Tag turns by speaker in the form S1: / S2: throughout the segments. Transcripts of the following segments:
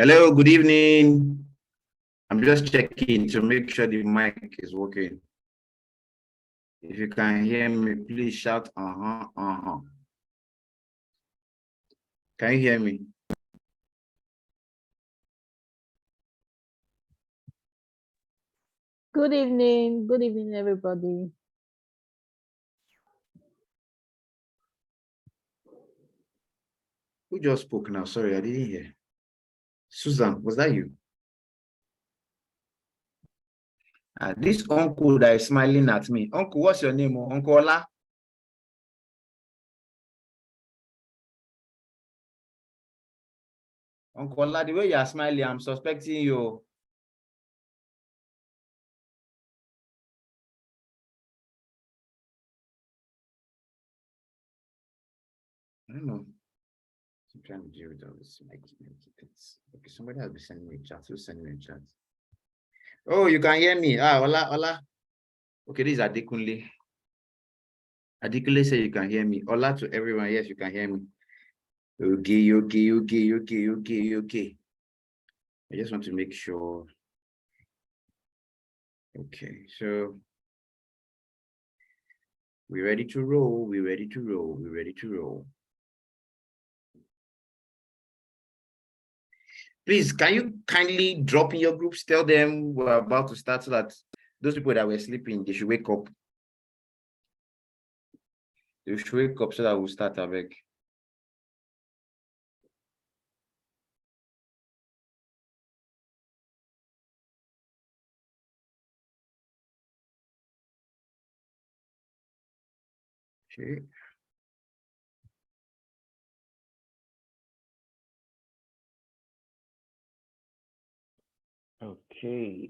S1: Hello, good evening. I'm just checking to make sure the mic is working. If you can hear me, please shout, uh-huh. Can you hear me?
S2: Good evening, everybody.
S1: Who just spoke now? Sorry, I didn't hear. Susan, was that you? This uncle that is smiling at me. Uncle, what's your name? Uncle Ola? Uncle Ola, the way you are smiling, I'm suspecting you. I don't know. I'm trying to deal with all this. Okay, somebody has been sending me a chat. Who's sending me a chat? Oh, you can hear me. Ola. Okay, this is Adekunle. Adekunle say you can hear me. Ola to everyone. Yes, you can hear me. Okay. I just want to make sure. Okay, so we're ready to roll. We're ready to roll. Please, can you kindly drop in your groups? Tell them we're about to start so that those people that were sleeping, they should wake up. They should wake up so that we'll start avec. Okay. Okay.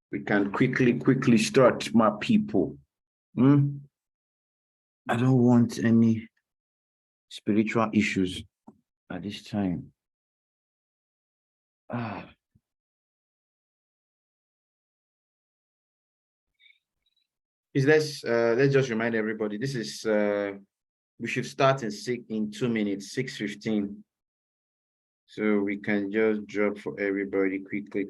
S1: We can quickly start, my people. I don't want any spiritual issues at this time. Let's just remind everybody. This is we should start in 2 minutes, 6:15. So we can just drop for everybody quickly.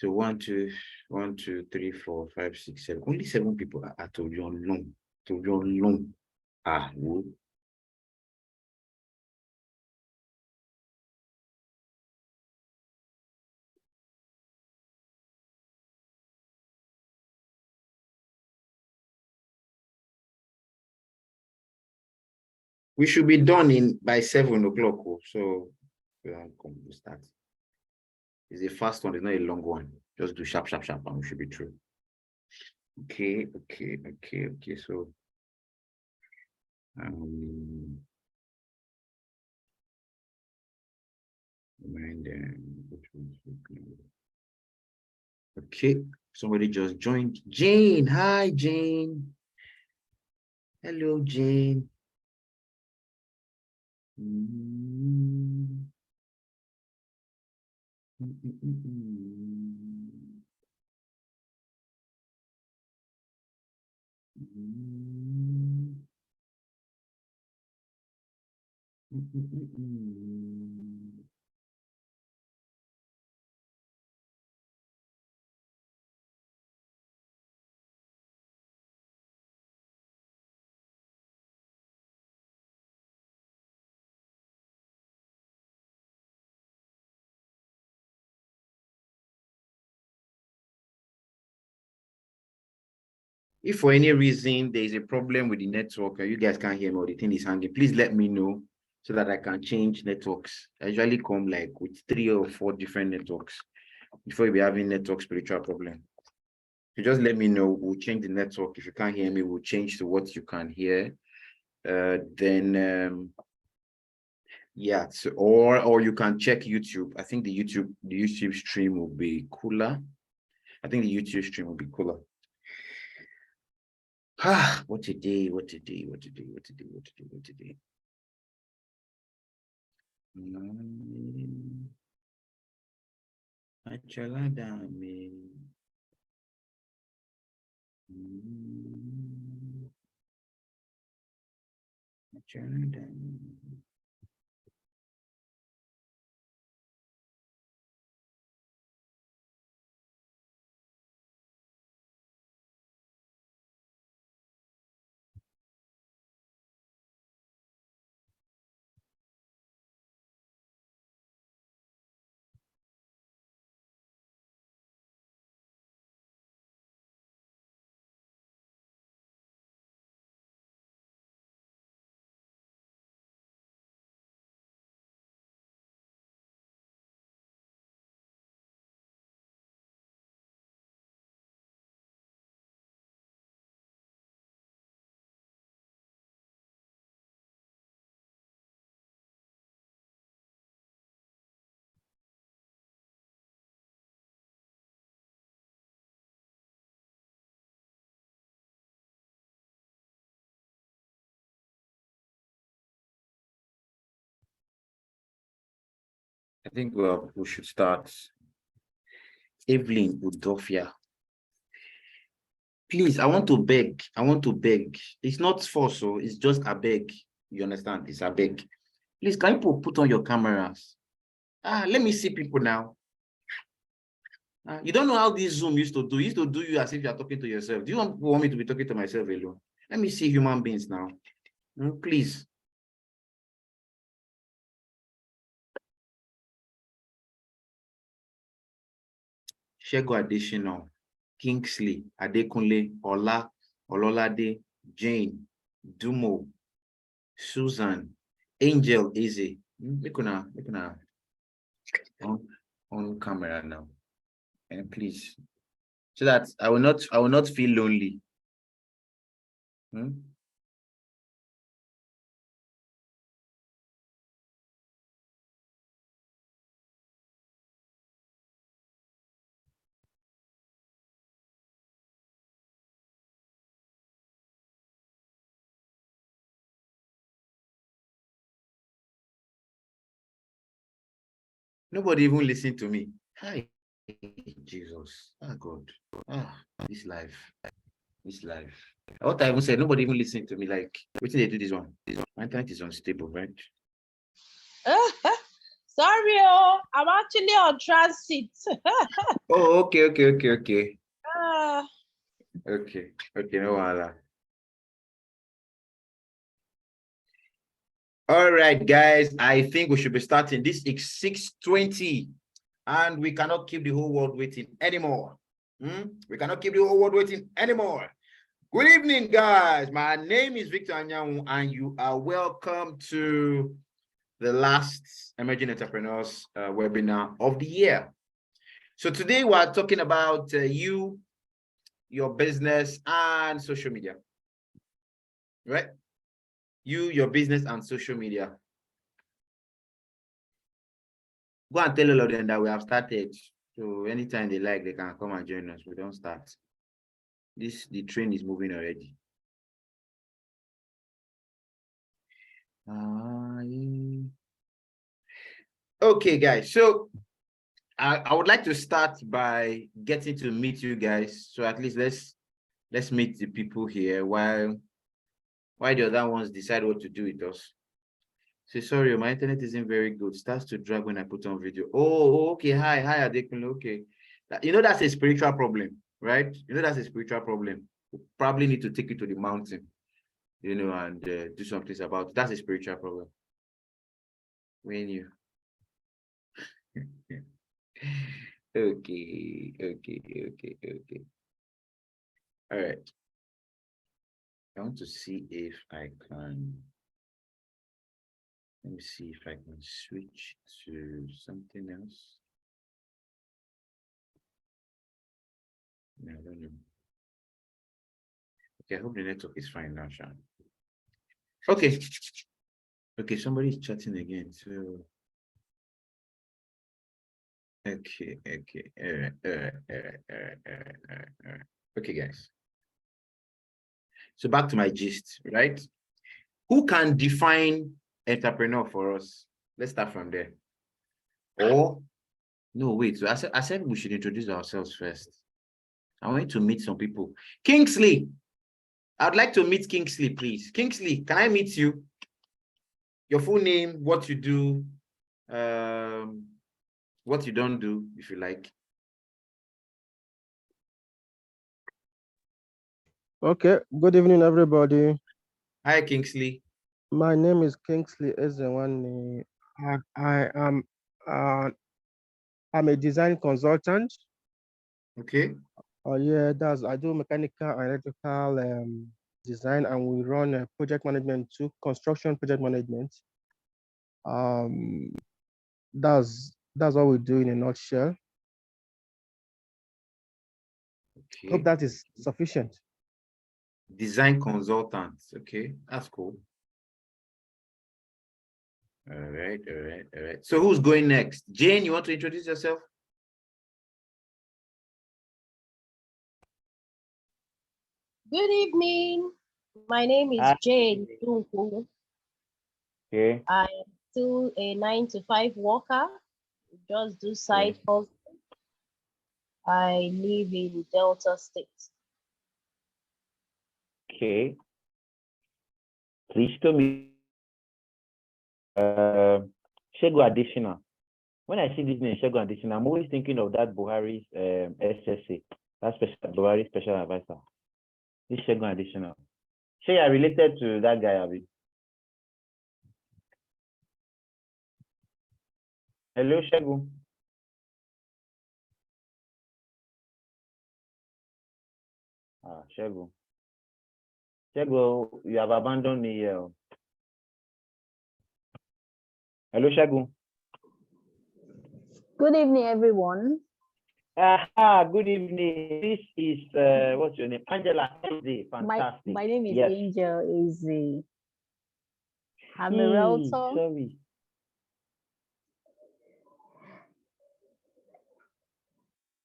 S1: So 1, 2, 1, 2, 3, 4, 5, 6, 7. Only 7 people are to your long. Well, we should be done by 7 o'clock. So we start. It's a fast one, it's not a long one. Just do sharp, and we should be through. Okay. So okay, somebody just joined. Jane, hi Jane. Hello, Jane. If for any reason there is a problem with the network and you guys can't hear me or the thing is hanging, please let me know so that I can change networks. I usually come like with 3 or 4 different networks before you be having network spiritual problem. You just let me know, we'll change the network. If you can't hear me, we'll change to what you can hear. Yeah, so, or you can check YouTube. I think the YouTube stream will be cooler. I think the YouTube stream will be cooler. Ah, what a day, what a day, what a day, what a day, what a day, what a day. I think we should start. Evelyn Udofia. Please, I want to beg. I want to beg. It's not force, so it's just a beg. You understand? It's a beg. Please, can you put on your cameras? Let me see people now. You don't know how this Zoom used to do. It used to do you as if you're talking to yourself. Do you want me to be talking to myself alone? Let me see human beings now. Please. Shego Adesina, Kingsley, Adekunle, Ola, Ololade, Jane, Dumo, Susan, Angel Eze. Make una on camera now. And please. So that I will not feel lonely. Nobody even listen to me. Hi, Jesus. Oh God. This life. This life. What I even said, nobody even listen to me. Like, what did they do this one? My internet is unstable, right?
S2: Sorry, I'm actually on transit.
S1: Oh, okay. Okay, no wala. All right, guys, I think we should be starting. This is 6:20, and we cannot keep the whole world waiting anymore. We cannot keep the whole world waiting anymore. Good evening, guys. My name is Victor Anyanwu, and you are welcome to the last Emerging Entrepreneurs webinar of the year. So today we are talking about you, your business, and social media. Right? You, your business, and social media. Go and tell all of them that we have started. So anytime they like, they can come and join us. We don't start. The train is moving already. Okay, guys. So I would like to start by getting to meet you guys. So at least let's meet the people here while the other ones decide what to do with us. Say, sorry, my internet isn't very good. Starts to drag when I put on video. Oh, okay. Hi, Adekunle. Okay. You know, that's a spiritual problem, right? You know, that's a spiritual problem. We probably need to take it to the mountain, you know, and do something about it. That's a spiritual problem. When you okay. All right. I want to see if I can. Let me see if I can switch to something else. No, I don't know. Okay, I hope the network is fine now, Sean. Okay. Okay, somebody's chatting again. So okay. Okay, guys. So back to my gist, right? Who can define entrepreneur for us? Let's start from there. Or no, wait. So I said we should introduce ourselves first. I want to meet some people. Kingsley, I'd like to meet Kingsley, please. Kingsley, can I meet you? Your full name, what you do, what you don't do, if you like.
S3: Okay, good evening, everybody.
S1: Hi, Kingsley.
S3: My name is Kingsley Ezewani. I'm a design consultant.
S1: Okay.
S3: Yeah, I do mechanical and electrical design, and we run project management too, construction project management. That's what we do in a nutshell.
S1: Okay.
S3: Hope that is sufficient.
S1: Design consultant. Okay, that's cool. All right. So who's going next? Jane, you want to introduce yourself?
S2: Good evening. My name is Jane Dunku.
S1: Okay.
S2: I am still a 9-to-5 worker. Just do side hustle. I live in Delta State.
S1: Okay. Please to me. Shego Additional. When I see this name, Shego Additional, I'm always thinking of that Buhari's SSA, that Buhari special advisor. This Shego Additional. Say I related to that guy, Abi. Hello, Shego. Shego. Shego, you have abandoned me here. Hello, Shego.
S4: Good evening, everyone.
S1: Good evening. This is what's your name? Angela Eze. Fantastic.
S4: My name is
S1: Yes.
S4: Angel Eze. I'm a realtor.
S1: Sorry.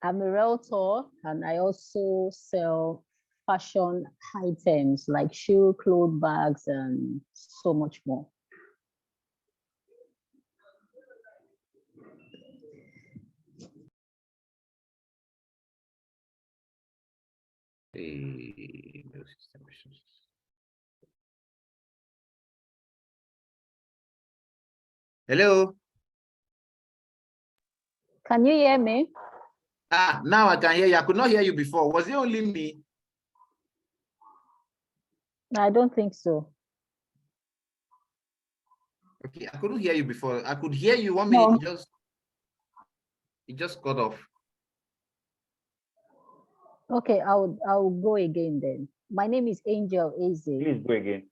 S4: I'm a realtor, and I also sell fashion items like shoe, clothes, bags, and so much more.
S1: Hello.
S4: Can you hear me?
S1: Now I can hear you. I could not hear you before. Was it only me?
S4: I don't think so.
S1: Okay, I couldn't hear you before. I could hear you 1 minute.
S4: No.
S1: It just cut off.
S4: Okay, I'll go again then. My name is Angel Eze.
S1: Please go again.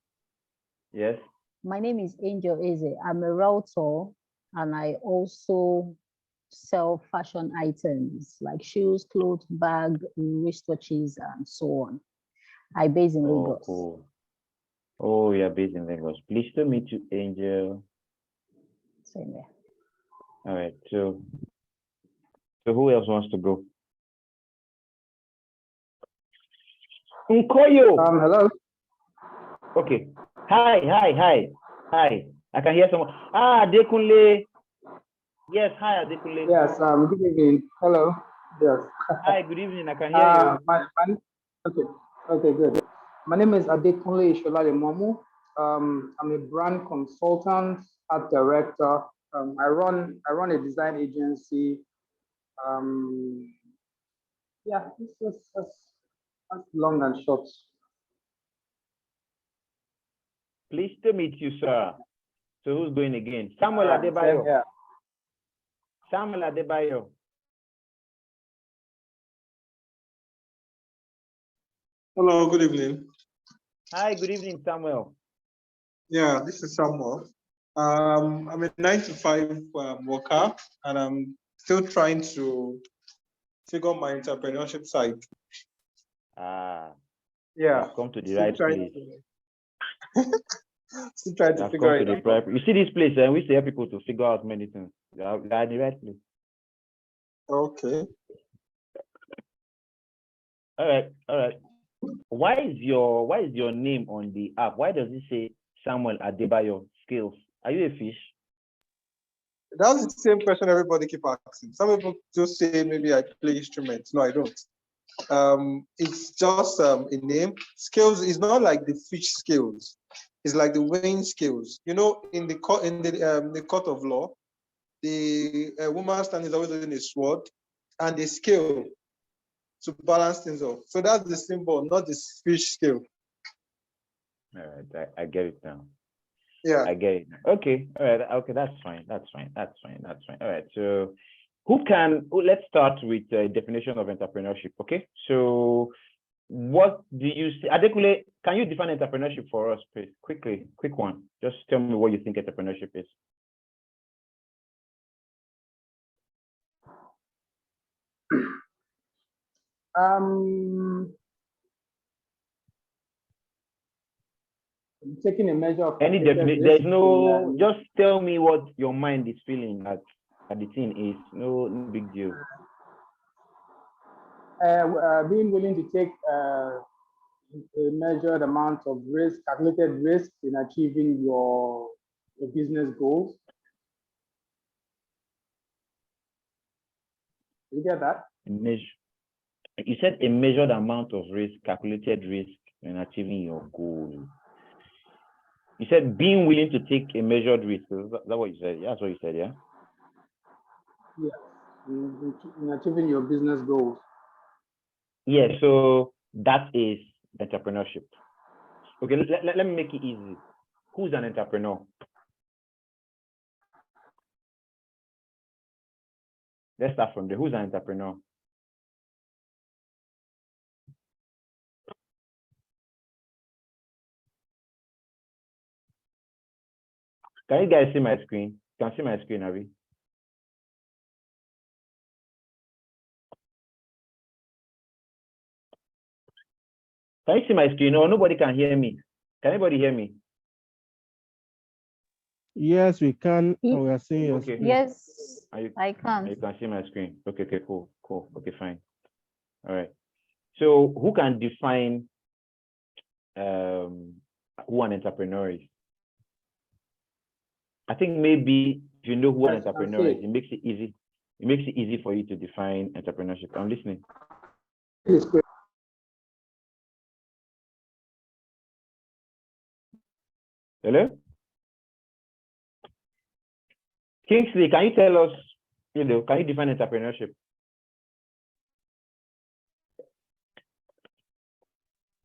S1: Yes.
S4: My name is Angel Eze. I'm a realtor, and I also sell fashion items like shoes, clothes, bag, wristwatches, and so on. I base in Lagos.
S1: Cool. Oh, you're based in Lagos. Pleased to meet you, Angel.
S4: Same there.
S1: All right. So who else wants to go? Nkoyo.
S5: Hello.
S1: Okay. Hi. I can hear someone. Adekunle. Yes, hi, Adekunle.
S5: Yes, good evening. Hello. Yes.
S1: Hi, good evening. I can hear you.
S5: Okay, good. My name is Adekunle Isholale Momu. I'm a brand consultant, art director. I run a design agency. Yeah, that's long and short.
S1: Pleased to meet you, sir. So who's going again? Samuel Adebayo.
S5: Yeah.
S1: Samuel Adebayo.
S6: Hello, good evening.
S1: Hi, good evening, Samuel.
S6: Yeah, this is Samuel. I'm a 9 to 5 worker, and I'm still trying to figure my entrepreneurship side.
S1: Ah,
S6: Yeah,
S1: you've come to the
S6: still
S1: right
S6: trying
S1: place.
S6: still trying to
S1: You've
S6: figure
S1: come to
S6: it
S1: the
S6: out.
S1: right. You see this place, and we used to help people to figure out many things. You're in the right place.
S6: Okay.
S1: All right, all right. Why is your name on the app? Why does it say Samuel Adebayo Skills? Are you a fish?
S6: That's the same question everybody keep asking. Some people just say maybe I play instruments. No, I don't. It's just a name. Skills is not like the fish skills. It's like the weighing skills. You know, in the court of law, the woman stand is always holding a sword and a scale to balance things off. So that's the symbol, not the fish scale.
S1: All right, I get it now.
S6: Yeah.
S1: I get it. Okay, all right, okay, that's fine. That's fine. All right, so let's start with the definition of entrepreneurship, okay? So what do you see? Adekunle, can you define entrepreneurship for us, please? Quickly, quick one. Just tell me what you think entrepreneurship is.
S5: Taking a measure of
S1: Any
S5: calculated
S1: definition?
S5: risk
S1: There's no.
S5: in,
S1: Just tell me what your mind is feeling at the thing is. No big deal.
S5: being willing to take a measured amount of risk, calculated risk in achieving your business goals. You get that?
S1: You said a measured amount of risk, calculated risk in achieving your goal. You said being willing to take a measured risk. Is that what you said? Yeah, that's what you said, yeah?
S5: Yes. In achieving your business goals.
S1: Yeah, so that is entrepreneurship. Okay, let me make it easy. Who's an entrepreneur? Let's start from there. Who's an entrepreneur? Can you guys see my screen? Can you see my screen, Avi? Can you see my screen? No, nobody can hear me. Can anybody hear me?
S3: Yes, we can.
S4: Ye-
S3: We are seeing your
S1: Okay.
S3: screen.
S4: Yes,
S1: You
S4: I can.
S1: can see my screen. Okay, cool. Okay, fine. All right. So who can define who an entrepreneur is? I think maybe if you know who an
S5: Yes, I
S1: entrepreneur is,
S5: see.
S1: it makes it easy. It makes it easy for you to define entrepreneurship. I'm listening.
S5: It's great.
S1: Hello? Kingsley, can you tell us, can you define entrepreneurship?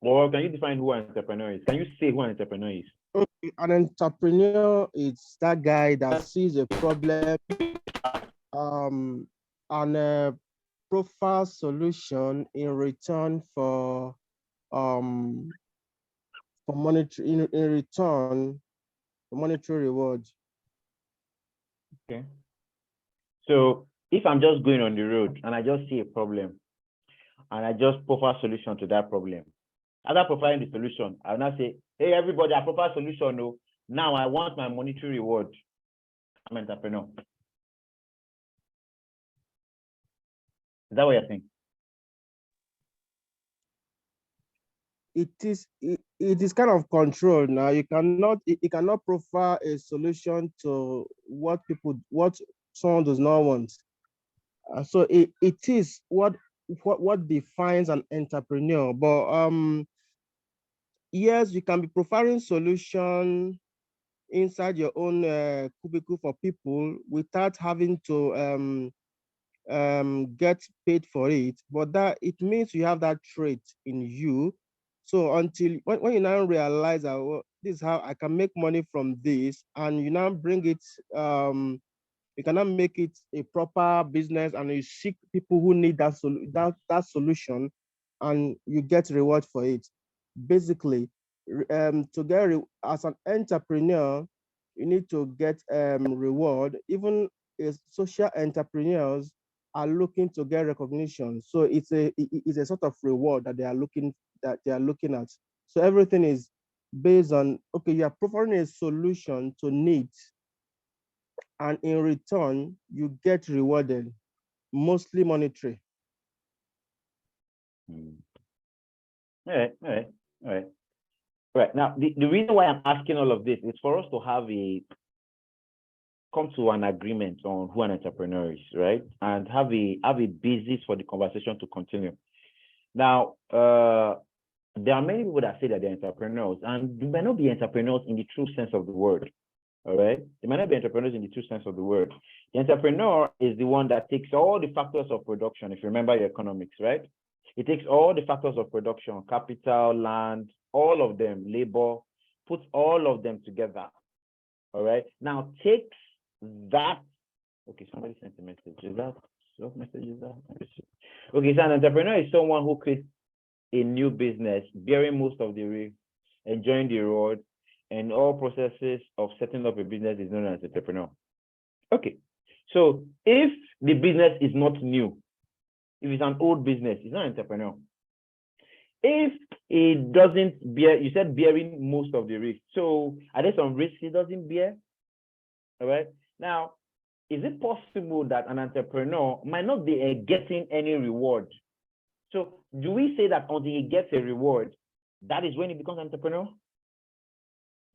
S1: Or can you define who an entrepreneur is? Can you say who an entrepreneur is?
S3: Okay, an entrepreneur is that guy that sees a problem and a profile solution in return for monetary in return for monetary reward.
S1: Okay. So if I'm just going on the road and I just see a problem and I just profile solution to that problem, after profiling the solution, I'll now say, hey, everybody, I profile solution. No, now I want my monetary reward. I'm an entrepreneur. Is that what you're saying?
S3: It is kind of controlled now. You cannot profile a solution to what someone does not want. So it is what defines an entrepreneur. But yes, you can be profiling solution inside your own cubicle for people without having to get paid for it. But that it means you have that trait in you. So until when you now realize that, well, this is how I can make money from this, and you now bring it, you cannot make it a proper business, and you seek people who need that solution, and you get reward for it. Basically, to get as an entrepreneur, you need to get reward. Even as social entrepreneurs are looking to get recognition, so it's a sort of reward that they are looking at. So everything is based on, okay, you are providing a solution to needs, and in return you get rewarded, mostly monetary.
S7: Mm. All right, all right, all right. Right. Now, the reason why I'm asking all of this is for us to come to an agreement on who an entrepreneur is, right? And have a basis for the conversation to continue. Now, there are many people that say that they're entrepreneurs, and they may not be entrepreneurs in the true sense of the word. All right. They might not be entrepreneurs in the true sense of the word. The entrepreneur is the one that takes all the factors of production. If you remember your economics, right? It takes all the factors of production, capital, land, all of them, labor, puts all of them together. All right. Now takes that. Okay, somebody sent a message. Is that what message is that? Okay, so an entrepreneur is someone who creates a new business, bearing most of the risk, enjoying the reward, and all processes of setting up a business is known as entrepreneur. Okay, so if the business is not new, if it's an old business, it's not an entrepreneur. If it doesn't bear, you said bearing most of the risk. So are there some risks it doesn't bear? All right. Now, is it possible that an entrepreneur might not be getting any reward? So do we say that until he gets a reward, that is when he becomes an entrepreneur?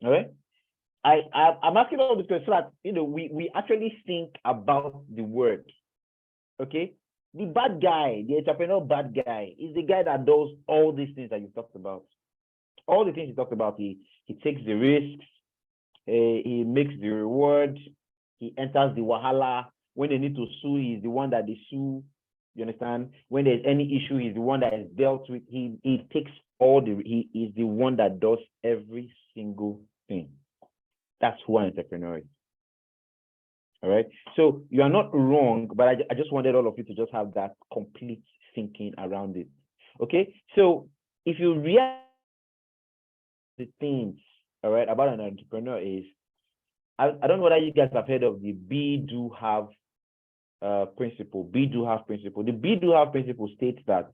S7: All right. I'm asking all this because so that we actually think about the word. Okay. The bad guy, the entrepreneur bad guy, is the guy that does all these things that you talked about. All the things you talked about, he takes the risks, he makes the reward, he enters the wahala. When they need to sue, he's the one that they sue. You understand? When there's any issue, he's the one that is dealt with. He takes he is the one that does every single thing. That's who an entrepreneur is. All right. So you are not wrong, but I just wanted all of you to just have that complete thinking around it. Okay. So if you realize the things, all right, about an entrepreneur is, I don't know whether you guys have heard of the be, do, have principle. Be, do, have principle. The be, do, have principle states that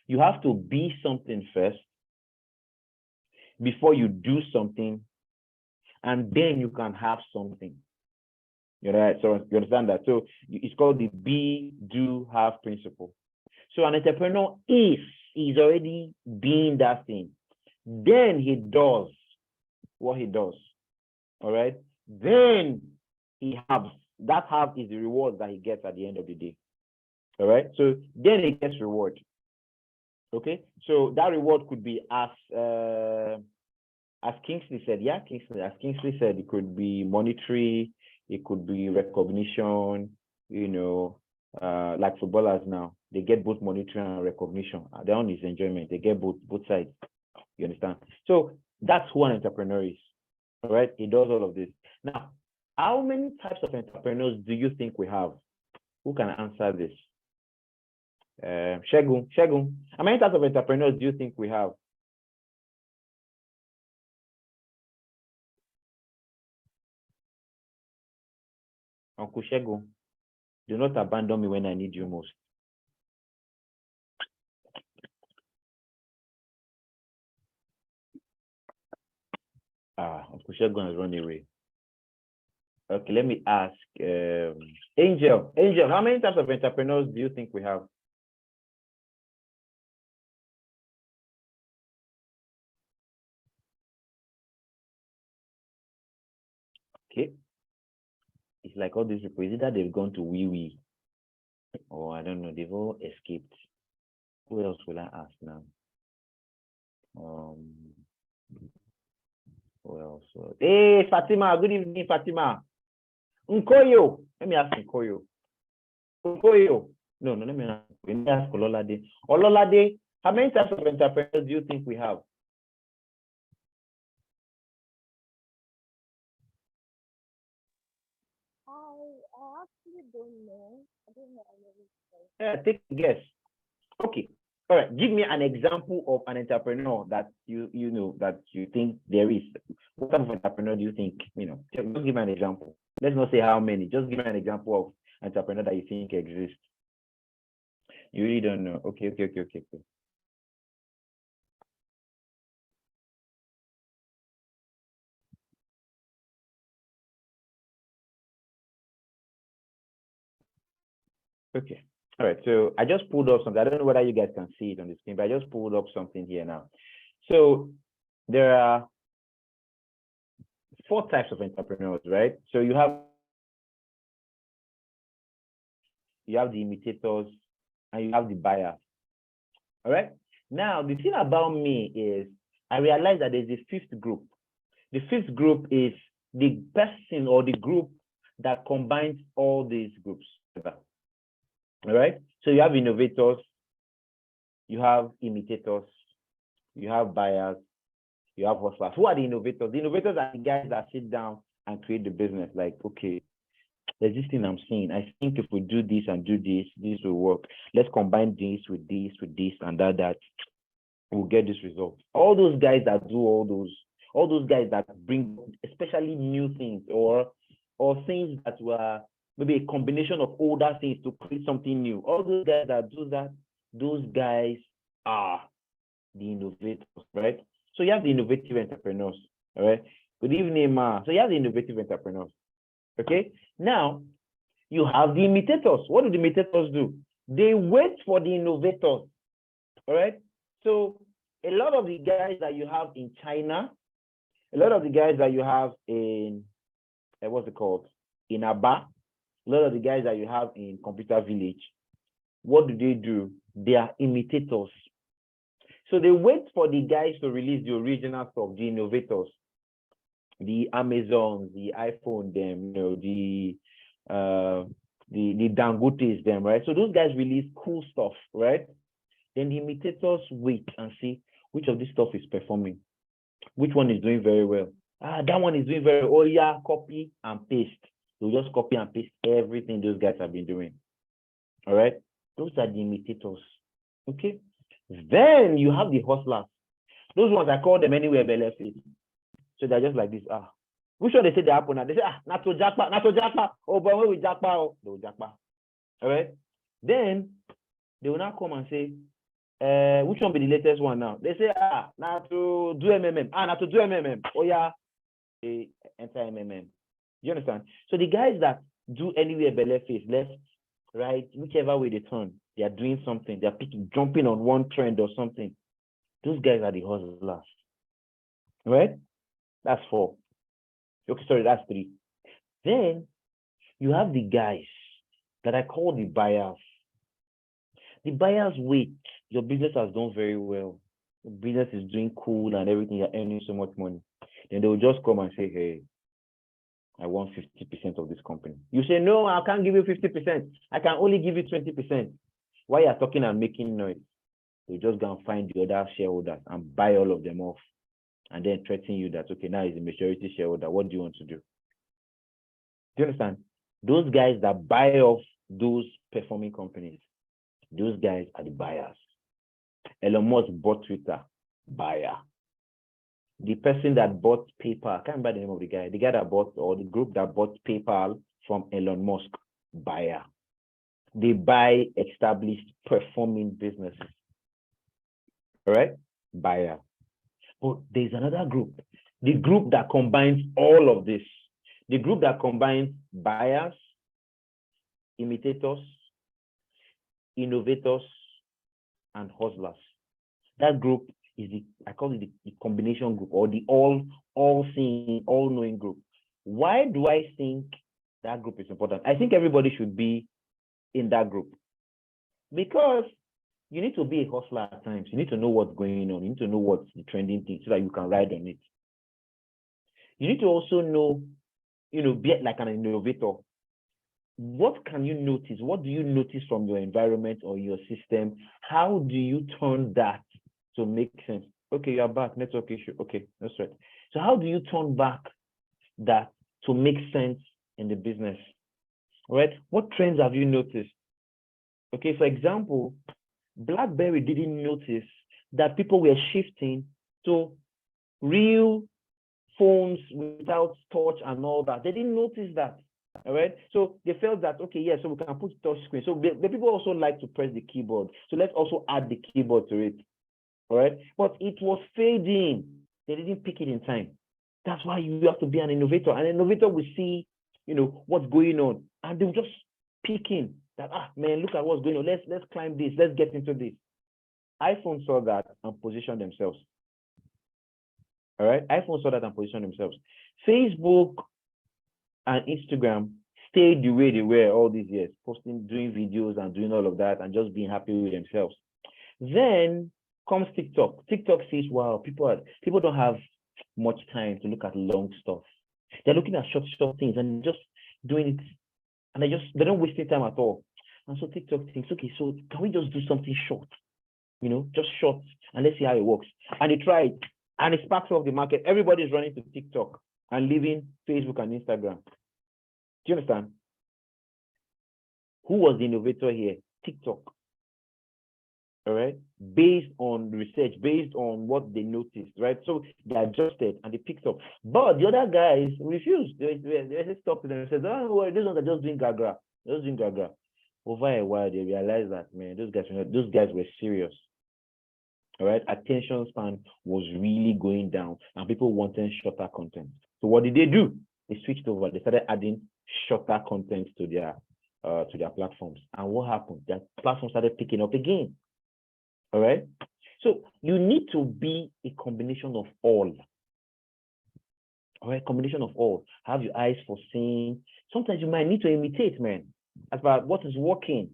S7: you have to be something first before you do something, and then you can have something. You know, so you understand that? So it's called the be, do, have principle. So an entrepreneur is already being that thing. Then he does what he does. All right. Then he has that have is the reward that he gets at the end of the day. All right. So then he gets reward. Okay. So that reward could be as Kingsley said, as Kingsley said, it could be monetary, it could be recognition, like footballers now, they get both monetary and recognition. Their own is enjoyment. They get both sides. You understand? So that's who an entrepreneur is. All right. He does all of this. Now, how many types of entrepreneurs do you think we have? Who can answer this? Shegun, how many types of entrepreneurs do you think we have? Uncle Shegun, do not abandon me when I need you most. Uncle Shegun has run away. Okay, let me ask Angel, how many types of entrepreneurs do you think we have? Okay. It's like all these people, either they've gone to wee, or I don't know, they've all escaped. Who else will I ask now? Who else? Hey, Fatima, good evening, Fatima. Nkoyo, let me ask Nkoyo. Nkoyo, no, let me ask Ololade. Ololade, how many types of entrepreneurs do you think we have?
S2: I actually don't know. I don't know.
S7: Yeah, take a guess. Okay. All right, give me an example of an entrepreneur that you know that you think there is. What type of entrepreneur do you think, just give me an example. Let's not say how many, just give me an example of entrepreneur that you think exists. You really don't know. Okay. Okay. All right. So I just pulled up something. I don't know whether you guys can see it on the screen, but I just pulled up something here now. So there are 4 types of entrepreneurs, right? So you have the imitators and you have the buyers. All right. Now, the thing about me is I realize that there's a 5th group. The 5th group is the person or the group that combines all these groups. All right. So you have innovators, you have imitators, you have buyers, you have hustlers. Who are the innovators? The innovators are the guys that sit down and create the business. Like, okay, there's this thing I'm seeing. I think if we do this and do this, this will work. Let's combine this, and that, we'll get this result. All those guys that do all those guys that bring especially new things or things that were maybe a combination of older things to create something new. All those guys that do that, those guys are the innovators, right? So you have the innovative entrepreneurs, all right? Good evening, Ma. So you have the innovative entrepreneurs, okay? Now, you have the imitators. What do the imitators do? They wait for the innovators, all right? So a lot of the guys that you have in China, a lot of the guys that you have in, what's it called? In Aba, a lot of the guys that you have in Computer Village, what do? They are imitators. So they wait for the guys to release the original stuff, the innovators, the Amazons, the iPhone, them, the Dangotes, them, right? So those guys release cool stuff, right? Then the imitators wait and see which of this stuff is performing, which one is doing very well. That one is doing very well. Oh yeah, copy and paste. They'll just copy and paste everything those guys have been doing. All right, those are the imitators. Okay. Then you have the hustlers. Those ones, I call them anywhere benefit. So they're just like this. Which one they say they happen now? They say, not to jackpot. Oh, but when we jackpot, they will jackpot. All right. Then they will now come and say, which one be the latest one now? They say, not to do MMM. Not to do MMM. Oh yeah, they enter MMM. You understand? So the guys that do anywhere benefit, left, right, whichever way they turn, they are doing something. They are jumping on one trend or something. Those guys are the hustlers. Right? That's 4. Okay, sorry, that's 3. Then you have the guys that I call the buyers. The buyers wait. Your business has done very well. Your business is doing cool and everything. You're earning so much money. Then they will just come and say, hey, I want 50% of this company. You say, no, I can't give you 50%. I can only give you 20%. While you're talking and making noise, you just go and find the other shareholders and buy all of them off. And then threaten you that, okay, now is the majority shareholder. What do you want to do? Do you understand? Those guys that buy off those performing companies, those guys are the buyers. Elon Musk bought Twitter, buyer. The person that bought PayPal, I can't remember the name of the guy that bought, or the group that bought PayPal from Elon Musk, buyer. They buy established performing businesses. All right? Buyer. But there's another group, the group that combines all of this. The group that combines buyers, imitators, innovators, and hustlers. That group is I call it the combination group, or the all-seeing, all-knowing group. Why do I think that group is important? I think everybody should be in that group, because you need to be a hustler at times. You need to know what's going on. You need to know what's the trending thing so that you can ride on it. You need to also know, be like an innovator. What can you notice? What do you notice from your environment or your system? How do you turn that to make sense? Okay, you're back. Network issue. Okay, that's right. So how do you turn back that to make sense in the business? All right? What trends have you noticed? Okay, for example, BlackBerry didn't notice that people were shifting to real phones without touch and all that. They didn't notice that. All right. So they felt that, okay, yeah, so we can put touch screen. So the people also like to press the keyboard. So let's also add the keyboard to it. All right. But it was fading. They didn't pick it in time. That's why you have to be an innovator. An innovator will see, what's going on, and they'll just pick in that, man, look at what's going on. Let's climb this. Let's get into this. iPhone saw that and positioned themselves. All right. iPhone saw that and positioned themselves. Facebook and Instagram stayed the way they were all these years, posting, doing videos and doing all of that and just being happy with themselves. Then comes TikTok. TikTok sees, wow, people don't have much time to look at long stuff. They're looking at short things and just doing it, and they don't waste time at all. And so TikTok thinks, okay, so can we just do something short? Just short, and let's see how it works. And they tried, and it sparks off the market. Everybody's running to TikTok and leaving Facebook and Instagram. Do you understand? Who was the innovator here? TikTok. All right, based on research, based on what they noticed, right? So they adjusted and they picked up. But the other guys refused. They stopped them and said, "Oh, well, these ones are just doing gagra. Just doing gagra." Over a while, they realized that, man, those guys were serious. All right, attention span was really going down, and people wanted shorter content. So what did they do? They switched over. They started adding shorter content to their platforms. And what happened? Their platform started picking up again. All right. So you need to be a combination of all. All right, combination of all. Have your eyes for seeing. Sometimes you might need to imitate, man, about what is working.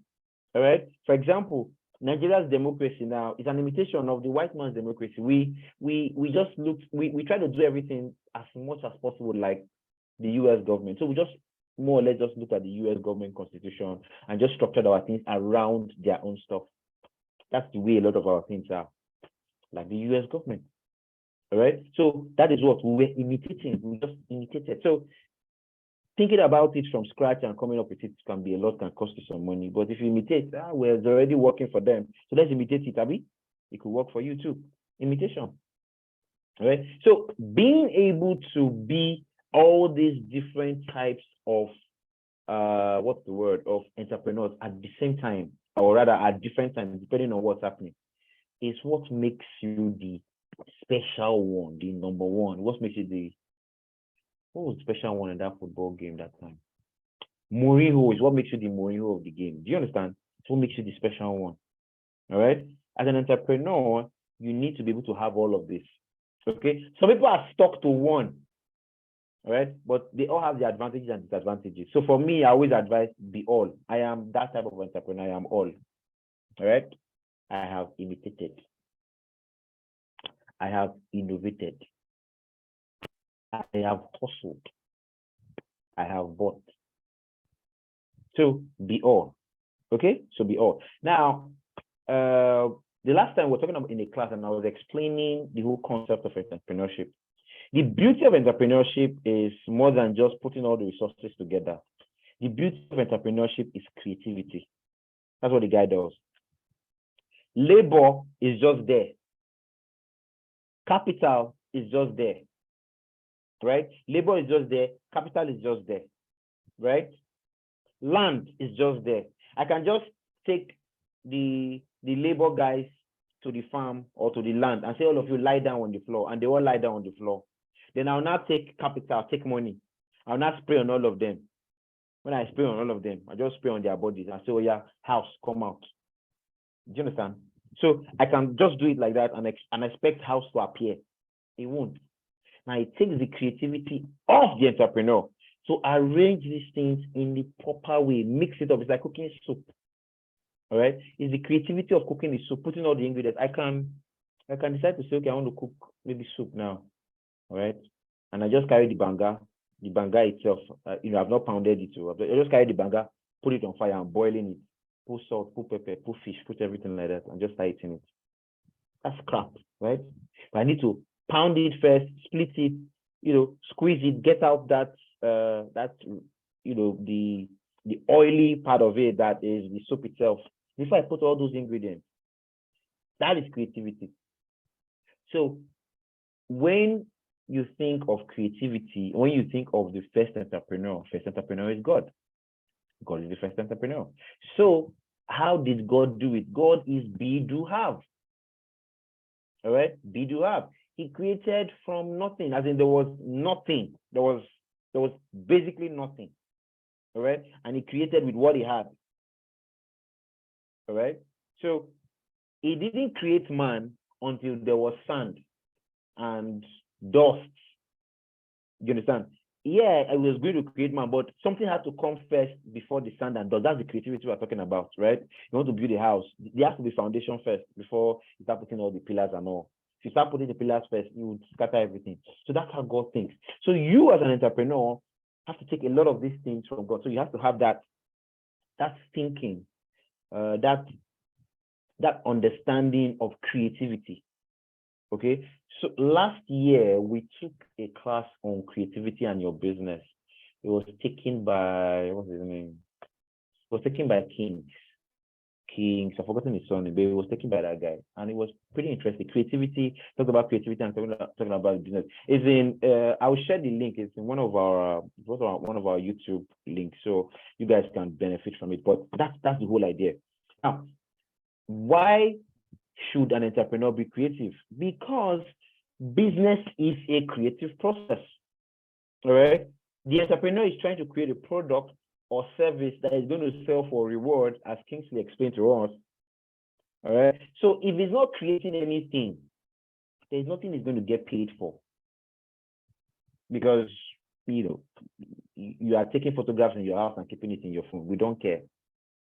S7: All right. For example, Nigeria's democracy now is an imitation of the white man's democracy. We just we try to do everything as much as possible like the US government. So we just more or less just look at the US government constitution and just structured our things around their own stuff. That's the way a lot of our things are, like the US government. All right. So that is what we were imitating. We just imitated. So thinking about it from scratch and coming up with it can be a lot, can cost you some money. But if you imitate, well, it's already working for them. So let's imitate it, Abby. It could work for you too. Imitation. All right. So being able to be all these different types of of entrepreneurs at the same time, or rather at different times, depending on what's happening, is what makes you the special one, the number one. What makes you what was the special one in that football game that time? Mourinho is what makes you the Mourinho of the game. Do you understand? It's what makes you the special one. All right. As an entrepreneur, you need to be able to have all of this. Okay. Some people are stuck to one. All right, but they all have the advantages and disadvantages. So for me, I always advise be all. I am that type of entrepreneur. I am all. All right. I have imitated. I have innovated. I have hustled. I have bought. So be all. Okay. So be all. Now, the last time we were talking about in a class, and I was explaining the whole concept of entrepreneurship. The beauty of entrepreneurship is more than just putting all the resources together. The beauty of entrepreneurship is creativity. That's what the guy does. Labor is just there. Capital is just there. Right? Labor is just there. Capital is just there. Right? Land is just there. I can just take the labor guys to the farm or to the land and say, all of you lie down on the floor, and they all lie down on the floor. Then I'll now take capital, take money. I'll now spray on all of them. When I spray on all of them, I just spray on their bodies and say, oh yeah, house, come out. Do you understand? So I can just do it like that and expect house to appear. It won't. Now it takes the creativity of the entrepreneur to arrange these things in the proper way, mix it up. It's like cooking soup. All right. It's the creativity of cooking the soup, putting all the ingredients. I can decide to say, okay, I want to cook maybe soup now. All right, and I just carry the banga itself. I've not pounded it. I just carry the banga, put it on fire, and boiling it. Put salt, put pepper, put fish, put everything like that, and just start eating it. That's crap, right? But I need to pound it first, split it, squeeze it, get out that the oily part of it that is the soup itself before I put all those ingredients. That is creativity. So when you think of creativity, when you think of the first entrepreneur is God. God is the first entrepreneur. So how did God do it? God is be, do, have. All right, be, do, have. He created from nothing, as in there was nothing. There was basically nothing. All right, and he created with what he had. All right, so he didn't create man until there was sand and dust. You understand? Yeah, I was going to create man, but something had to come first before the sand and dust. That's the creativity we're talking about, right? You want to build a house, there has to be foundation first before you start putting all the pillars and all. If you start putting the pillars first, you would scatter everything. So that's how God thinks. So you as an entrepreneur have to take a lot of these things from God. So you have to have that thinking, that understanding of creativity. Okay, so last year we took a class on creativity and your business. It was taken by, what's his name? It was taken by Kings. I've forgotten his surname, but it was taken by that guy, and it was pretty interesting. Creativity, talked about creativity and talking about business. It's in. I will share the link. It's in one of our YouTube links, so you guys can benefit from it. But that's the whole idea. Now, why should an entrepreneur be creative? Because business is a creative process. All right, the entrepreneur is trying to create a product or service that is going to sell for reward, as Kingsley explained to us. All right, so if he's not creating anything, there's nothing he's going to get paid for, because you are taking photographs in your house and keeping it in your phone. We don't care.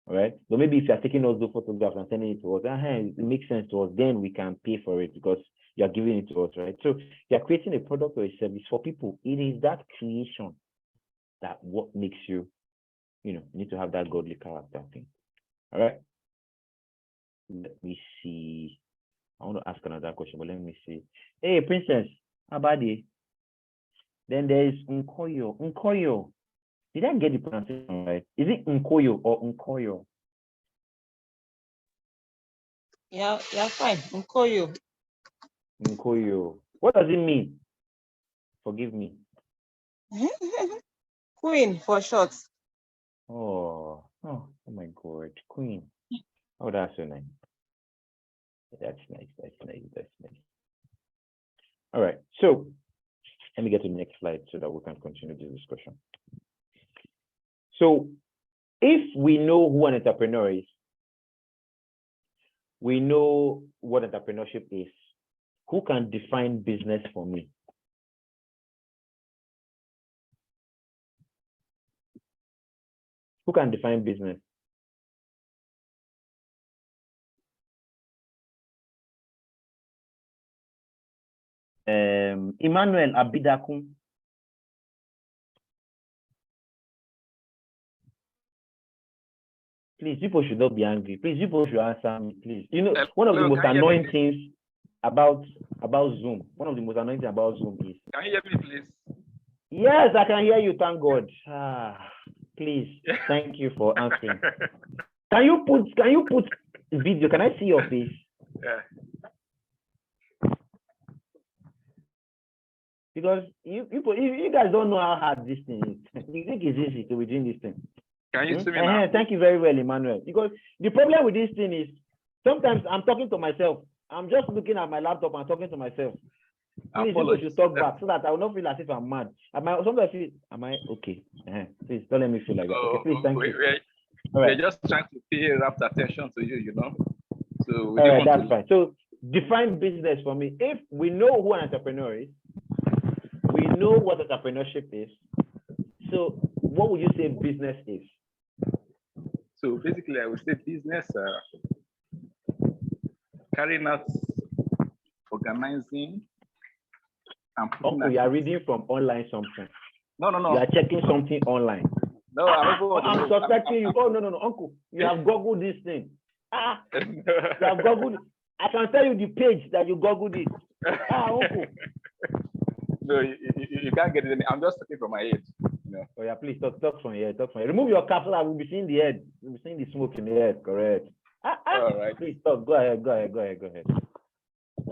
S7: All right, but maybe if you are taking those photographs and sending it to us, it makes sense to us, then we can pay for it because you are giving it to us, right? So you are creating a product or a service for people. It is that creation that what makes you, you need to have that godly character thing. All right, let me see. I want to ask another question, but let me see. Hey, Princess Abadi. Then there is Nkoyo. Nkoyo. Did I get the pronunciation right? Is it Nkoyo or Nkoyo?
S8: Yeah, fine. Nkoyo.
S7: Nkoyo. What does it mean? Forgive me.
S8: Queen for short.
S7: Oh my God, Queen. Oh, that's so nice. That's nice. All right, so let me get to the next slide so that we can continue this discussion. So if we know who an entrepreneur is, we know what entrepreneurship is, who can define business for me? Who can define business? Emmanuel Abidakun. Please, people should not be angry. Please, people should answer me, please. One of the most annoying things about Zoom, is.
S9: Can you hear me, please?
S7: Yes, I can hear you, thank God. Please, thank you for answering. Can you put video? Can I see your face?
S9: Yeah.
S7: Because you guys don't know how hard this thing is. You think it's easy to be doing this thing.
S9: Can you see me now?
S7: Thank you very well, Emmanuel. Because the problem with this thing is sometimes I'm talking to myself. I'm just looking at my laptop and talking to myself. Please, people should talk back so that I will not feel as if I'm mad. Sometimes feel, am I okay? Please don't let me feel like that. Okay, please, thank you.
S9: We're just trying to pay rapt attention to you, So we
S7: all right, that's fine. So define business for me. If we know who an entrepreneur is, we know what entrepreneurship is. So what would you say business is?
S9: So basically, I would say business carrying out, organizing, and
S7: Uncle, you are reading from online something.
S9: No.
S7: You are checking something online.
S9: No,
S7: I'm suspecting you. Oh, no, Uncle. You have Googled this thing. You have Googled. I can tell you the page that you Googled it. Uncle.
S9: No, you can't get it. I'm just talking from my head.
S7: Oh yeah, please talk from here. Remove your cap so that we'll be seeing the head. We'll be seeing the smoke in the head. Correct.
S9: All right.
S7: Please talk. Go ahead. Go ahead.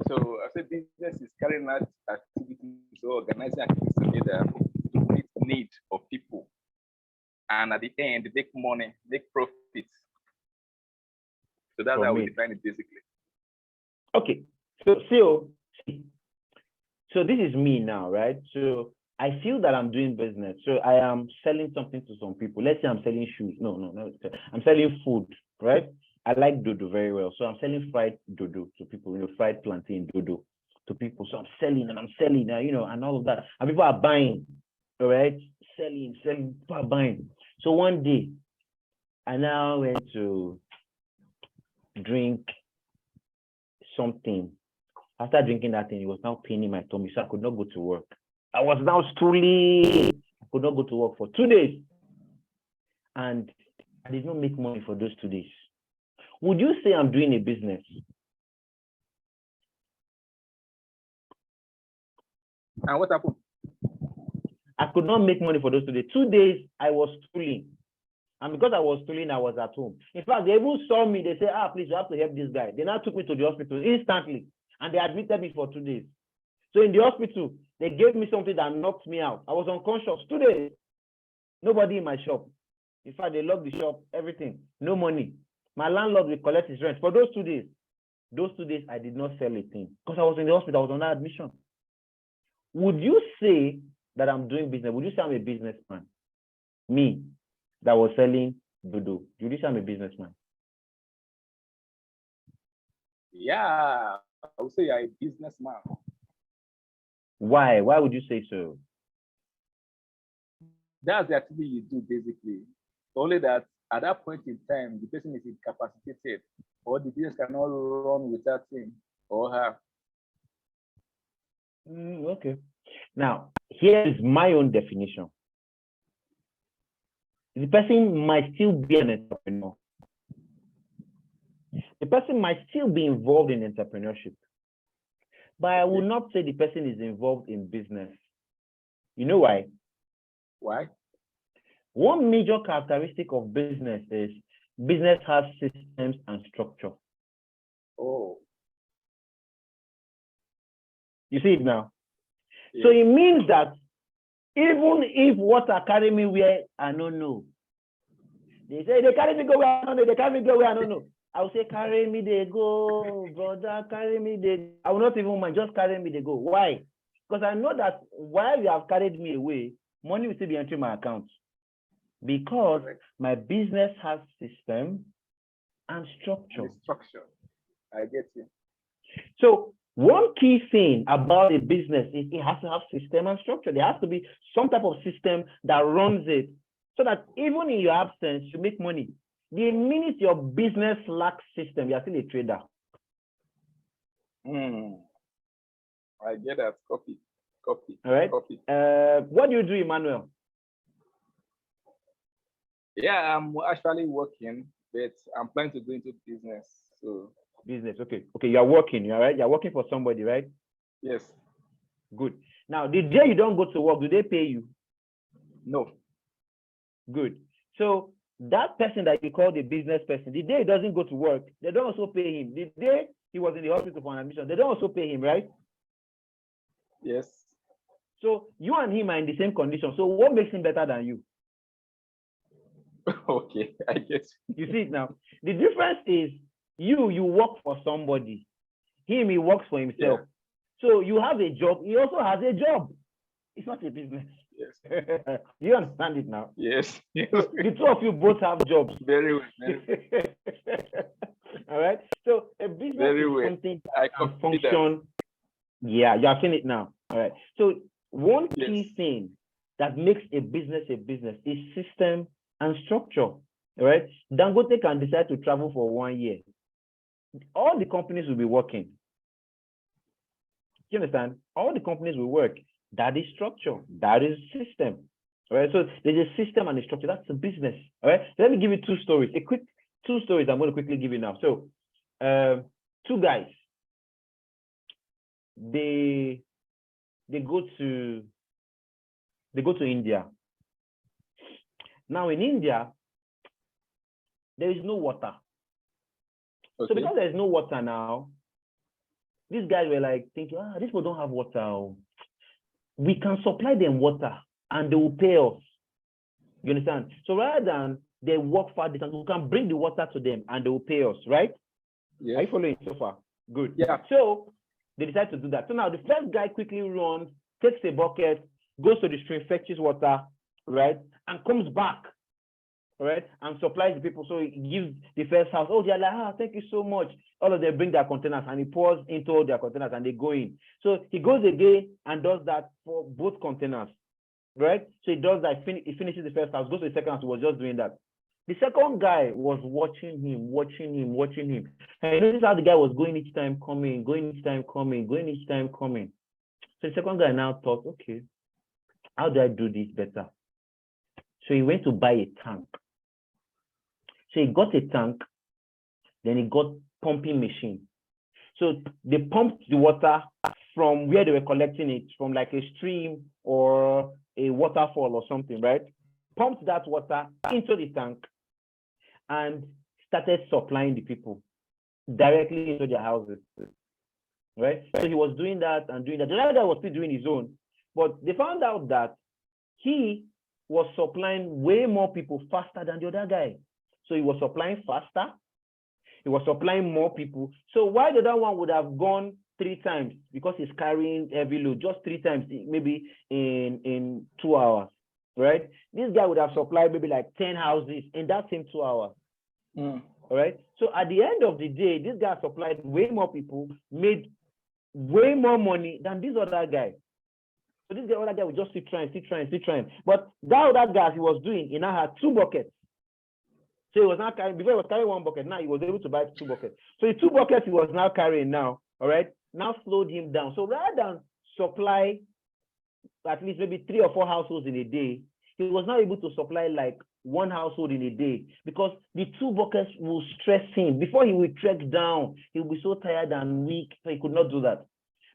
S9: So I said business is carrying out activities or organizing activities together to meet need of people, and at the end make money, make profits. So that's how we define it basically.
S7: Okay. So this is me now, right? So I feel that I'm doing business. So I am selling something to some people. Let's say I'm selling shoes. No. I'm selling food, right? I like dodo very well. So I'm selling fried dodo to people, fried plantain dodo to people. So I'm selling, and all of that. And people are buying, all right? Selling, people are buying. So one day, I now went to drink something. After drinking that thing, it was now paining my tummy, so I could not go to work. I was now stooling. I could not go to work for 2 days. And I did not make money for those 2 days. Would you say I'm doing a business?
S9: And what happened?
S7: I could not make money for those 2 days. 2 days, I was stooling. And because I was stooling, I was at home. In fact, they even saw me. They said, please, you have to help this guy. They now took me to the hospital instantly. And they admitted me for 2 days. So in the hospital, they gave me something that knocked me out. I was unconscious 2 days. Nobody in my shop. In fact, they locked the shop, everything. No money. My landlord will collect his rent for those 2 days. Those 2 days, I did not sell a thing because I was in the hospital. I was on admission. Would you say that I'm doing business? Would you say I'm a businessman? Me, that was selling dodo. Would you say I'm a businessman?
S9: Yeah, I would say you're a businessman.
S7: Why? Why would you say so?
S9: That's the activity you do basically. Only that at that point in time, the person is incapacitated, or the business cannot run without him or her.
S7: Okay. Now, here is my own definition. The person might still be an entrepreneur. The person might still be involved in entrepreneurship. But I will not say the person is involved in business. You know why?
S9: Why?
S7: One major characteristic of business is business has systems and structure.
S9: Oh.
S7: You see it now?
S9: Yes.
S7: So it means that even if water carry me where I don't know, they say they carry me go where I don't know, they carry me go where I don't know. I will say, carry me, they go, brother, carry me, they. I will not even mind, just carry me, they go. Why? Because I know that while you have carried me away, money will still be entering my account. Because my business has system and structure.
S9: Structure. I get you.
S7: So one key thing about a business is it has to have system and structure. There has to be some type of system that runs it so that even in your absence, you make money. The minute your business lacks system, you are still a trader.
S9: I get that. Copy.
S7: All right.
S9: Copy.
S7: What do you do, Emmanuel?
S9: Yeah, I'm actually working, but I'm planning to go into business. So
S7: business, okay. Okay, you are working, all right? You're working for somebody, right?
S9: Yes.
S7: Good. Now, the day you don't go to work, do they pay you?
S9: No.
S7: Good. So that person that you call the business person, the day he doesn't go to work, they don't also pay him. The day he was in the hospital for an admission, they don't also pay him, right?
S9: Yes.
S7: So you and him are in the same condition. So what makes him better than you?
S9: Okay, I guess.
S7: You see it now. The difference is you work for somebody. Him, he works for himself. Yeah. So you have a job. He also has a job. It's not a business.
S9: Yes.
S7: You understand it now?
S9: Yes.
S7: So the two of you both have jobs.
S9: Very well. Very well.
S7: All right. So a business
S9: very
S7: is
S9: well.
S7: something
S9: I
S7: can function. That. Yeah, you have seen it now. All right. So one key thing that makes a business is system and structure. All right. Dangote can decide to travel for 1 year. All the companies will be working. You understand? All the companies will work. That is structure. That is system. All right. So there's a system and a structure. That's a business. All right. So let me give you two stories. Two stories I'm going to quickly give you now. So two guys. They go to India. Now in India, there is no water. So
S9: Okay.
S7: because there's no water now, these guys were like thinking, these people don't have water. Oh. We can supply them water and they will pay us. You understand? So rather than they work far distance, we can bring the water to them and they will pay us, right?
S9: Yeah.
S7: Are you following so far? Good.
S9: Yeah.
S7: So they decide to do that. So now the first guy quickly runs, takes a bucket, goes to the stream, fetches water, right? And comes back, right? And supplies the people. So he gives the first house, oh, they're like, thank you so much. All of them bring their containers and he pours into their containers and they go in. So he goes again and does that for both containers, right? So he does that, he finishes the first house, goes to the second house, he was just doing that. The second guy was watching him. And you notice how the guy was going each time coming, going each time coming. So the second guy now thought, okay, how do I do this better? So he went to buy a tank. So he got a tank, then he got pumping machine. So they pumped the water from where they were collecting it, from like a stream or a waterfall or something, right? Pumped that water into the tank and started supplying the people directly into their houses, right? So he was doing that and doing that. The other guy was still doing his own, but they found out that he was supplying way more people faster than the other guy. So he was supplying faster, he was supplying more people. So why the other one would have gone 3 times, because he's carrying heavy load, just 3 times, maybe in 2 hours, right? This guy would have supplied maybe like 10 houses in that same 2 hours. All right. So at the end of the day, this guy supplied way more people, made way more money than this other guy. So this other guy would just keep trying. But that other guy he was doing, he now had 2 buckets. So he was now carrying, before he was carrying 1 bucket, now he was able to buy 2 buckets. So the 2 buckets he was now carrying now, all right, now slowed him down. So rather than supply at least maybe 3 or 4 households in a day, he was now able to supply like 1 household in a day, because the 2 buckets will stress him. Before he will trek down, he will be so tired and weak, so he could not do that.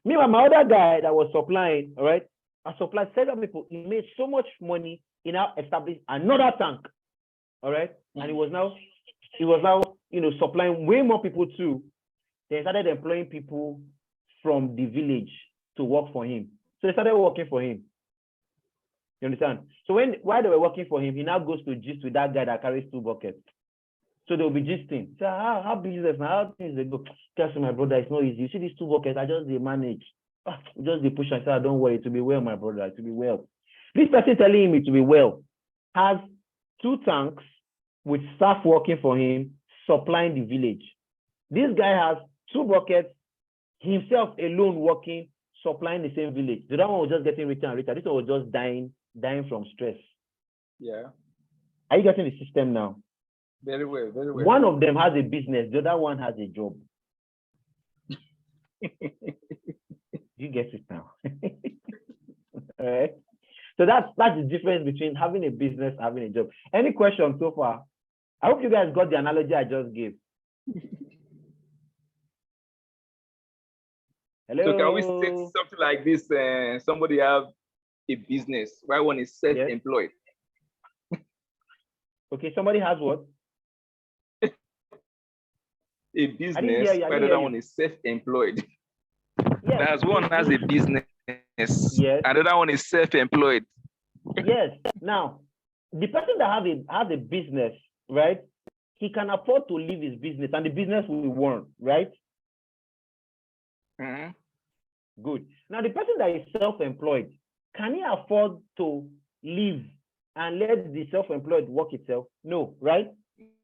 S7: Meanwhile, my other guy that was supplying, all right, I supplied 7 people. He made so much money, he now established another tank, all right, and he was now, supplying way more people too. They started employing people from the village to work for him. So they started working for him. You understand? So while they were working for him, he now goes to gist with that guy that carries 2 buckets. So they'll be gisting. So how business now? How things they go? Tell my brother, it's not easy. You see these 2 buckets, I just they manage. Just they push and say, don't worry, to be well, my brother, to be well. This person telling him it to be well has 2 tanks with staff working for him, supplying the village. This guy has 2 buckets, himself alone working, supplying the same village. The other one was just getting richer and richer. This one was just dying from stress.
S9: Yeah.
S7: Are you getting the system now?
S9: Very well, very well.
S7: One of them has a business, the other one has a job. You get it now. All right. So that's the difference between having a business and having a job. Any questions so far? I hope you guys got the analogy I just gave. Hello.
S9: So can we say something like this? Somebody have a business, while one is self-employed.
S7: Okay, somebody has what?
S9: A business, while the other one is self-employed.
S7: Yes.
S9: There's one has a business,
S7: yes.
S9: Another one is self-employed.
S7: Yes. Now, the person that has a business, right? He can afford to leave his business, and the business will run, right? Good. Now, the person that is self-employed, can he afford to leave and let the self-employed work itself? No, right?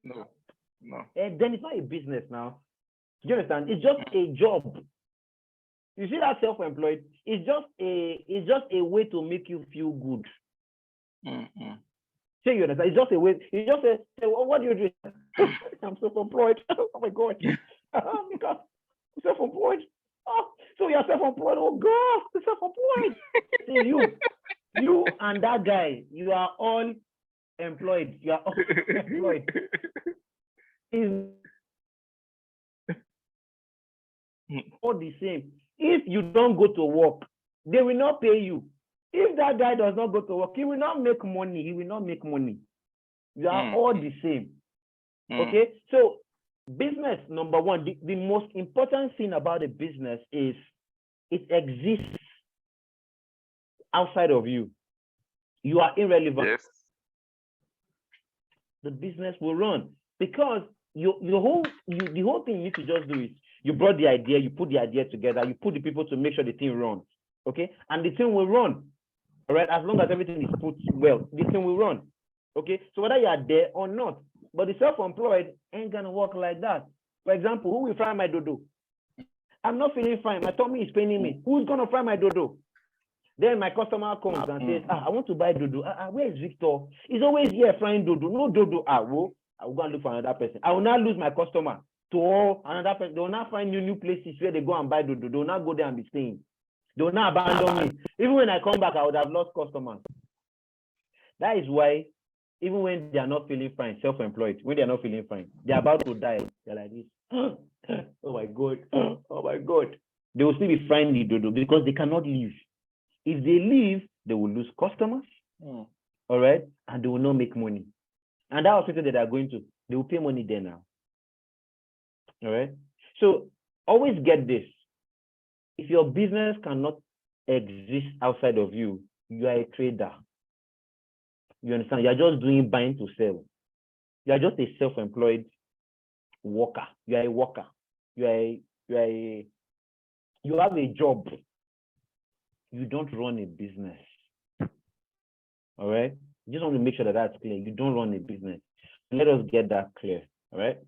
S9: No.
S7: And then it's not a business now. Do you understand? It's just a job. You see that self-employed? It's just a way to make you feel good. So you understand? It's just a way. You just say, what do you do? I'm self-employed. Oh my God. Because I'm self-employed. Oh, so you're self-employed. Oh God, you're self-employed. See, you and that guy, you are all employed. You are all employed. It's all the same. If you don't go to work, they will not pay you. If that guy does not go to work, he will not make money. He will not make money. You are all the same. Okay? So business, number one, the most important thing about a business is it exists outside of you. You are irrelevant.
S9: Yes.
S7: The business will run because the whole thing you need to just do is you brought the idea, you put the idea together, you put the people to make sure the thing runs. Okay, and the thing will run. All right, as long as everything is put well, the thing will run. Okay, so whether you are there or not, but the self-employed ain't gonna work like that. For example, who will fry my dodo? I'm not feeling fine. My tummy is paining me. Who's gonna fry my dodo? Then my customer comes and says, I want to buy dodo. Where is Victor? He's always here frying dodo. No dodo. I will go and look for another person. I will not lose my customer to all another person. They will not find new places where they go and buy dodo. They will not go there and be staying. They will not abandon me. Even when I come back, I would have lost customers. That is why, even when they are not feeling fine, self-employed, when they are not feeling fine, they're about to die. They're like this. Oh my God. Oh my God. They will still be frying the dodo because they cannot leave. If they leave, they will lose customers. All right. And they will not make money. And that hospital that they are going to, they will pay money there now. All right. So always get this. If your business cannot exist outside of you, you are a trader. You understand? You're just doing buying to sell. You're just a self-employed worker. You are a worker. You have a job. You don't run a business. All right? You just want to make sure that that's clear. You don't run a business. Let us get that clear. All right?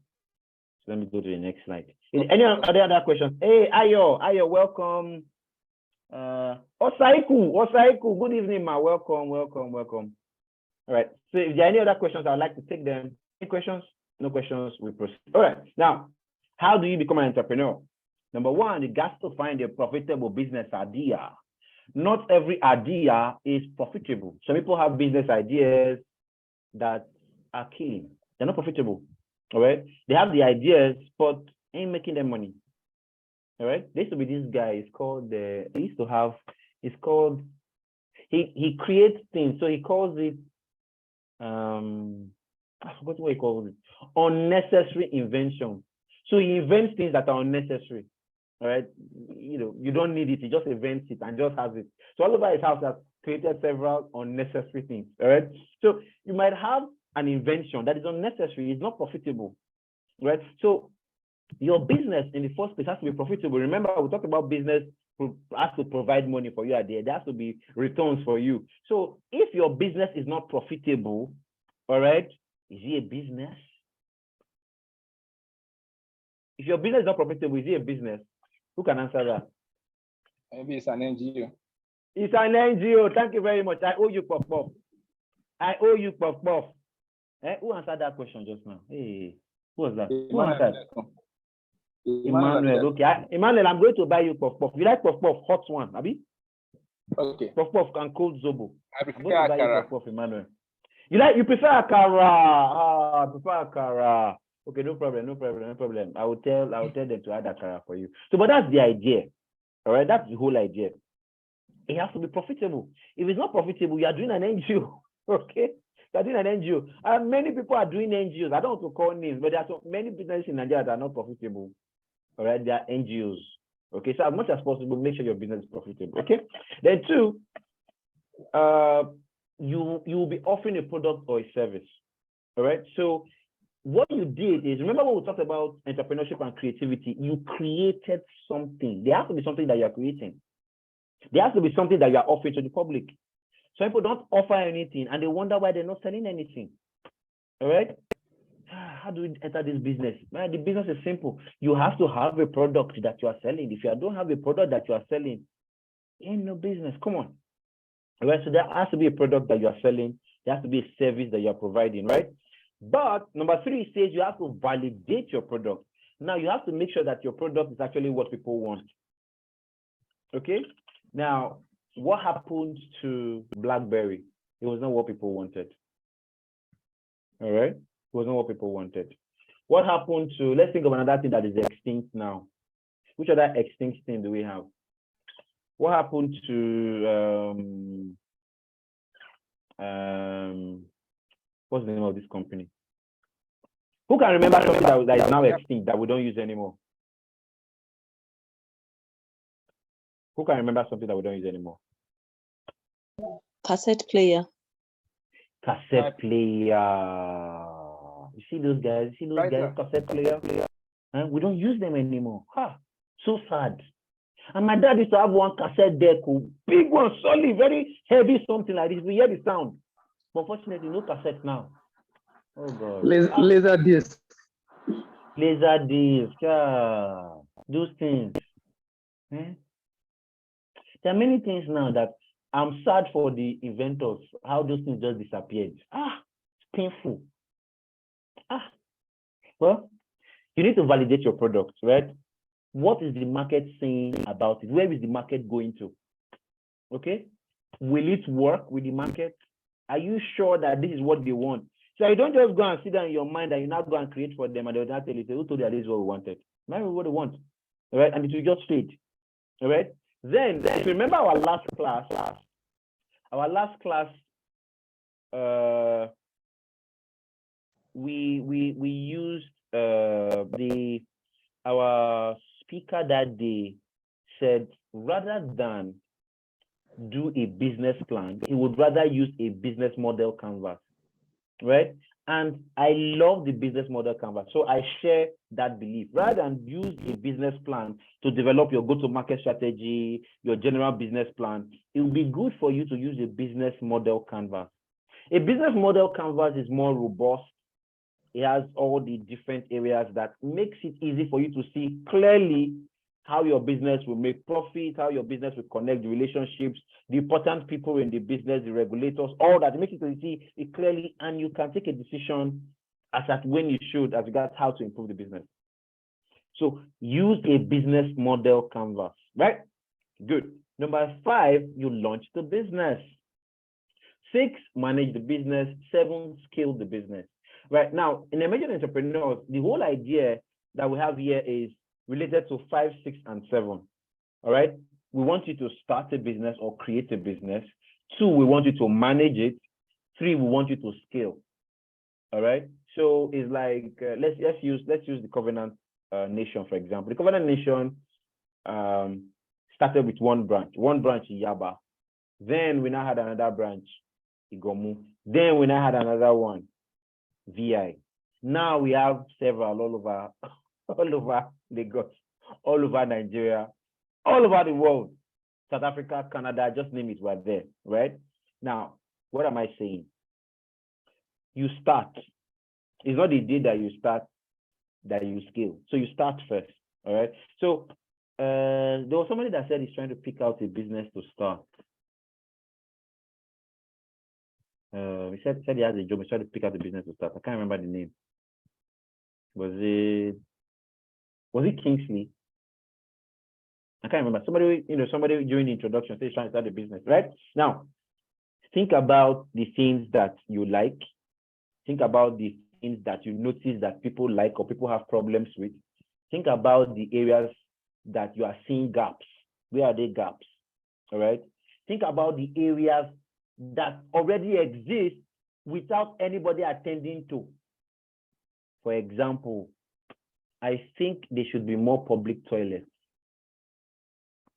S7: So let me go to the next slide. Any other questions? Hey, Ayo, welcome. Osaiku, good evening, ma. Welcome. All right. So if there are any other questions, I'd like to take them. Any questions? No questions, we proceed. All right. Now, how do you become an entrepreneur? Number one, you got to find a profitable business idea. Not every idea is profitable. Some people have business ideas that are killing. They're not profitable. All right. They have the ideas, but ain't making them money. All right. There used to be this guy. It's called he creates things. So he calls it I forgot what he calls it. Unnecessary invention. So he invents things that are unnecessary. All right. You don't need it. He just invents it and just has it. So all over his house has created several unnecessary things. All right. So you might have an invention that is unnecessary. It's not profitable. Right. So your business in the first place has to be profitable. Remember, we talked about business has to provide money for you at the end. There has to be returns for you. So if your business is not profitable, all right, is it a business? If your business is not profitable, is it a business? Who can answer that?
S9: Maybe it's an NGO.
S7: It's an NGO. Thank you very much. I owe you puff. Who answered that question just now? Hey, who was that? Who answered? Emmanuel. Okay. Emmanuel, I'm going to buy you puff. You like puff, hot one, Abi?
S9: Okay.
S7: Puff and cold zobo.
S9: I'm
S7: going to buy you puff, Emmanuel. You prefer akara? I prefer akara. Okay, no problem. I will tell them to add akara for you. So, but that's the idea. All right, that's the whole idea. It has to be profitable. If it's not profitable, you are doing an NGO. Okay, you are doing an NGO. And many people are doing NGOs. I don't want to call names, but there are so many businesses in Nigeria that are not profitable. All right, they are NGOs. Okay, so as much as possible, make sure your business is profitable. Okay, then two, you will be offering a product or a service. All right, so what you did is, remember when we talked about entrepreneurship and creativity, you created something. There has to be something that you are creating. There has to be something that you are offering to the public. Some people don't offer anything and they wonder why they're not selling anything. All right. How do we enter this business? Man, the business is simple. You have to have a product that you are selling. If you don't have a product that you are selling, ain't no business. Come on. All right. So there has to be a product that you are selling. There has to be a service that you are providing, right? But number three says you have to validate your product. Now you have to make sure that your product is actually what people want. Okay. Now, what happened to BlackBerry? It was not what people wanted. All right. It was not what people wanted. What happened to, let's think of another thing that is extinct now. Which other extinct thing do we have? What happened to what's the name of this company? Who can remember something that is now extinct that we don't use anymore? Who can remember something that we don't use anymore?
S8: Cassette player.
S7: Cassette player. You see those guys? You see those
S9: Right
S7: guys?
S9: now.
S7: Cassette player. We don't use them anymore. So sad. And my dad used to have one cassette deck, big one, solid, very heavy, something like this. We hear the sound. But unfortunately, no cassette now. Oh God.
S5: Laser disc.
S7: Laser disc. Those things. There are many things now that I'm sad for the inventors, how those things just disappeared. It's painful. Well, you need to validate your product, right? What is the market saying about it? Where is the market going to? Okay. Will it work with the market? Are you sure that this is what they want? So you don't just go and sit down in your mind and you now go and create for them and they'll not tell you, who told you that this is what we wanted? Not what they want. All right. And it will just fade. All right. Then, if you remember our last class, we used our speaker that day said rather than do a business plan, he would rather use a business model canvas, right? And I love the business model canvas. So I share that belief. Rather than use a business plan to develop your go-to-market strategy, your general business plan, it will be good for you to use a business model canvas. A business model canvas is more robust. It has all the different areas that makes it easy for you to see clearly how your business will make profit, how your business will connect the relationships, the important people in the business, the regulators, all that. It makes it so you see it clearly, and you can take a decision as at when you should as regards how to improve the business. So use a business model canvas, right? Good. Number 5, you launch the business. 6, manage the business. 7, scale the business. Right now, in emerging entrepreneurs, the whole idea that we have here is related to 5, 6, and 7. All right. We want you to start a business or create a business. 2, we want you to manage it. 3, we want you to scale. All right. So it's like let's use the Covenant Nation, for example. The Covenant Nation started with one branch in Yaba. Then we now had another branch, Igomu. Then we now had another one, VI. Now we have several all over Lagos, all over Nigeria, all over the world, South Africa, Canada, just name it, we're there, right? Now, what am I saying? You start. It's not the day that you start that you scale. So you start first, all right? So there was somebody that said he's trying to pick out a business to start. He said he has a job. He's trying to pick out a business to start. I can't remember the name. Was it Kingsley? I can't remember. Somebody during the introduction said he's trying to start a business, right? Now, think about the things that you like. Think about the things that you notice that people like or people have problems with. Think about the areas that you are seeing gaps. Where are they gaps? All right. Think about the areas that already exist without anybody attending to. For example, I think there should be more public toilets.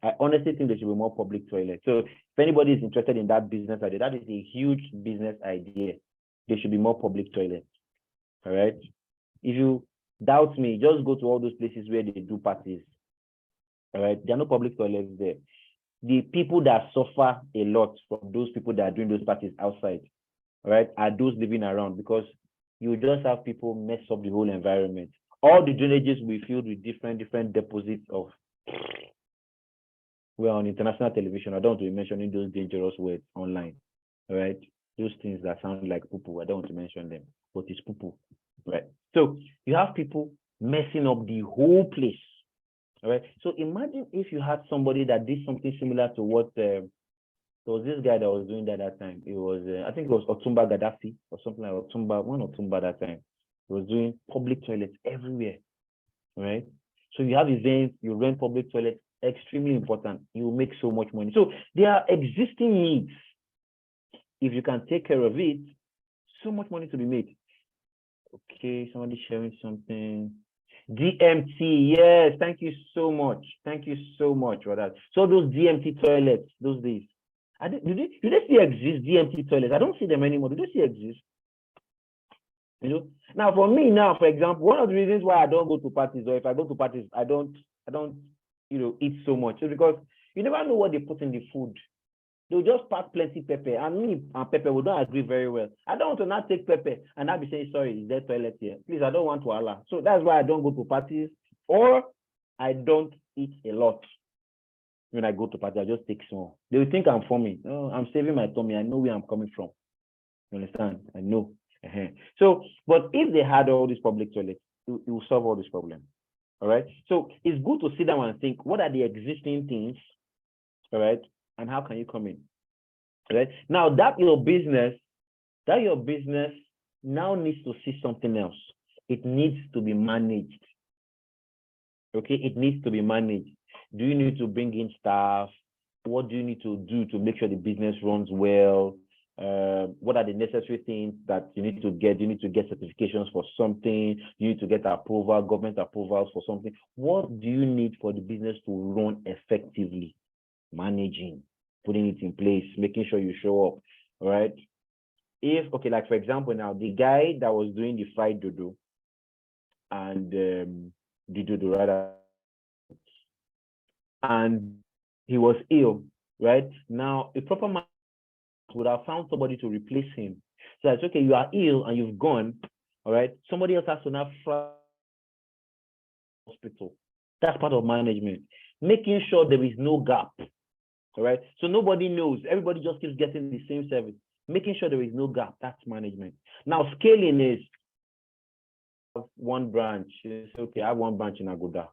S7: I honestly think there should be more public toilets. So if anybody is interested in that business idea, that is a huge business idea. There should be more public toilets. All right. If you doubt me, just go to all those places where they do parties. All right. There are no public toilets there. The people that suffer a lot from those people that are doing those parties outside, all right, are those living around, because you just have people mess up the whole environment. All the drainages will be filled with different deposits of. We're on international television. I don't want to be mentioning those dangerous words online. All right. Those things that sound like poo-poo. I don't want to mention them, but it's poo-poo. Right. So you have people messing up the whole place. All right. So imagine if you had somebody that did something similar to what there was this guy that was doing that at that time. It was, I think it was Otumba Gaddafi or something like Otumba that time. He was doing public toilets everywhere. All right. So you have events, you rent public toilets, extremely important. You make so much money. So there are existing needs. If you can take care of it, so much money to be made. Okay, somebody sharing something. DMT, yes, thank you so much. Thank you so much for that. So those DMT toilets, those days, do they still exist, DMT toilets? I don't see them anymore. Do they still exist? You know, now for me now, for example, one of the reasons why I don't go to parties, or if I go to parties, I don't, eat so much, is because you never know what they put in the food. They'll just pack plenty pepper, and me and pepper, we don't agree very well. I don't want to not take pepper and I'll be saying, sorry, is there toilet here? Please, I don't want to allow. So that's why I don't go to parties, or I don't eat a lot. When I go to parties, I just take small. They will think I'm forming. No, I'm saving my tummy. I know where I'm coming from. You understand? I know. So, but if they had all these public toilets, it will solve all this problem. All right. So it's good to sit down and think, what are the existing things? All right. And how can you come in? All right. Now that your business now needs to see something else. It needs to be managed. Okay. It needs to be managed. Do you need to bring in staff? What do you need to do to make sure the business runs well? What are the necessary things that you need to get? You need to get certifications for something. You need to get approval, government approvals for something. What do you need for the business to run effectively? Managing, putting it in place, making sure you show up. All right. If, okay, like for example, now the guy that was doing the fried dodo and the dodo rather, and he was ill, right? Now a proper man would have found somebody to replace him. So it's okay, you are ill and you've gone, all right? Somebody else has to now fly hospital. That's part of management. Making sure there is no gap, all right? So nobody knows. Everybody just keeps getting the same service. Making sure there is no gap, that's management. Now scaling is one branch. It's okay, I have one branch in Agoda.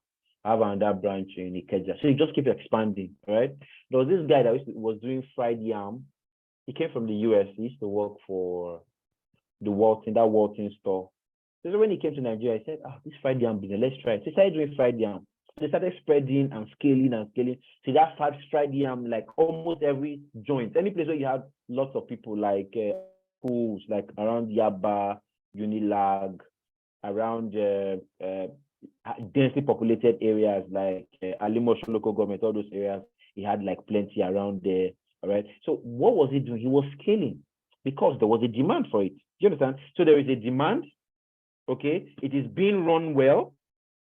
S7: I have another branch in Ikeja. So you just keep expanding, right? There was this guy that was doing fried yam. He came from the US. He used to work for the Walton store. So when he came to Nigeria, he said, this fried yam business, let's try it. So he started doing fried yam. They started spreading and scaling and scaling. So that fried yam, like almost every joint, any place where you have lots of people, like schools, like around Yaba, Unilag, around densely populated areas like Alimosho local government, all those areas, he had like plenty around there. All right. So what was he doing? He was scaling because there was a demand for it. Do you understand? So there is a demand. Okay. It is being run well.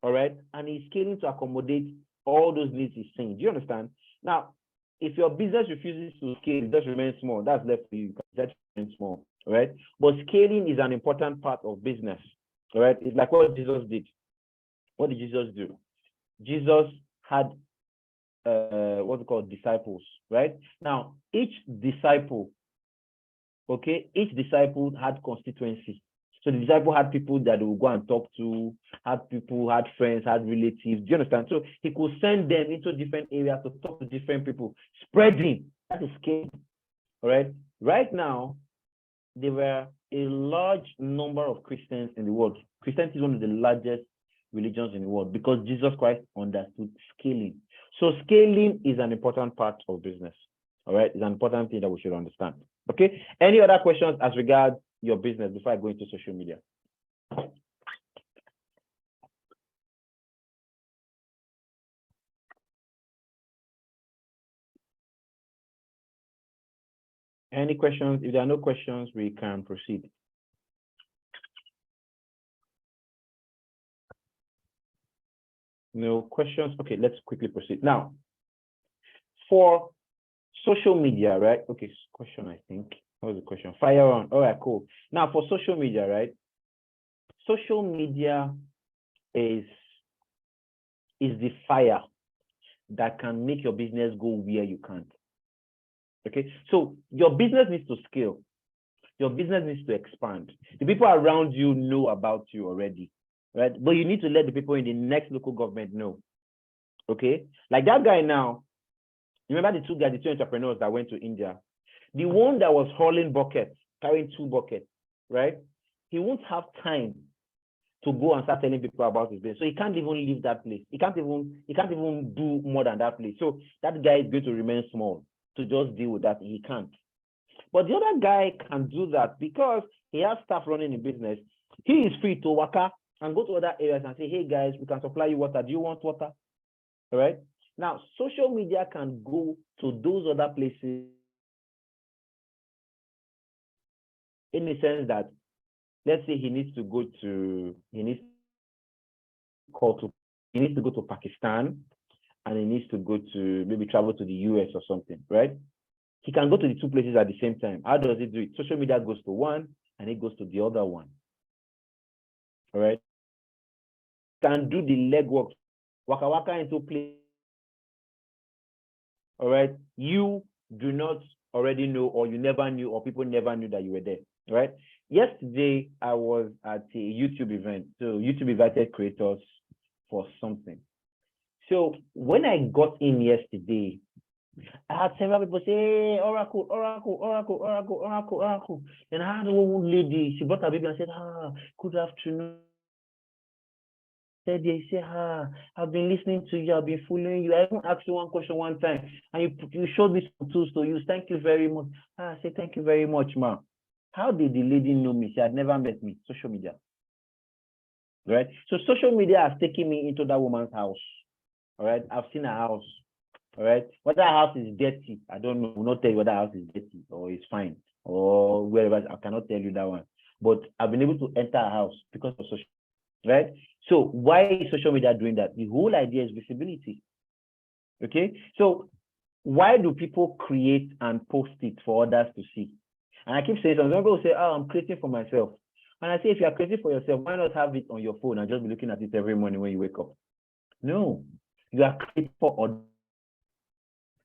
S7: All right. And he's scaling to accommodate all those needs he's saying. Do you understand? Now, if your business refuses to scale, it just remains small. That's left for you. That remains small. All right. But scaling is an important part of business. All right. It's like what Jesus did. What did Jesus do? Jesus had what's it called? Disciples, right? Now, each disciple, okay, each disciple had constituency. So the disciple had people that they would go and talk to, had people, had friends, had relatives. Do you understand? So he could send them into different areas to talk to different people, spreading. That is scale. All right. Right now, there were a large number of Christians in the world. Christianity is one of the largest religions in the world because Jesus Christ understood scaling. So scaling is an important part of business. All right. It's an important thing that we should understand. Okay. Any other questions as regards your business before I go into social media? Any questions? If there are no questions, we can proceed. No questions? Okay, let's quickly proceed. Now, for social media, right? Okay, question, I think. What was the question? Fire on. All right, cool. Now, for social media, right? Social media is the fire that can make your business go where you can't. Okay, so your business needs to scale. Your business needs to expand. The people around you know about you already, right? But you need to let the people in the next local government know. Okay, like that guy now. You remember the two guys, the two entrepreneurs that went to India? The one that was hauling buckets, carrying 2 buckets, right? He won't have time to go and start telling people about his business. So he can't even leave that place. He can't even do more than that place. So that guy is going to remain small to just deal with that. He can't. But the other guy can do that because he has staff running a business. He is free to waka and go to other areas and say, hey guys, we can supply you water. Do you want water? All right. Now, social media can go to those other places in the sense that, let's say he needs to go to Pakistan, and he needs to go to maybe travel to the US or something, right? He can go to the two places at the same time. How does he do it? Social media goes to one and it goes to the other one. All right. Can do the legwork, waka waka into place. All right. You do not already know, or you never knew, or people never knew that you were there. Right. Yesterday, I was at a YouTube event. So YouTube invited creators for something. So when I got in yesterday, I had several people say, hey, Oracle. And I had one lady, she brought her baby and said, good afternoon. Said, they say, I've been listening to you, I've been following you. I even asked you one question one time, and you showed me some tools to use. Thank you very much. I said, thank you very much, ma. How did the lady know me? She had never met me. Social media. Right? So social media has taken me into that woman's house. All right? I've seen her house. All right? Whether her house is dirty, I don't know. I will not tell you whether her house is dirty or it's fine or wherever. I cannot tell you that one. But I've been able to enter her house because of social media. Right? So why is social media doing that? The whole idea is visibility. Okay? So why do people create and post it for others to see? And I keep saying, some people will say, I'm creating for myself. And I say, if you are creating for yourself, why not have it on your phone and just be looking at it every morning when you wake up? No, you are creating for others.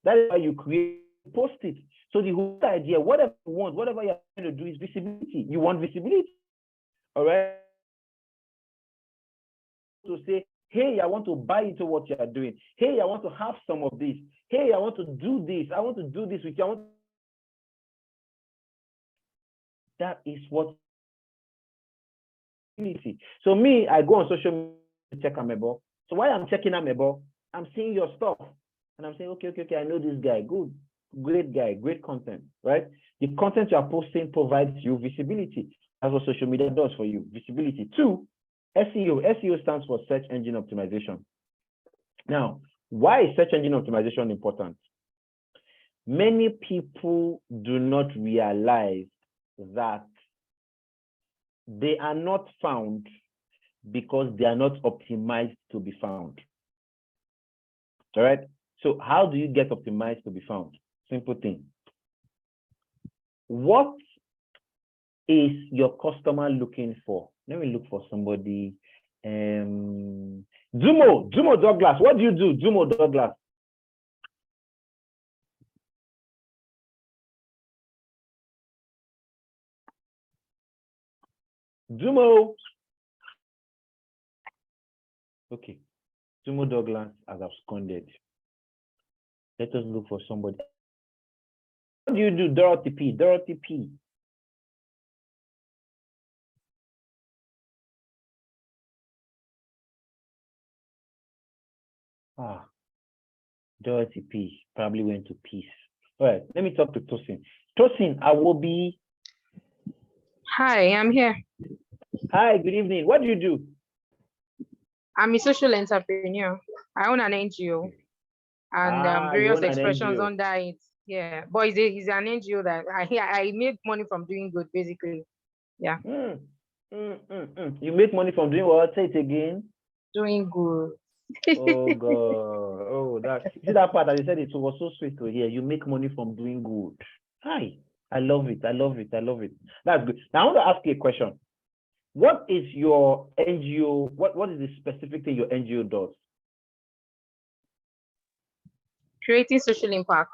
S7: That is why you create, post it. So the whole idea, whatever you want, whatever you're trying to do is visibility. You want visibility. All right? To say, hey, I want to buy into what you are doing. Hey, I want to have some of this. Hey, I want to do this. I want to do this with you. That is what. So me, I go on social media to check Amebo. So while I'm checking Amebo, I'm seeing your stuff. And I'm saying, okay, I know this guy. Good, great guy, great content, right? The content you are posting provides you visibility. That's what social media does for you, visibility. 2, SEO. SEO stands for search engine optimization. Now, why is search engine optimization important? Many people do not realize that they are not found because they are not optimized to be found. All right. So how do you get optimized to be found? Simple thing. What is your customer looking for? Let me look for somebody. Dumo Douglas. What do you do, Dumo Douglas? Dumo. Okay. Dumo Douglas has absconded. Let us look for somebody. What do you do, Dorothy P? Dorothy P. Dorothy P probably went to peace. All right, let me talk to Tosin. Tosin, I will be.
S10: Hi, I'm here.
S7: Hi, good evening. What do you do?
S10: I'm a social entrepreneur. I own an NGO and various expressions under it. Yeah, but it's an NGO that I make money from doing good, basically. Yeah.
S7: You make money from doing what? Say it again.
S10: Doing good.
S7: Oh God! Oh, see that part that you said, it was so sweet to hear. You make money from doing good. Hi, I love it. I love it. I love it. That's good. Now I want to ask you a question. What is your NGO? What is the specific thing your NGO does?
S10: Creating social impact.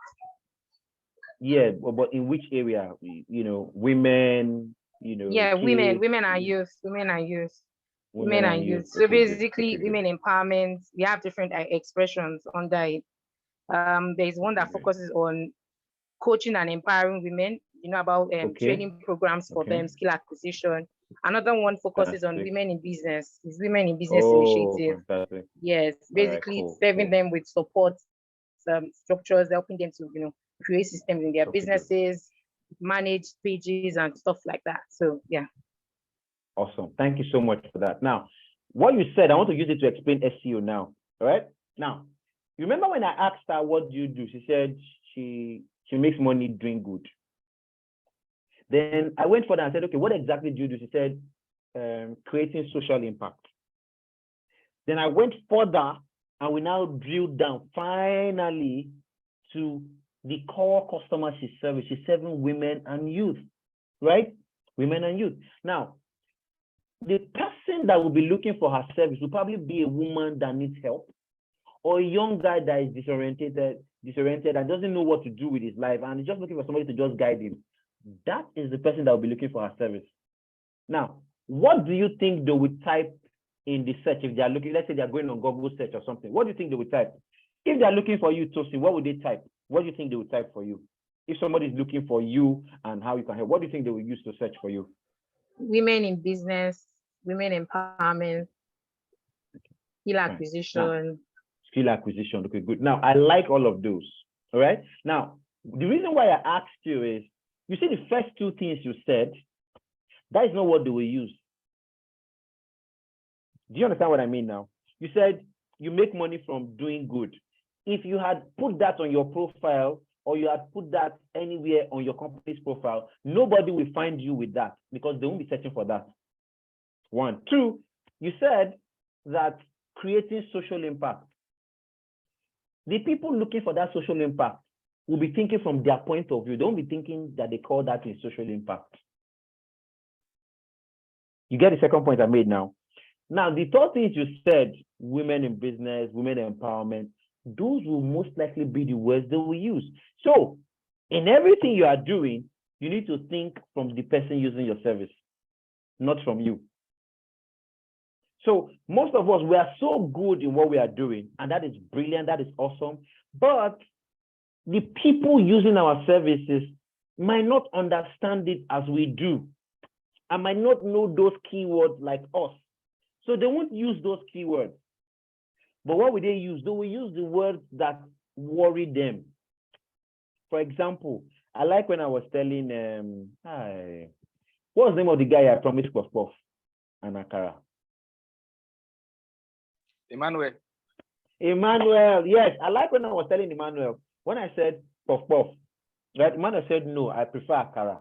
S7: Yeah, but in which area? You know, women. You know.
S10: Yeah,
S7: kids,
S10: women and youth. Women and youth. So
S7: okay,
S10: basically, women empowerment. We have different expressions under it. There's one that focuses on coaching and empowering women. You know, about training programs for them, skill acquisition. Another one focuses on women in business. It's Women in Business Initiative.
S7: Fantastic.
S10: Yes, basically serving them with support, structures, helping them to create systems in their businesses, manage pages and stuff like that. So yeah.
S7: Awesome. Thank you so much for that. Now, what you said, I want to use it to explain SEO now. All right. Now, you remember when I asked her, what do you do? She said she makes money doing good. Then I went further and said, okay, what exactly do you do? She said, creating social impact. Then I went further and we now drilled down finally to the core customers she serves. She's serving women and youth, right? Women and youth. Now, the person that will be looking for her service will probably be a woman that needs help, or a young guy that is disoriented and doesn't know what to do with his life and is just looking for somebody to just guide him. That is the person that will be looking for her service. Now, what do you think they would type in the search if they are looking? Let's say they are going on Google search or something. What do you think they would type? If they are looking for you, Tosin, what would they type? What do you think they would type for you? If somebody is looking for you and how you can help, what do you think they will use to search for you?
S10: Women in business, women empowerment, skill acquisition.
S7: Skill acquisition. Okay, good. Now, I like all of those. All right. Now, the reason why I asked you is, you see the first two things you said, that is not what they will use. Do you understand what I mean now? You said you make money from doing good. If you had put that on your profile or you had put that anywhere on your company's profile, nobody will find you with that because they won't be searching for that. One. Two, you said that creating social impact. The people looking for that social impact will be thinking from their point of view. They won't be thinking that they call that a social impact. You get the second point I made now? Now, the third thing you said, women in business, women empowerment, those will most likely be the words they will use. So in everything you are doing, you need to think from the person using your service, not from you. So most of us, we are so good in what we are doing, and that is brilliant, that is awesome. But the people using our services might not understand it as we do, and might not know those keywords like us. So they won't use those keywords. But what will they use? They will use the words that worry them. For example, I like when I was telling, what was the name of the guy I promised puff puff and akara?
S9: Emmanuel.
S7: Emmanuel, yes. I like when I was telling Emmanuel, when I said puff puff, right? Emmanuel said, no, I prefer akara.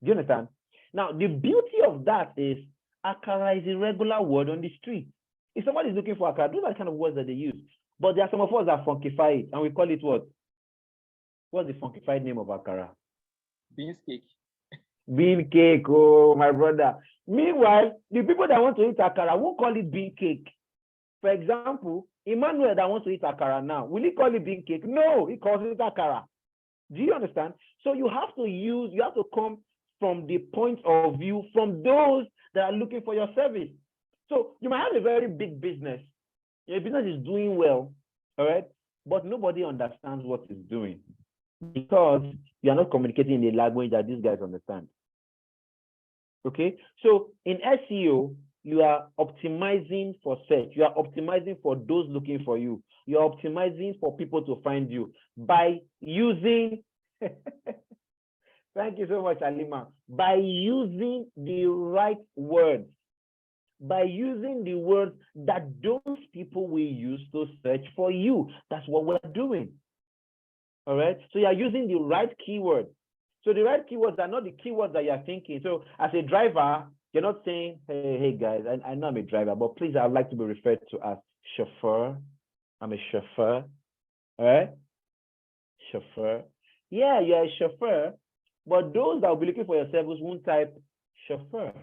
S7: Do you understand? Now, the beauty of that is akara is a regular word on the street. If somebody is looking for akara, those are the kind of words that they use. But there are some of us that funkify it, and we call it what? What's the funkified name of akara?
S9: Beans cake.
S7: Bean cake, oh, my brother. Meanwhile, the people that want to eat akara won't call it bean cake. For example, Emmanuel that wants to eat akara now, will he call it bean cake? No, he calls it akara. Do you understand? So you have to come from the point of view from those that are looking for your service. So you might have a very big business. Your business is doing well, all right? But nobody understands what it's doing because you are not communicating in the language that these guys understand. Okay? So in SEO, you are optimizing for search. You are optimizing for those looking for you. You are optimizing for people to find you by using, thank you so much, Alima, by using the right words. By using the words that those people will use to search for you. That's what we're doing. All right. So you're using the right keywords. So the right keywords are not the keywords that you're thinking. So as a driver, you're not saying, hey guys, I know I'm a driver, but please, I'd like to be referred to as chauffeur. I'm a chauffeur. All right. Chauffeur. Yeah, you're a chauffeur, but those that will be looking for your service won't type chauffeur.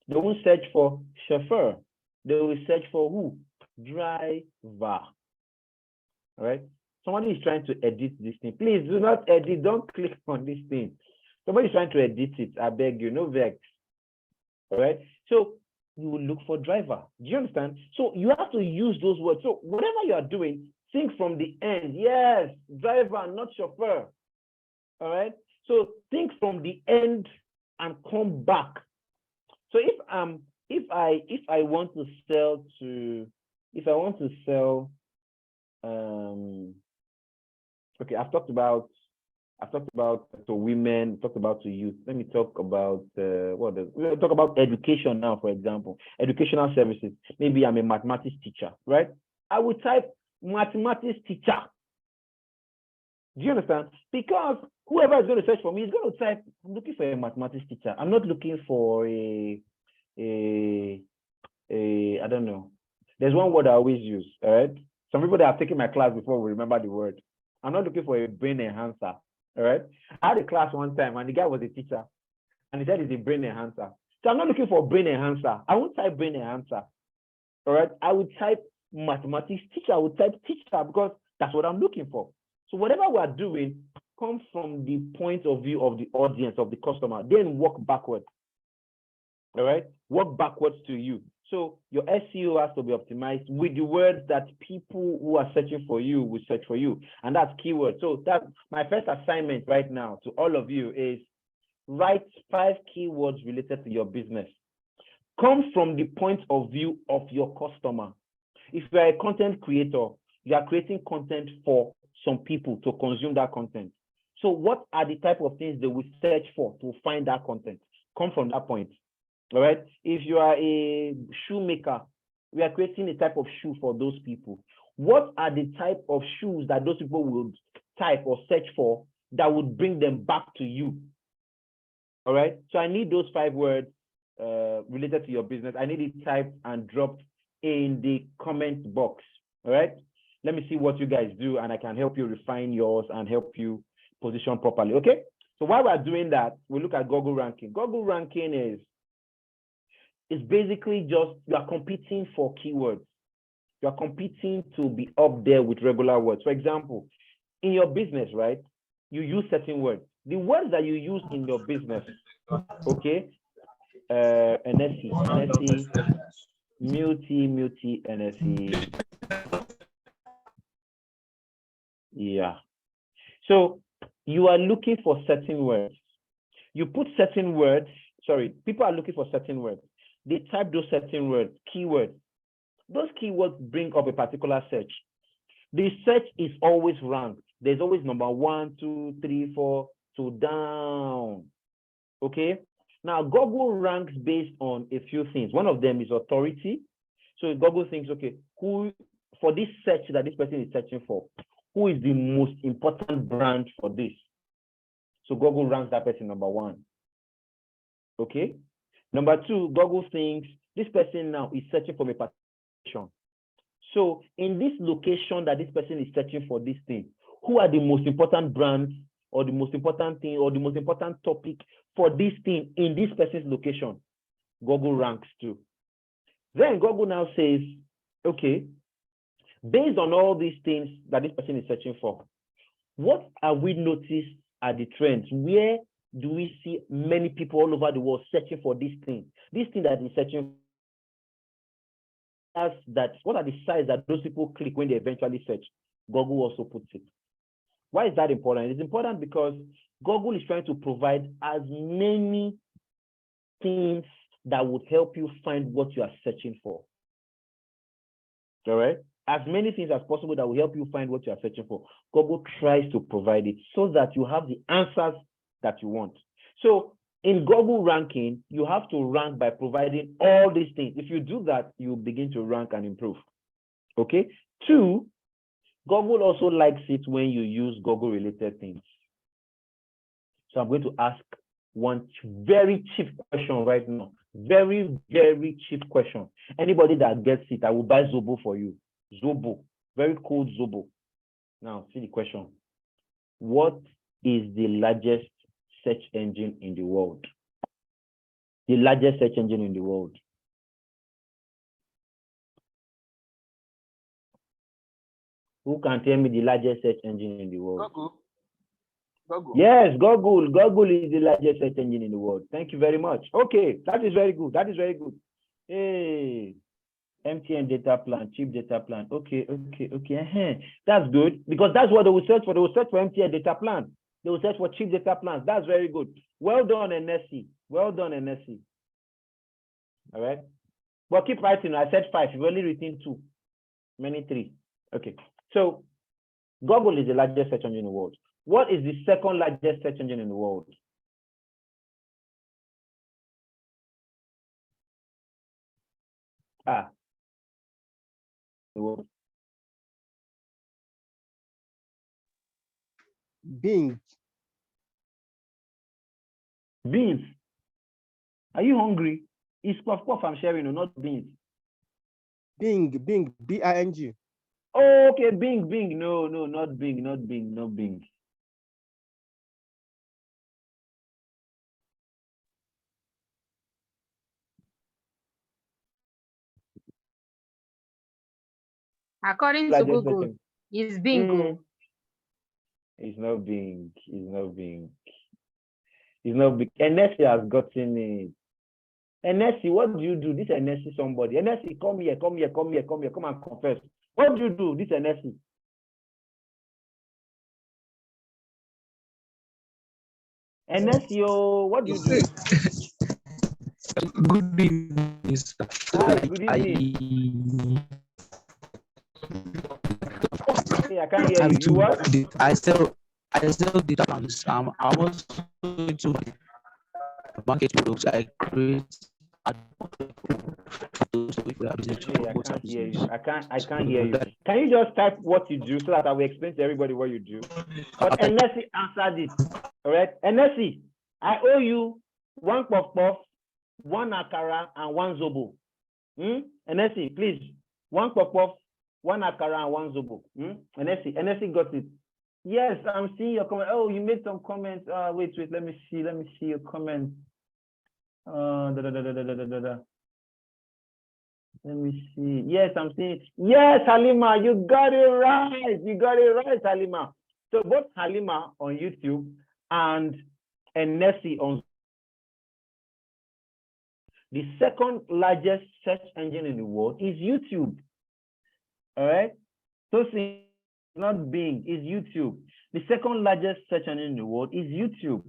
S7: They won't search for chauffeur. They will search for who? Driver. All right. Somebody is trying to edit this thing. Please do not edit. Don't click on this thing. Somebody is trying to edit it. I beg you, no vex. All right. So you will look for driver. Do you understand? So you have to use those words. So whatever you are doing, think from the end. Yes, driver, not chauffeur. All right. So think from the end and come back. So if I want to sell okay, I've talked about I've talked about to women, talked about to youth. Let me talk about we'll talk about education now, for example, educational services. Maybe I'm a mathematics teacher, right? I would type mathematics teacher. Do you understand? Because whoever is going to search for me is going to type, I'm looking for a mathematics teacher. I'm not looking for I don't know. There's one word I always use, all right? Some people that have taken my class before will remember the word. I'm not looking for a brain enhancer, all right? I had a class one time and the guy was a teacher and he said he's a brain enhancer. So I'm not looking for a brain enhancer. I won't type brain enhancer, all right? I would type mathematics teacher. I would type teacher because that's what I'm looking for. So whatever we're doing comes from the point of view of the audience, of the customer, then work backwards, all right? Work backwards to you. So your SEO has to be optimized with the words that people who are searching for you will search for you. And that's keywords. So that's my first assignment right now to all of you is write 5 keywords related to your business. Come from the point of view of your customer. If you're a content creator, you are creating content for some people to consume that content. So what are the type of things they will search for to find that content? Come from that point. All right. If you are a shoemaker, we are creating a type of shoe for those people. What are the type of shoes that those people would type or search for that would bring them back to you? All right. So I need those 5 words related to your business. I need it typed and dropped in the comment box. All right. Let me see what you guys do and I can help you refine yours and help you position properly. Okay. So while we're doing that, we look at Google ranking. Google ranking is basically just you are competing for keywords. You are competing to be up there with regular words. For example, in your business, right, you use certain words. The words that you use in your business, okay, NSE, multi, NSE. Yeah. So you are looking for certain words. You put certain words, sorry, people are looking for certain words. They type those certain words, keywords. Those keywords bring up a particular search. The search is always ranked. There's always number 1, 2, 3, 4, so down. Okay. Now Google ranks based on a few things. One of them is authority. So Google thinks, okay, who for this search that this person is searching for, who is the most important brand for this? So Google ranks that person number 1. Okay. Number 2, Google thinks this person now is searching for a particular. So in this location that this person is searching for this thing, who are the most important brands or the most important thing or the most important topic for this thing in this person's location? Google ranks too. Then Google now says, okay, based on all these things that this person is searching for, what have we noticed are the trends? Where do we see many people all over the world searching for this thing that is searching for? What are the sites that those people click when they eventually search? Google also puts it. Why is that important? It's important because Google is trying to provide as many things that would help you find what you are searching for. All right? As many things as possible that will help you find what you are searching for. Google tries to provide it so that you have the answers that you want. So in Google ranking, you have to rank by providing all these things. If you do that, you begin to rank and improve. Okay. 2, Google also likes it when you use Google related things. So I'm going to ask one very cheap question right now. Very, very cheap question. Anybody that gets it, I will buy Zobo for you. Zobo, very cool Zobo. Now, see the question. What is the largest search engine in the world? The largest search engine in the world. Who can tell me the largest search engine in the world?
S9: Google.
S7: Yes, Google. Google is the largest search engine in the world. Thank you very much. Okay, that is very good. That is very good. Hey, MTN data plan, cheap data plan. Okay. That's good because that's what they will search for. They will search for MTN data plan. They will search for cheap data plans. That's very good. Well done, NSC. Well done, NSC. All right. Well, keep writing. I said 5. You've only written 2. Many 3. Okay. So Google is the largest search engine in the world. What is the second largest search engine in the world? The world.
S3: Bing.
S7: Beans. Are you hungry? It's puff puff I'm sharing, not beans.
S3: Bing, Bing, B-I-N-G.
S7: Oh, okay, Bing. No, not Bing, not Bing.
S10: According to Google, it's bingo.
S7: It's not Bing. NSC has gotten it. NSC, what do you do? This NSC somebody. NSC, come here, come and confess. What do you do? This NSC. NSC, what do you do?
S11: Good evening, sir.
S7: Good evening. Hey, I can't hear you. You what?
S11: I sell data plans. I was into market products. I create.
S7: I can't hear you. Can you just type what you do so that I will explain to everybody what you do? But NSC answered it. All right, NSC, I owe you 1 puff puff, 1 akara, and 1 zobo. NSC, please, 1 puff puff, 1 akara, and 1 zobo. NSC got it. Yes, I'm seeing your comment. Oh, you made some comments. Wait, let me see your comment. Let me see. Yes, I'm seeing. Yes, Halima, you got it right. Halima. So both Halima on YouTube and Nessie on the second largest search engine in the world is YouTube. All right. So see, not Bing, is YouTube. The second largest search engine in the world is YouTube.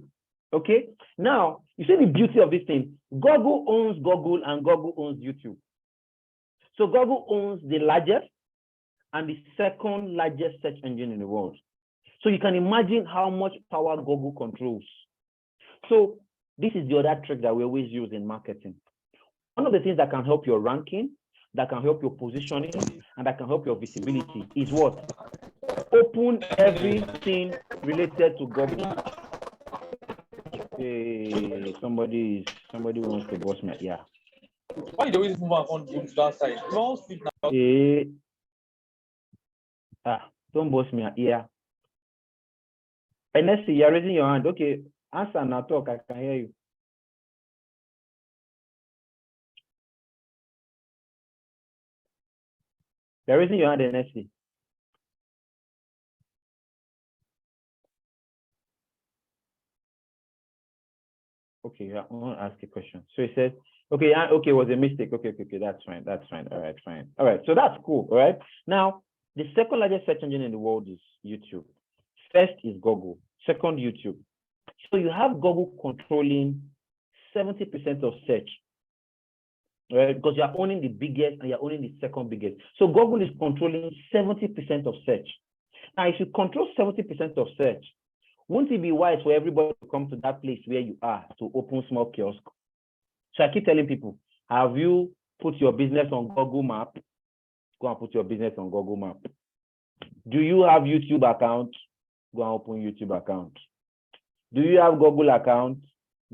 S7: Okay. Now, you see the beauty of this thing. Google owns Google and Google owns YouTube. So Google owns the largest and the second largest search engine in the world. So you can imagine how much power Google controls. So this is the other trick that we always use in marketing. One of the things that can help your ranking, that can help your positioning, and that can help your visibility is what? Open everything related to Google. Hey, somebody wants to boss me. Yeah.
S11: Why you always move on to that side?
S7: Don't boss me. Yeah. NSC, you're raising your hand. Okay, answer now. Talk. I can hear you. You're raising your hand, NSC. Okay, yeah, I want to ask a question. So it says, okay, it was a mistake. Okay, that's fine. All right, fine. All right, so that's cool. All right. Now, the second largest search engine in the world is YouTube. First is Google. Second, YouTube. So you have Google controlling 70% of search, right? Because you're owning the biggest and you're owning the second biggest. So Google is controlling 70% of search. Now, if you control 70% of search, wouldn't it be wise for everybody to come to that place where you are to open small kiosk? So I keep telling people, have you put your business on Google Map? Go and put your business on Google Map. Do you have YouTube account? Go and open YouTube account. Do you have Google account?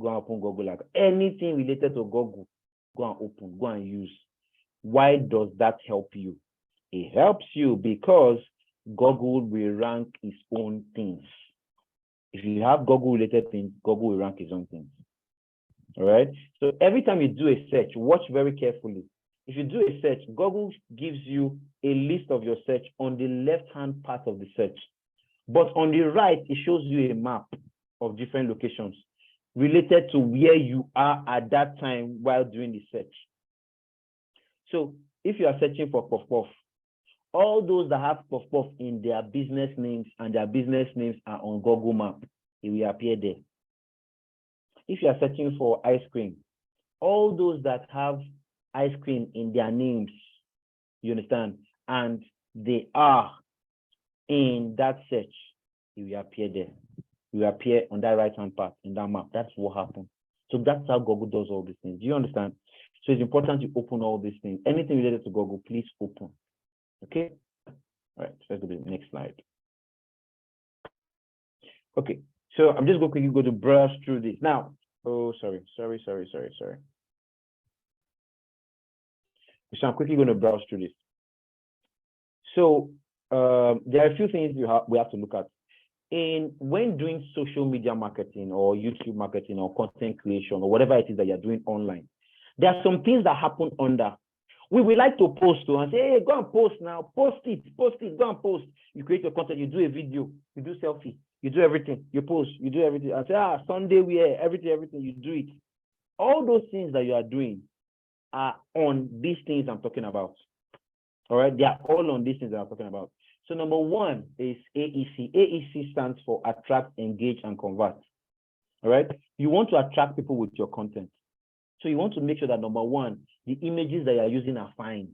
S7: Go and open Google account. Anything related to Google, go and open, go and use. Why does that help you? It helps you because Google will rank its own things. If you have Google related things, Google will rank its own things. All right. So every time you do a search, watch very carefully. If you do a search, Google gives you a list of your search on the left-hand part of the search. But on the right, it shows you a map of different locations related to where you are at that time while doing the search. So if you are searching for puff puff, all those that have puff puff in their business names and their business names are on Google Map, it will appear there. If you are searching for ice cream, all those that have ice cream in their names, you understand, and they are in that search, it will appear there. It will appear on that right-hand part in that map. That's what happened. So that's how Google does all these things. Do you understand? So it's important to open all these things. Anything related to Google, please open. Okay? All right, so let's go to the next slide. Okay, so I'm just going to quickly go to browse through this. Now, oh, sorry. So I'm quickly going to browse through this. So there are a few things we have to look at. When doing social media marketing or YouTube marketing or content creation or whatever it is that you're doing online, there are some things that happen under. We would like to post and say, hey, go and post now, post it, go and post. You create your content, you do a video, you do selfie, you do everything, you post, you do everything. I say, Sunday we are everything, you do it. All those things that you are doing are on these things I'm talking about. All right, they are all on these things that I'm talking about. So number one is AEC. AEC stands for attract, engage, and convert. All right, you want to attract people with your content. So you want to make sure that number one, the images that you are using are fine.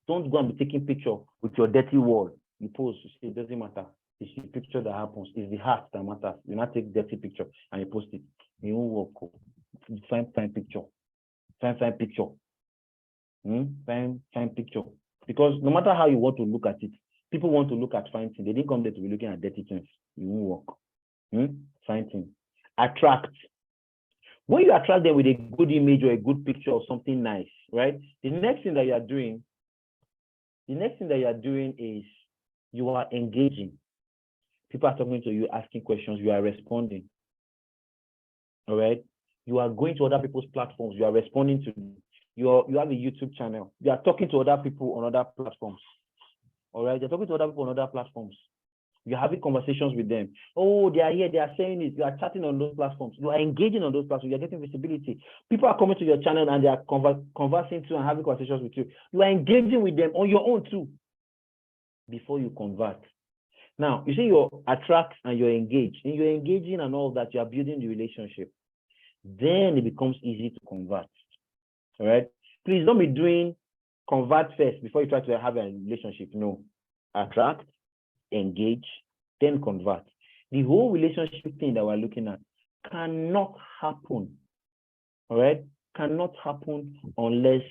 S7: Don't go and be taking picture with your dirty wall. You post, you say, it doesn't matter. It's the picture that happens. It's the heart that matters. You not take dirty picture and you post it. You won't work. Fine picture. Fine picture. Fine picture. Because no matter how you want to look at it, people want to look at fine things. They didn't come there to be looking at dirty things. You won't work. Fine thing. Attract. When you attract them with a good image or a good picture or something nice, right? The next thing that you are doing is you are engaging. People are talking to you, asking questions, you are responding. All right? You are going to other people's platforms, you are responding to them. You have a YouTube channel. You are talking to other people on other platforms. All right? You're talking to other people on other platforms. You're having conversations with them. Oh, they are here, they are saying it. You are chatting on those platforms. You are engaging on those platforms. You're getting visibility. People are coming to your channel and they are conversing too and having conversations with you. You are engaging with them on your own too before you convert. Now, you see you attract and you're engaged. And you're engaging and all that, you are building the relationship. Then it becomes easy to convert. All right? Please don't be doing convert first before you try to have a relationship. No. Attract, engage, then convert. The whole relationship thing that we're looking at cannot happen. All right? Cannot happen unless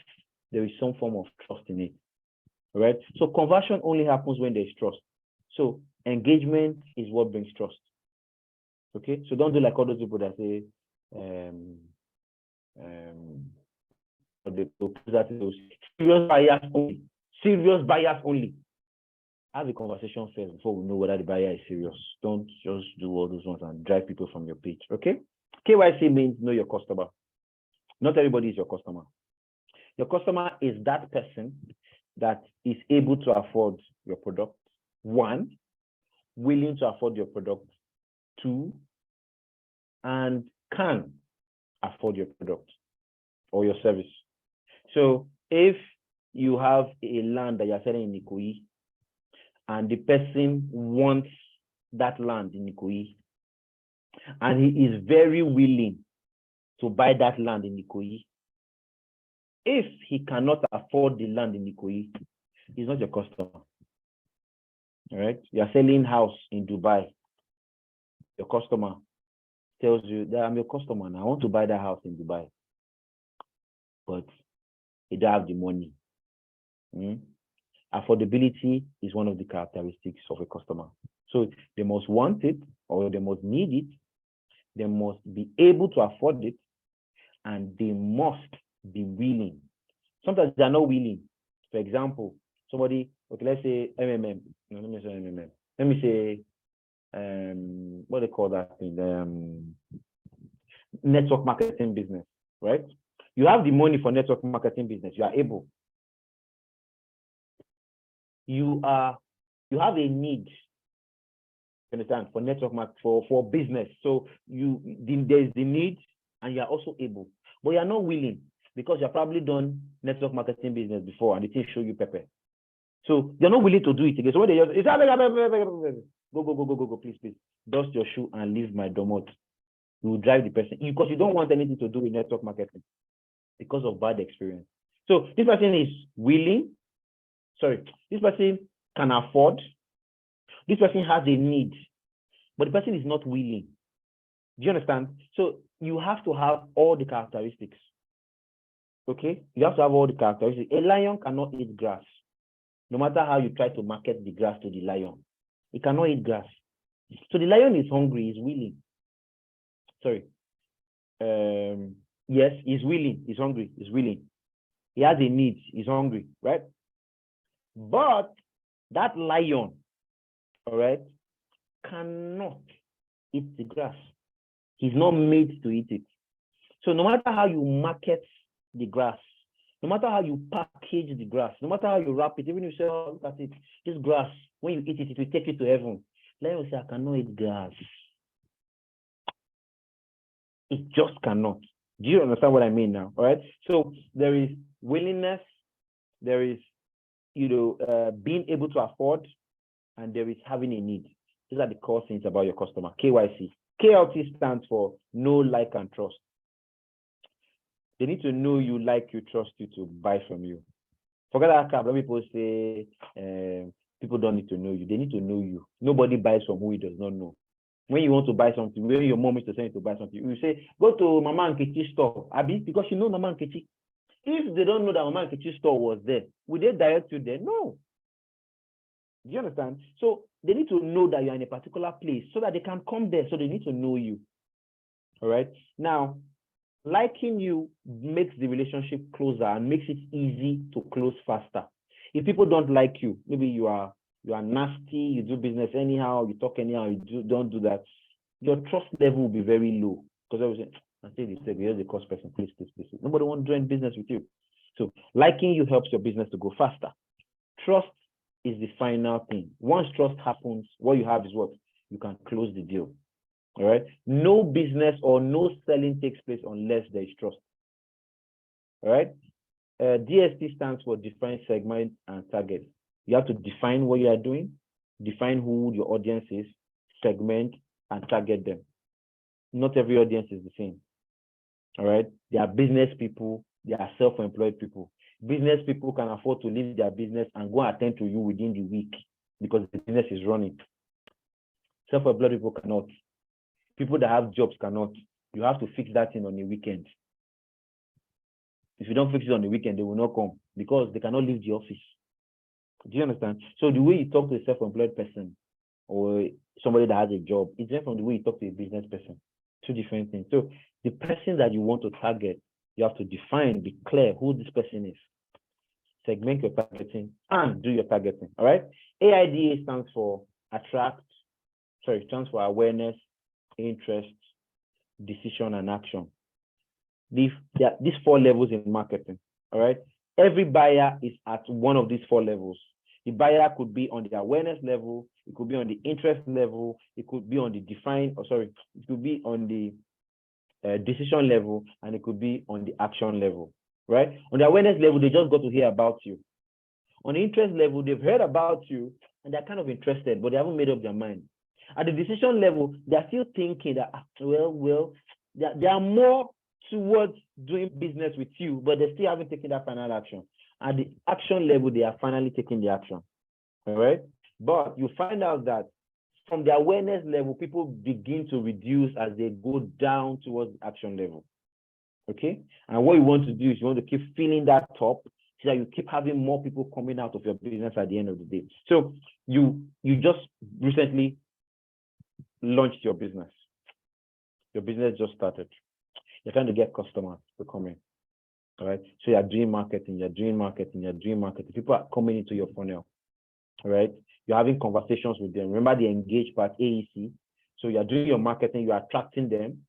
S7: there is some form of trust in it. All right? So conversion only happens when there's trust. So engagement is what brings trust. Okay? So don't do like all those people that say, serious buyers only. Serious buyers only. Have a conversation first before we know whether the buyer is serious. Don't just do all those ones and drive people from your page. Okay? KYC means know your customer. Not everybody is your customer. Your customer is that person that is able to afford your product. 1, willing to afford your product. 2, and can afford your product or your service. So if you have a land that you're selling in Ikoyi and the person wants that land in Ikoyi and he is very willing to buy that land in Ikoyi, if he cannot afford the land in Ikoyi, he's not your customer. All right? You're selling house in Dubai. Your customer tells you that I'm your customer and I want to buy that house in Dubai, but you don't have the money. Affordability is one of the characteristics of a customer. So they must want it or they must need it. They must be able to afford it and they must be willing. Sometimes they are not willing. For example, somebody, okay, let's say MMM. No, let me say MMM. Let me say, what do they call that thing? Network marketing business, right? You have the money for network marketing business. You are able. You have a need, you understand, for network marketing, for business. So there's the need and you are also able, but you are not willing because you've probably done network marketing business before and it didn't show you pepper. So they're not willing to do it again. So when they just, go, please, dust your shoe and leave my domot. You will drive the person because you don't want anything to do with network marketing because of bad experience. So this person is willing. Sorry, this person can afford. This person has a need. but the person is not willing. Do you understand? So you have to have all the characteristics. Okay? You have to have all the characteristics. A lion cannot eat grass. No matter how you try to market the grass to the lion, it cannot eat grass. So the lion is hungry, he's willing. Sorry. Yes, he's willing, he's hungry, he's willing. He has a need, he's hungry, right? But that lion, all right, cannot eat the grass. He's not made to eat it. So no matter how you market the grass, no matter how you package the grass, no matter how you wrap it, even if you say, oh, look at it, this grass, when you eat it, it will take you to heaven. Lion will say, I cannot eat grass. It just cannot. Do you understand what I mean now? All right. So there is willingness, there is, being able to afford, and there is having a need. These are the core things about your customer. KYC. KLT stands for know, like, and trust. They need to know you, like you, trust you to buy from you. Forget that crap. When people say people don't need to know you, they need to know you. Nobody buys from who he does not know. When you want to buy something, when your mom is to send you to buy something, you say, go to Mama Nkechi's store, Abi, because you know Mama Nkechi. If they don't know that Mama Nkechi's store was there, would they direct you there? No. Do you understand? So they need to know that you're in a particular place so that they can come there. So they need to know you. All right. Now, liking you makes the relationship closer and makes it easy to close faster. If people don't like you, maybe you are nasty, you do business anyhow, you talk anyhow, don't do that, your trust level will be very low. Because I was saying, I say this, you're the cost person, please. Nobody wants to join business with you. So liking you helps your business to go faster. Trust is the final thing. Once trust happens, what you have is what? You can close the deal. All right. No business or no selling takes place unless there is trust. All right. DST stands for define, segment, and target. You have to define what you are doing, define who your audience is, segment, and target them. Not every audience is the same. All right. There are business people, there are self-employed people. Business people can afford to leave their business and go attend to you within the week because the business is running. Self-employed people cannot. People that have jobs cannot. You have to fix that thing on the weekend. If you don't fix it on the weekend, they will not come because they cannot leave the office. Do you understand? So the way you talk to a self-employed person or somebody that has a job, it's different from the way you talk to a business person. Two different things. So the person that you want to target, you have to define, be clear who this person is. Segment your targeting and do your targeting. All right. AIDA stands for awareness, interest, decision, and action. These 4 levels in marketing. All right. Every buyer is at one of these 4 levels. The buyer could be on the awareness level, it could be on the interest level, it could be on the it could be on the decision level, and it could be on the action level, right? On the awareness level, they just got to hear about you. On the interest level, they've heard about you and they're kind of interested, but they haven't made up their mind. At the decision level, they're still thinking that, they are more towards doing business with you, but they still haven't taken that final action. At the action level, they are finally taking the action, all right? But you find out that from the awareness level, people begin to reduce as they go down towards the action level, okay? And what you want to do is you want to keep filling that top so that you keep having more people coming out of your business at the end of the day. So you just recently launched your business. Your business just started. You're trying to get customers to come in, all right? So you're doing marketing. People are coming into your funnel, all right? You're having conversations with them. Remember the engage part, AEC. So you're doing your marketing, you're attracting them,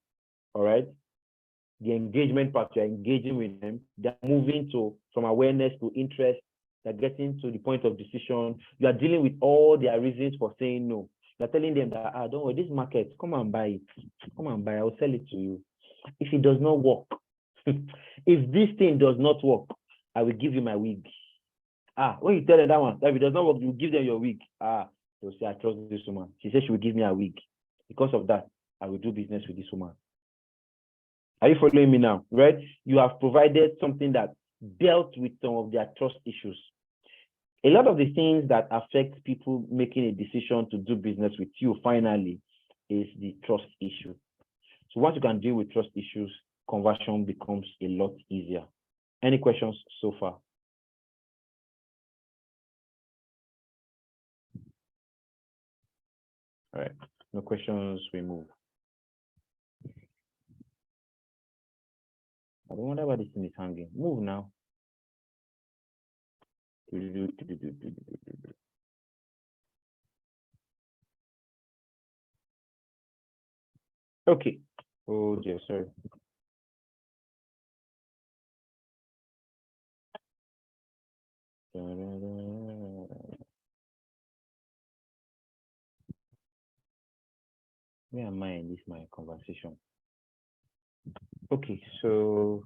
S7: all right? The engagement part, you're engaging with them. They're moving from awareness to interest. They're getting to the point of decision. You are dealing with all their reasons for saying no. You're telling them that, don't worry, this market, come and buy it. Come and buy it, I'll sell it to you. If it does not work, if this thing does not work, I will give you my wig. When you tell them that one, if it does not work, you give them your wig. They'll say, I trust this woman. She said she will give me a wig. Because of that, I will do business with this woman. Are you following me now? Right? You have provided something that dealt with some of their trust issues. A lot of the things that affect people making a decision to do business with you finally is the trust issue. So once you can deal with trust issues, conversion becomes a lot easier. Any questions so far? All right, no questions, we move. I don't wonder why this thing is hanging. Move now. Okay. Oh dear, sorry. Where am I in this my conversation? Okay, so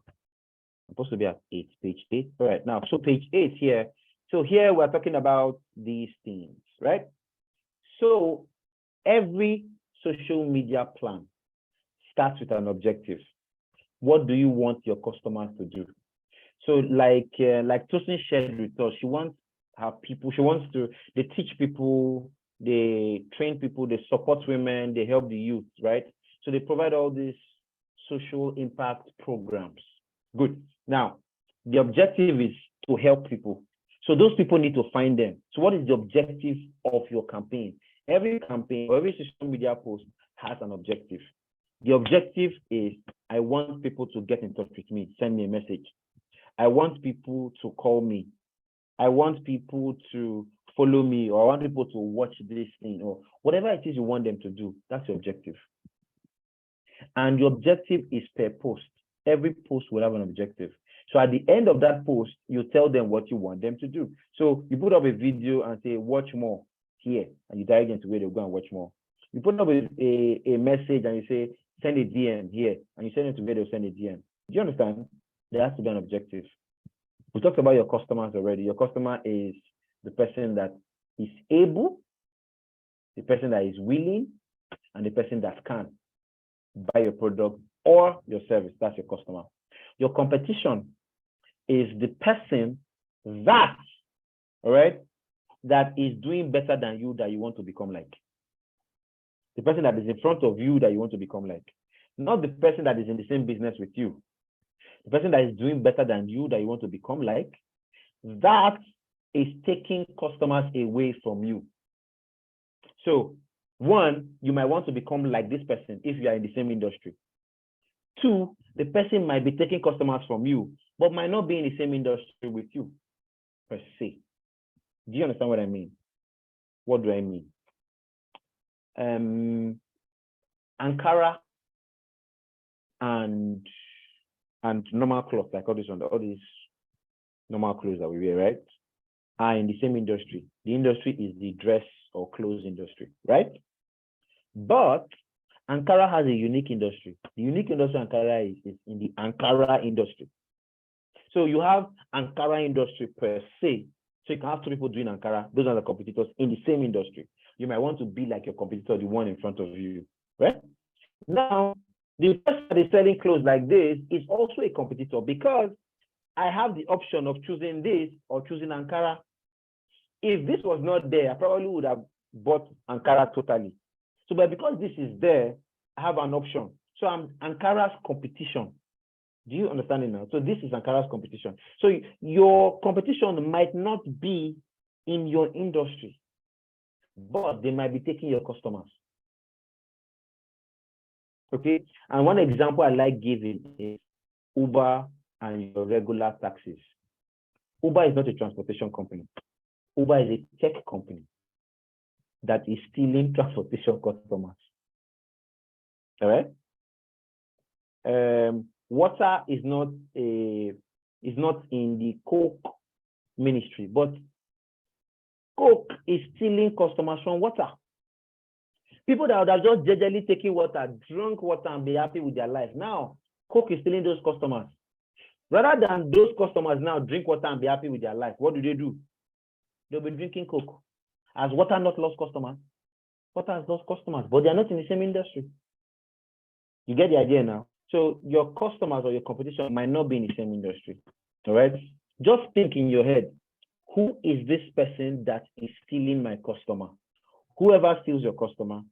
S7: I'm supposed to be at 8, page 8. All right, now, so page 8 here. So here we're talking about these things, right? So every social media plan starts with an objective. What do you want your customers to do? So like Tosin shared with us, she wants her people, they teach people, they train people, they support women, they help the youth, right? So they provide all these social impact programs. Good. Now, the objective is to help people. So those people need to find them. So what is the objective of your campaign? Every campaign or every social media post has an objective. The objective is, I want people to get in touch with me, send me a message. I want people to call me. I want people to follow me, or I want people to watch this thing, or whatever it is you want them to do. That's your objective. And your objective is per post. Every post will have an objective. So at the end of that post, you tell them what you want them to do. So you put up a video and say, watch more here, and you direct them to where they'll go and watch more. You put up a message and you say, send a DM here, and you send them to where they'll send a DM. Do you understand? There has to be an objective. We talked about your customers already. Your customer is the person that is able, the person that is willing, and the person that can buy your product or your service. That's your customer. Your competition is the person that, all right, that is doing better than you, that you want to become like. The person that is in front of you that you want to become like. Not the person that is in the same business with you. The person that is doing better than you that you want to become like, that is taking customers away from you. So, one, you might want to become like this person if you are in the same industry. Two, the person might be taking customers from you, but might not be in the same industry with you, per se. Do you understand what I mean? What do I mean? Ankara and normal clothes, like all these normal clothes that we wear, right, are in the same industry. The industry is the dress or clothes industry, right? But Ankara has a unique industry. The unique industry Ankara is in the Ankara industry. So you have Ankara industry per se. So you can have two people doing Ankara. Those are the competitors in the same industry. You might want to be like your competitor, the one in front of you, right? Now, the person that is selling clothes like this is also a competitor, because I have the option of choosing this or choosing Ankara. If this was not there, I probably would have bought Ankara totally. So, but because this is there, I have an option. So I'm Ankara's competition. Do you understand it now? So this is Ankara's competition. So your competition might not be in your industry, but they might be taking your customers. Okay, and one example I like giving is Uber and your regular taxis. Uber is not a transportation company. Uber is a tech company that is stealing transportation customers. All right. Water is not in the Coke ministry, but Coke is stealing customers from water. People that would have just jejely taken water, drunk water, and be happy with their life. Now, Coke is stealing those customers. Rather than those customers now drink water and be happy with their life, what do? They'll be drinking Coke. Has water not lost customers? Water has lost customers, but they are not in the same industry. You get the idea now? So your customers or your competition might not be in the same industry. All right? Just think in your head, who is this person that is stealing my customer? Whoever steals your customer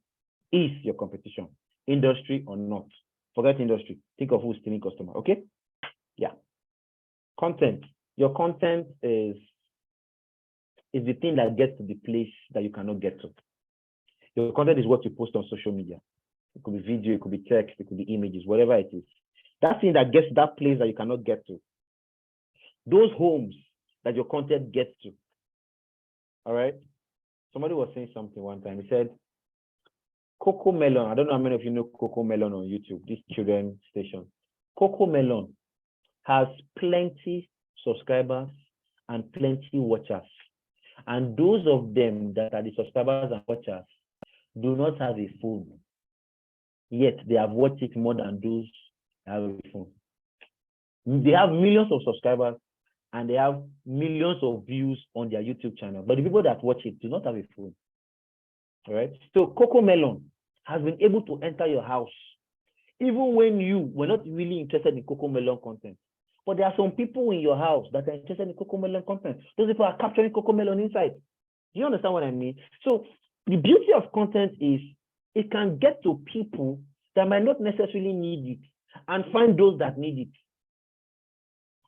S7: is your competition, industry or not. Forget industry. Think of who's stealing customer. Okay? Yeah. Content. Your content is the thing that gets to the place that you cannot get to. Your content is what you post on social media. It could be video, it could be text, it could be images, whatever it is. That thing that gets to that place that you cannot get to. Those homes that your content gets to. All right? Somebody was saying something one time. He said, Coco Melon. I don't know how many of you know Coco Melon on YouTube, this children station. Coco Melon has plenty subscribers and plenty watchers. And those of them that are the subscribers and watchers do not have a phone. Yet they have watched it more than those that have a phone. They have millions of subscribers and they have millions of views on their YouTube channel. But the people that watch it do not have a phone. All right. So Coco Melon has been able to enter your house, even when you were not really interested in Coco Melon content. But there are some people in your house that are interested in Coco Melon content. Those people are capturing Coco Melon inside. Do you understand what I mean? So the beauty of content is it can get to people that might not necessarily need it and find those that need it.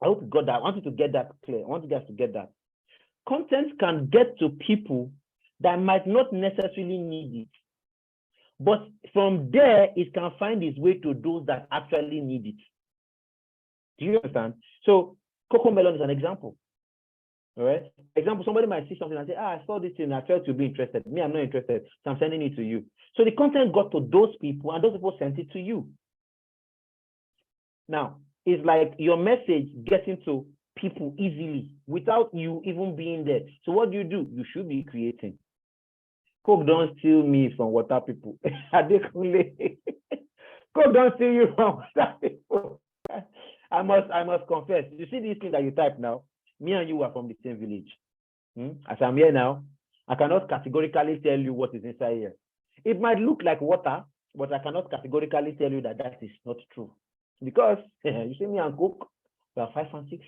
S7: I hope you got that. I want you to get that clear. I want you guys to get that. Content can get to people that might not necessarily need it. But from there, it can find its way to those that actually need it. Do you understand? So Coco Melon is an example. All right. Example, somebody might see something and say, I saw this thing, I felt you'd be interested. Me, I'm not interested. So I'm sending it to you. So the content got to those people and those people sent it to you. Now, it's like your message getting to people easily without you even being there. So what do? You should be creating. Coke don't steal me from water people. Coke don't steal you from water people. I must confess. You see this thing that you type now? Me and you are from the same village. As I'm here now, I cannot categorically tell you what is inside here. It might look like water, but I cannot categorically tell you that that is not true. Because you see me and Coke, we are 5 and 6.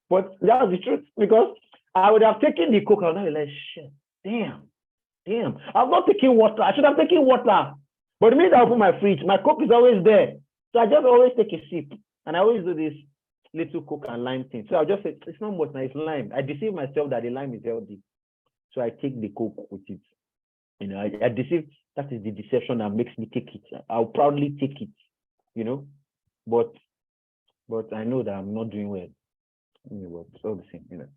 S7: But that's the truth. Because I would have taken the Coke and I would like, shit, damn. I've not taken water. I should have taken water. But the minute I open my fridge, my Coke is always there. So I just always take a sip. And I always do this little Coke and lime thing. So I'll just say, it's not water, it's lime. I deceive myself that the lime is healthy. So I take the Coke with it. You know, I deceive, that is the deception that makes me take it. I'll proudly take it, you know. But I know that I'm not doing well. Anyway, it's all the same, you know.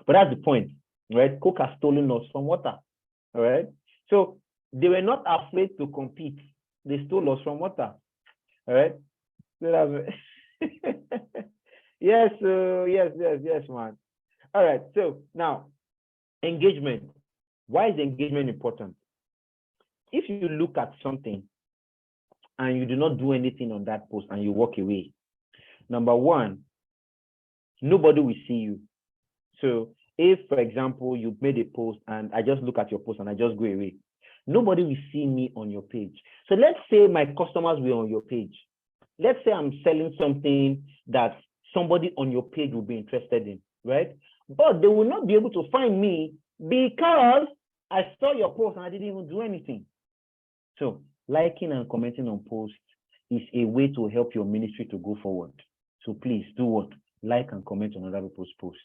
S7: But that's the point, right? Coke has stolen us from water. All right. So they were not afraid to compete. They stole us from water. All right. So that's yes, yes, man. All right. So now, engagement. Why is engagement important? If you look at something and you do not do anything on that post and you walk away, number one, nobody will see you. So if, for example, you made a post and I just look at your post and I just go away, nobody will see me on your page. So let's say my customers were on your page. Let's say I'm selling something that somebody on your page will be interested in, right? But they will not be able to find me because I saw your post and I didn't even do anything. So liking and commenting on posts is a way to help your ministry to go forward. So please do what? Like and comment on other people's posts.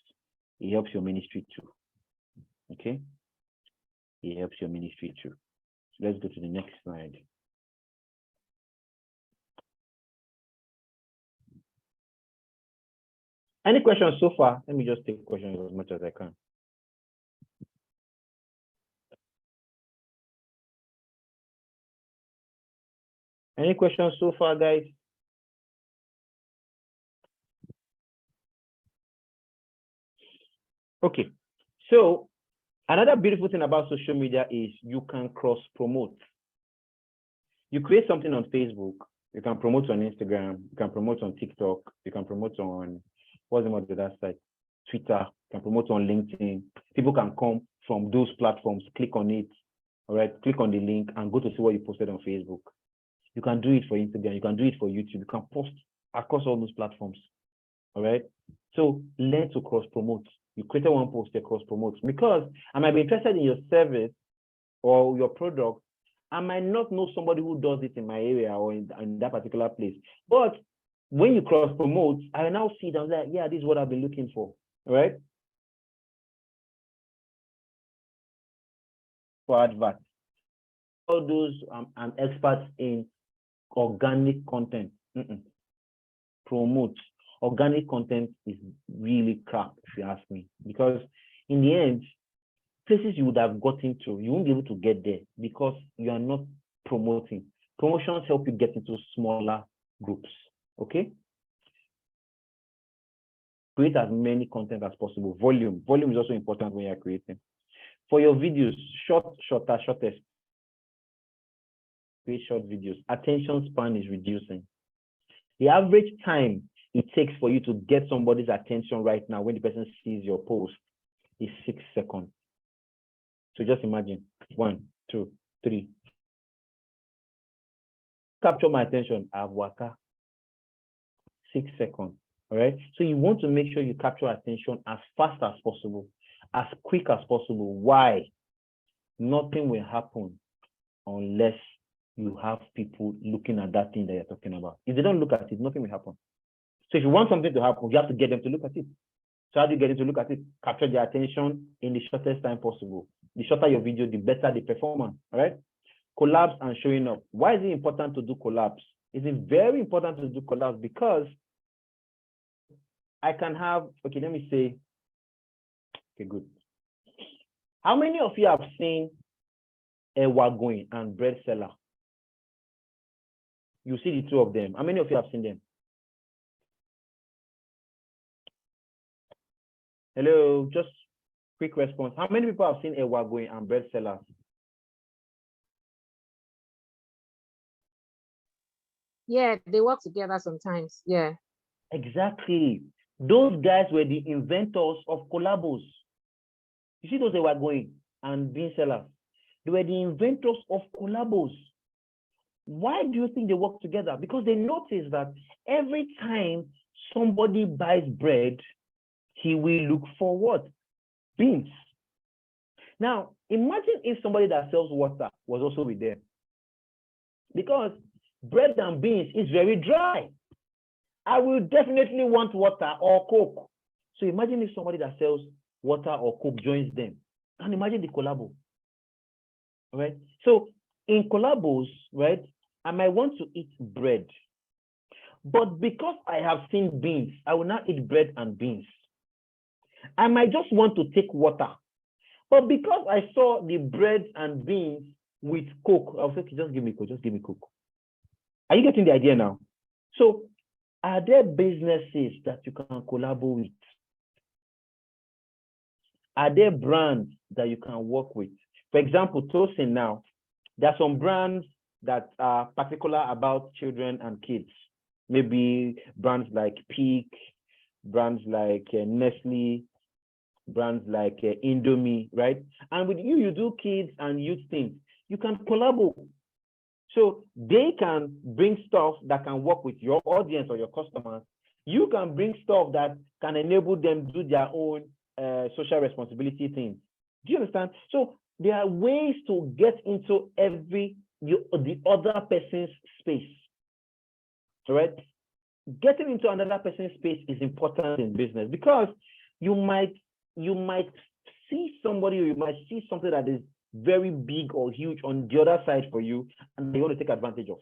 S7: It helps your ministry too. Okay? It helps your ministry too. So let's go to the next slide. Any questions so far? Let me just take questions as much as I can. Any questions so far, guys? Okay, so another beautiful thing about social media is you can cross-promote. You create something on Facebook, you can promote on Instagram, you can promote on TikTok, you can promote on, what's the name of that site? Twitter, you can promote on LinkedIn. People can come from those platforms, click on it, all right, click on the link and go to see what you posted on Facebook. You can do it for Instagram, you can do it for YouTube, you can post across all those platforms, all right? So learn to cross-promote. You created one post, you cross-promote. Because I might be interested in your service or your product, I might not know somebody who does it in my area or in that particular place. But when you cross promote, I now see them like, yeah, this is what I've been looking for, right? For advert. All those, I'm expert in organic content. Promote. Organic content is really crap, if you ask me, because in the end, places you would have gotten to, you won't be able to get there because you are not promoting. Promotions help you get into smaller groups, okay? Create as many content as possible. Volume is also important when you're creating. For your videos, shortest. Create short videos. Attention span is reducing. The average time it takes for you to get somebody's attention right now when the person sees your post is 6 seconds. So just imagine 1, 2, 3. Capture my attention. I've waka. 6 seconds. All right. So you want to make sure you capture attention as fast as possible, as quick as possible. Why? Nothing will happen unless you have people looking at that thing that you're talking about. If they don't look at it, nothing will happen. So if you want something to happen, you have to get them to look at it. So how do you get them to look at it? Capture their attention in the shortest time possible. The shorter your video, the better the performance. All right. Collabs and showing up. Why is it important to do collabs? Is it very important to do collabs? Because I can have, okay, let me say, okay, good. How many of you have seen a Wagoin and bread seller? You see the two of them. How many of you have seen them? Hello, just quick response. How many people have seen a Wagoin and bread seller?
S10: Yeah, they work together sometimes. Yeah.
S7: Exactly. Those guys were the inventors of collabos. You see those Wagoin and bean sellers? They were the inventors of collabos. Why do you think they work together? Because they noticed that every time somebody buys bread, he will look for what? Beans. Now, imagine if somebody that sells water was also with them. Because bread and beans is very dry. I will definitely want water or Coke. So imagine if somebody that sells water or Coke joins them. And imagine the collabo. All right? So in collabos, right, I might want to eat bread. But because I have seen beans, I will not eat bread and beans. I might just want to take water. But because I saw the bread and beans with Coke, I was like, just give me Coke, just give me Coke. Are you getting the idea now? So are there businesses that you can collaborate with? Are there brands that you can work with? For example, Tosin now, there are some brands that are particular about children and kids. Maybe brands like Peak, brands like Nestle, brands like Indomie, right? And with you, you do kids and youth things. You can collaborate. So they can bring stuff that can work with your audience or your customers. You can bring stuff that can enable them to do their own social responsibility things. Do you understand? So there are ways to get into the other person's space. All right? Getting into another person's space is important in business because you might see somebody, or you might see something that is very big or huge on the other side for you, and you want to take advantage of.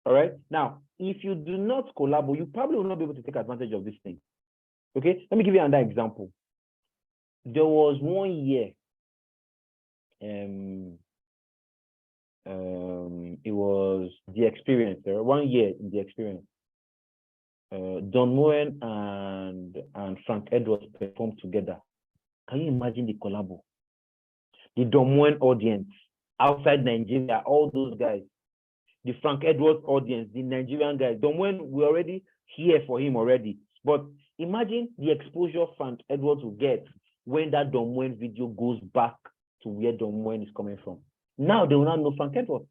S7: All right. Now, if you do not collaborate, you probably will not be able to take advantage of this thing. Okay. Let me give you another example. There was one year. It was The Experience. There 1 year in The Experience. Don Moen and Frank Edwards performed together. Can you imagine the collabo? The Don Moen audience outside Nigeria, all those guys. The Frank Edwards audience, the Nigerian guys. Don Moen, we're already here for him already. But imagine the exposure Frank Edwards will get when that Don Moen video goes back to where Don Moen is coming from. Now they will not know Frank Edwards.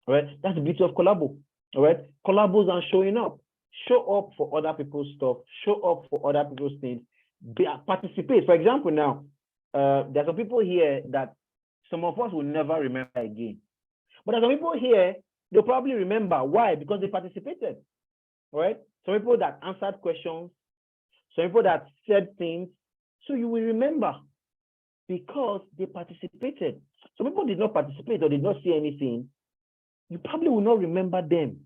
S7: All right, that's the beauty of collabo. All right, collabos are showing up. Show up for other people's stuff. Show up for other people's things. Participate. For example, now there are some people here that some of us will never remember again. But as some people here, they'll probably remember. Why? Because they participated, right? Some people that answered questions, some people that said things. So you will remember because they participated. Some people did not participate or did not see anything. You probably will not remember them.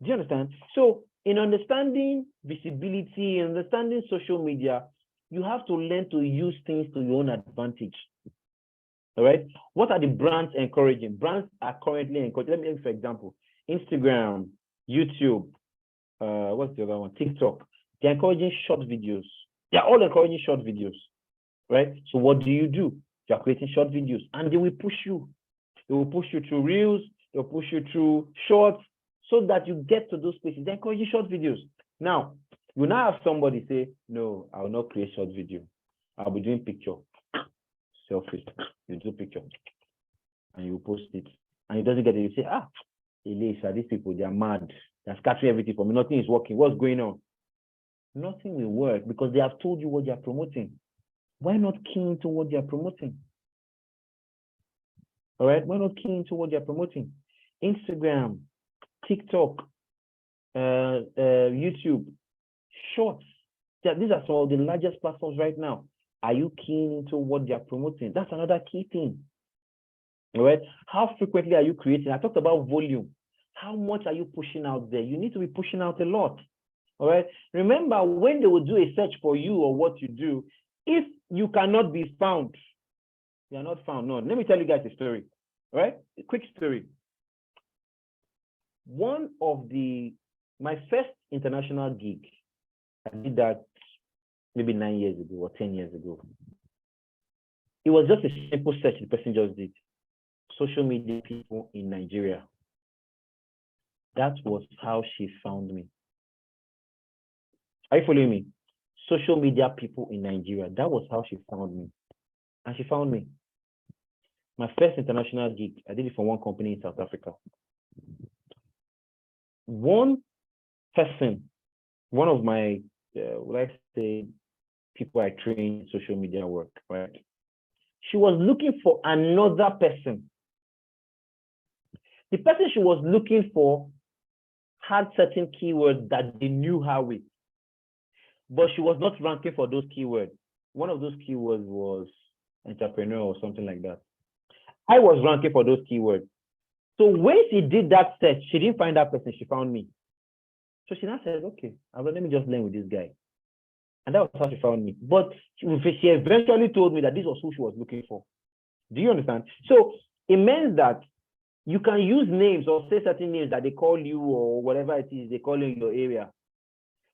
S7: Do you understand? So in understanding visibility, understanding social media, you have to learn to use things to your own advantage. All right. What are the brands encouraging? Brands are currently encouraging. Let me give you, for example, Instagram, YouTube, what's the other one? TikTok. They're encouraging short videos. They're all encouraging short videos, right? So what do? You're creating short videos, and they will push you. They will push you through reels. They'll push you through shorts, so that you get to those places. They're encouraging short videos. Now, you now have somebody say, "No, I will not create short video. I'll be doing picture." Selfish. You do picture and you post it, and it doesn't get it. You say, Elisha, these people, they are mad. They're scattering everything for me. Nothing is working. What's going on? Nothing will work because they have told you what they are promoting. Why not key into what they are promoting? All right, why not key into what they are promoting? Instagram, TikTok, YouTube, Shorts. These are some of the largest platforms right now. Are you keying into what they are promoting? That's another key thing. All right. How frequently are you creating? I talked about volume. How much are you pushing out there? You need to be pushing out a lot. All right. Remember, when they will do a search for you or what you do, if you cannot be found, you are not found. No, let me tell you guys a story. All right. A quick story. One of my first international gig, I did that maybe 9 years ago or 10 years ago. It was just a simple search the person just did. Social media people in Nigeria. That was how she found me. Are you following me? Social media people in Nigeria. That was how she found me. And she found me. My first international gig, I did it for one company in South Africa. One person, one of my, let's say, people I train in social media work, right? She was looking for another person. The person she was looking for had certain keywords that they knew her with, but she was not ranking for those keywords. One of those keywords was entrepreneur or something like that. I was ranking for those keywords. So when she did that search, she didn't find that person, she found me. So she now said, okay, let me just learn with this guy. And that was how she found me. But she eventually told me that this was who she was looking for. Do you understand? So it means that you can use names or say certain names that they call you or whatever it is they call you in your area,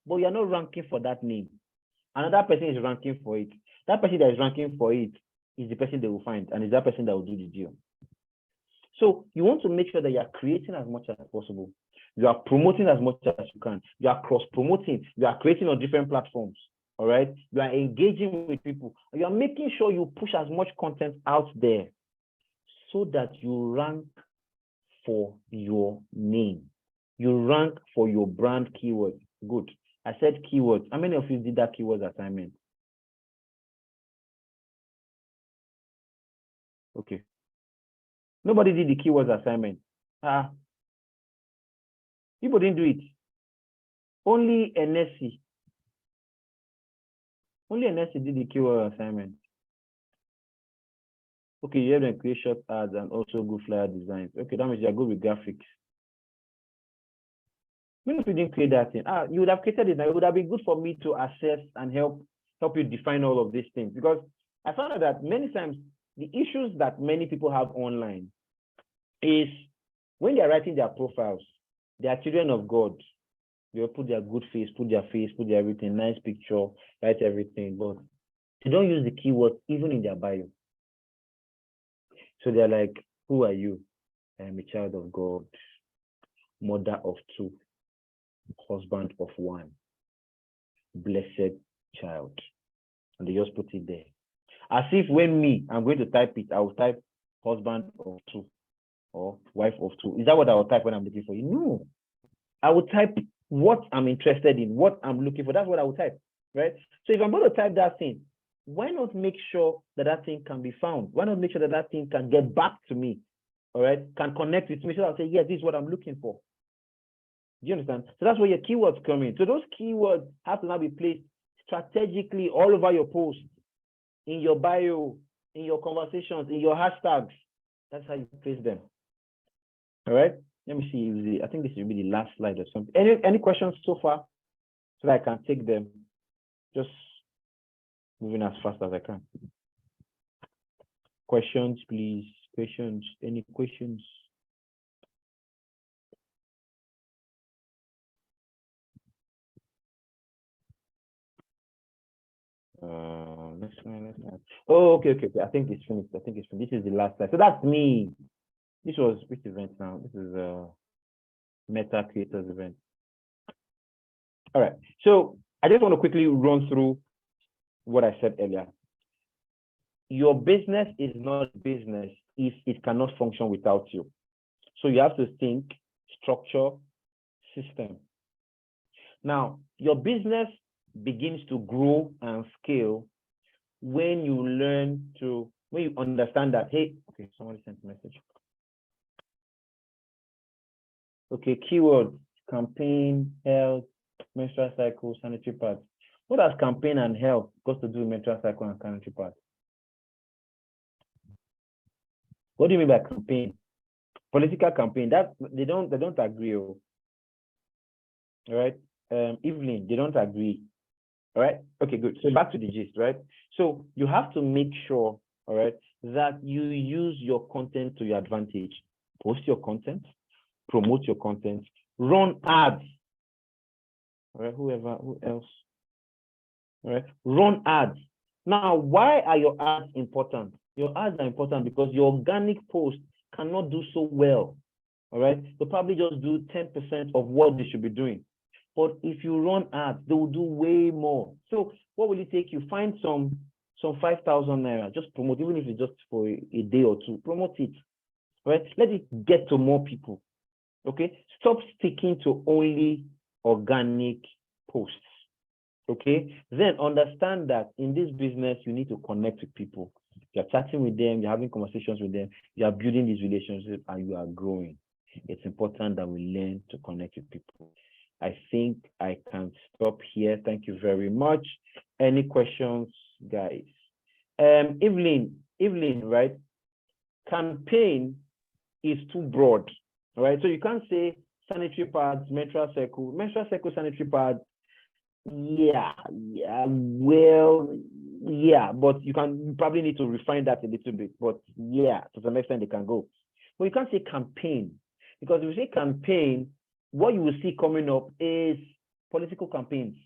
S7: but you're not ranking for that name. Another person is ranking for it. That person that is ranking for it is the person they will find, and is that person that will do the deal. So you want to make sure that you are creating as much as possible. You are promoting as much as you can. You are cross-promoting. You are creating on different platforms. All right. You are engaging with people. You are making sure you push as much content out there so that you rank for your name. You rank for your brand keywords. Good. I said keywords. How many of you did that keywords assignment? Okay. Nobody did the keywords assignment. People didn't do it. Only NSC. Only NSC did the keyword assignment. Okay, you have them create short ads and also good flyer designs. Okay, that means you're good with graphics. Even if you didn't create that thing, you would have created it. Now it would have been good for me to assess and help you define all of these things, because I found out that many times the issues that many people have online is when they're writing their profiles, they are children of God. They'll put their good face, put their everything, nice picture, write everything, but they don't use the keywords even in their bio. So they're like, who are you? I'm a child of God, mother of 2, husband of 1, blessed child. And they just put it there. As if when I'm going to type it, I will type husband of 2 or wife of 2. Is that what I will type when I'm looking for you? No. I will type what I'm interested in, what I'm looking for. That's what I will type, right? So if I'm going to type that thing, why not make sure that that thing can be found? Why not make sure that that thing can get back to me? All right, can connect with me, so I'll say, yeah, this is what I'm looking for. Do you understand? So that's where your keywords come in. So those keywords have to now be placed strategically all over your post, in your bio, in your conversations, in your hashtags. That's how you place them. All right. Let me see. I think this will be the last slide or something. Any questions so far, so that I can take them? Just moving as fast as I can. Questions, please. Questions. Any questions? Next one. Oh, okay. I think it's finished. This is the last slide. So that's me. This was which event now? This is Meta Creators event. All right. So I just want to quickly run through what I said earlier. Your business is not business if it cannot function without you. So you have to think, structure, system. Now, your business begins to grow and scale when you understand that, hey, okay, somebody sent a message. Okay, keyword, campaign, health, menstrual cycle, sanitary pads. What does campaign and health got to do with menstrual cycle and sanitary pads? What do you mean by campaign? Political campaign, that they don't agree. All right. Evelyn, they don't agree. All right. Okay, good. So back to the gist, right? So you have to make sure, all right, that you use your content to your advantage. Post your content, promote your content, run ads. All right, who else? All right, run ads. Now, why are your ads important? Your ads are important because your organic post cannot do so well. All right, they'll probably just do 10% of what they should be doing. But if you run ads, they will do way more. So what will it take you? Find some 5,000 naira, just promote, even if it's just for a day or two, promote it, right? Let it get to more people, okay? Stop sticking to only organic posts, okay? Then understand that in this business, you need to connect with people. You're chatting with them, you're having conversations with them, you are building these relationships, and you are growing. It's important that we learn to connect with people. I think I can stop here. Thank you very much. Any questions, guys? Evelyn, right? Campaign is too broad, all right? So you can't say sanitary pads, menstrual cycle, sanitary pads. Yeah, but you probably need to refine that a little bit. But yeah, to some extent they can go. But you can't say campaign, because if you say campaign, what you will see coming up is political campaigns,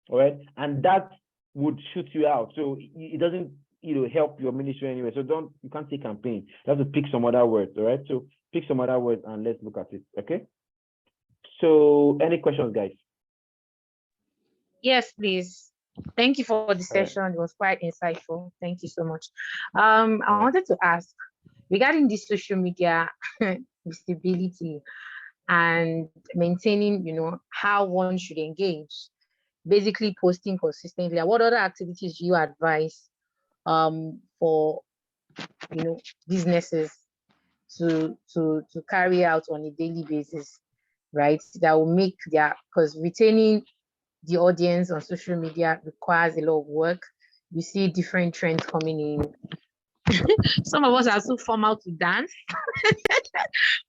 S7: all right? And that would shoot you out. So it doesn't, help your ministry anyway. So you can't say campaign. You have to pick some other words, all right? So pick some other words and let's look at it, okay? So any questions, guys?
S10: Yes, please. Thank you for the session. It was quite insightful. Thank you so much. I wanted to ask regarding the social media visibility and maintaining, how one should engage, basically posting consistently. What other activities do you advise for businesses to carry out on a daily basis, right? That will make because retaining the audience on social media requires a lot of work. You see different trends coming in. Some of us are so formal to dance.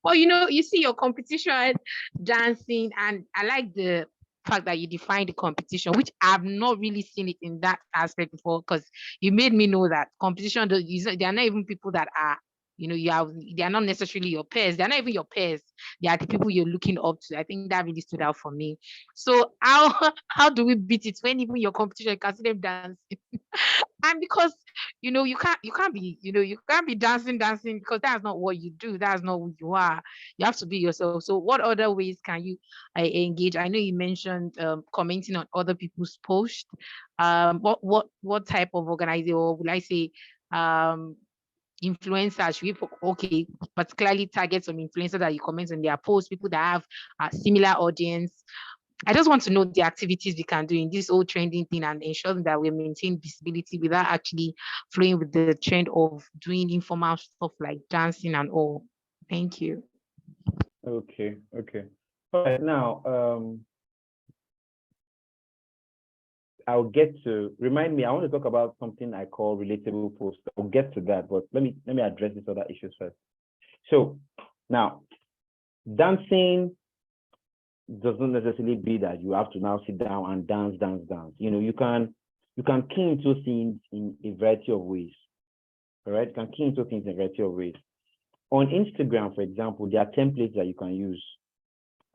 S10: But you see your competition dancing, and I like the fact that you define the competition, which I've not really seen it in that aspect before, because you made me know that competition, they are not even people that are, they are not necessarily your peers. They're not even your peers. They are the people you're looking up to. I think that really stood out for me. So how do we beat it when even your competition, you can see them dancing? And because you can't be dancing because that's not what you do. That's not who you are. You have to be yourself. So what other ways can you engage? I know you mentioned commenting on other people's posts. What type of organization, or would I say influencers should we particularly target some influencers that you comment on their posts, people that have a similar audience? I just want to know the activities we can do in this whole trending thing and ensuring that we maintain visibility without actually flowing with the trend of doing informal stuff like dancing and all. Thank you.
S7: Okay. All right, now I'll get to remind me. I want to talk about something I call relatable posts. I'll get to that, but let me address these other issues first. So now, dancing doesn't necessarily be that you have to now sit down and dance. You know, you can key into things in a variety of ways. All right, you can key into things in a variety of ways. On Instagram, for example, there are templates that you can use.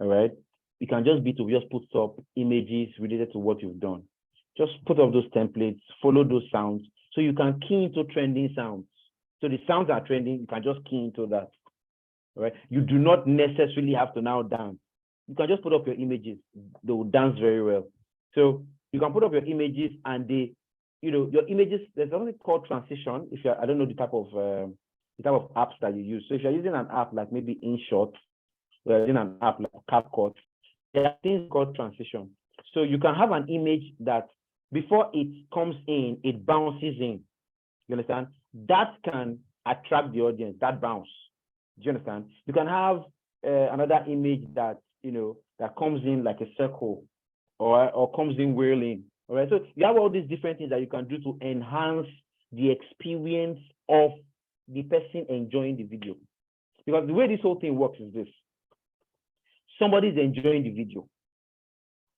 S7: All right, you can just put up images related to what you've done. Just put up those templates, follow those sounds, so you can key into trending sounds. So the sounds are trending, you can just key into that. All right, you do not necessarily have to now dance. You can just put up your images; they will dance very well. So you can put up your images, and your images. There's something called transition. If I don't know the type of apps that you use. So if you're using an app like maybe InShot, or using an app like CapCut, there are things called transition. So you can have an image that before it comes in, it bounces in. You understand? That can attract the audience. That bounce. Do you understand? You can have another image that that comes in like a circle, or comes in whirling. All right. So you have all these different things that you can do to enhance the experience of the person enjoying the video. Because the way this whole thing works is this: somebody's enjoying the video.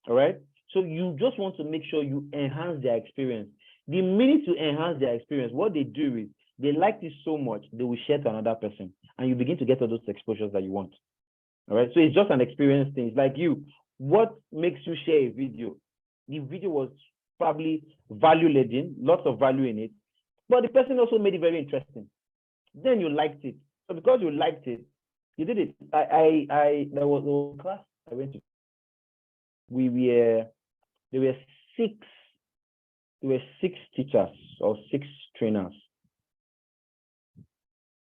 S7: All right. So you just want to make sure you enhance their experience. The minute you enhance their experience, what they do is they like this so much, they will share to another person, and you begin to get all those exposures that you want. All right. So it's just an experience thing. It's like you. What makes you share a video? The video was probably value-laden, lots of value in it, but the person also made it very interesting. Then you liked it. So because you liked it, you did it. There was a class I went to. There were six teachers or 6 trainers.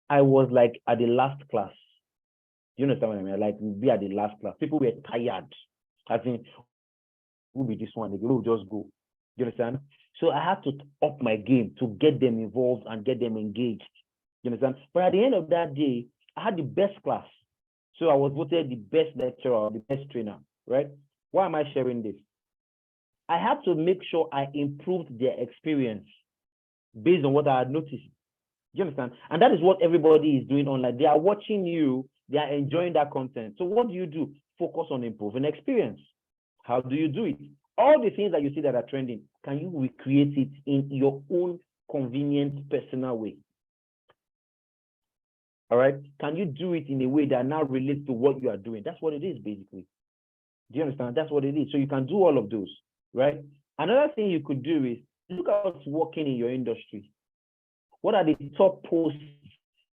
S7: I was like at the last class. Do you understand what I mean? Like, we'll be at the last class. People were tired. I think, who'll be this one? They will just go. Do you understand? So I had to up my game to get them involved and get them engaged. You understand? But at the end of that day, I had the best class. So I was voted the best lecturer or the best trainer, right? Why am I sharing this? I had to make sure I improved their experience based on what I had noticed. Do you understand? And that is what everybody is doing online. They are watching you, they are enjoying that content. So what do? Focus on improving experience. How do you do it? All the things that you see that are trending, can you recreate it in your own convenient, personal way? All right? Can you do it in a way that now relates to what you are doing? That's what it is, basically. Do you understand? That's what it is. So you can do all of those, right? Another thing you could do is look at what's working in your industry. What are the top posts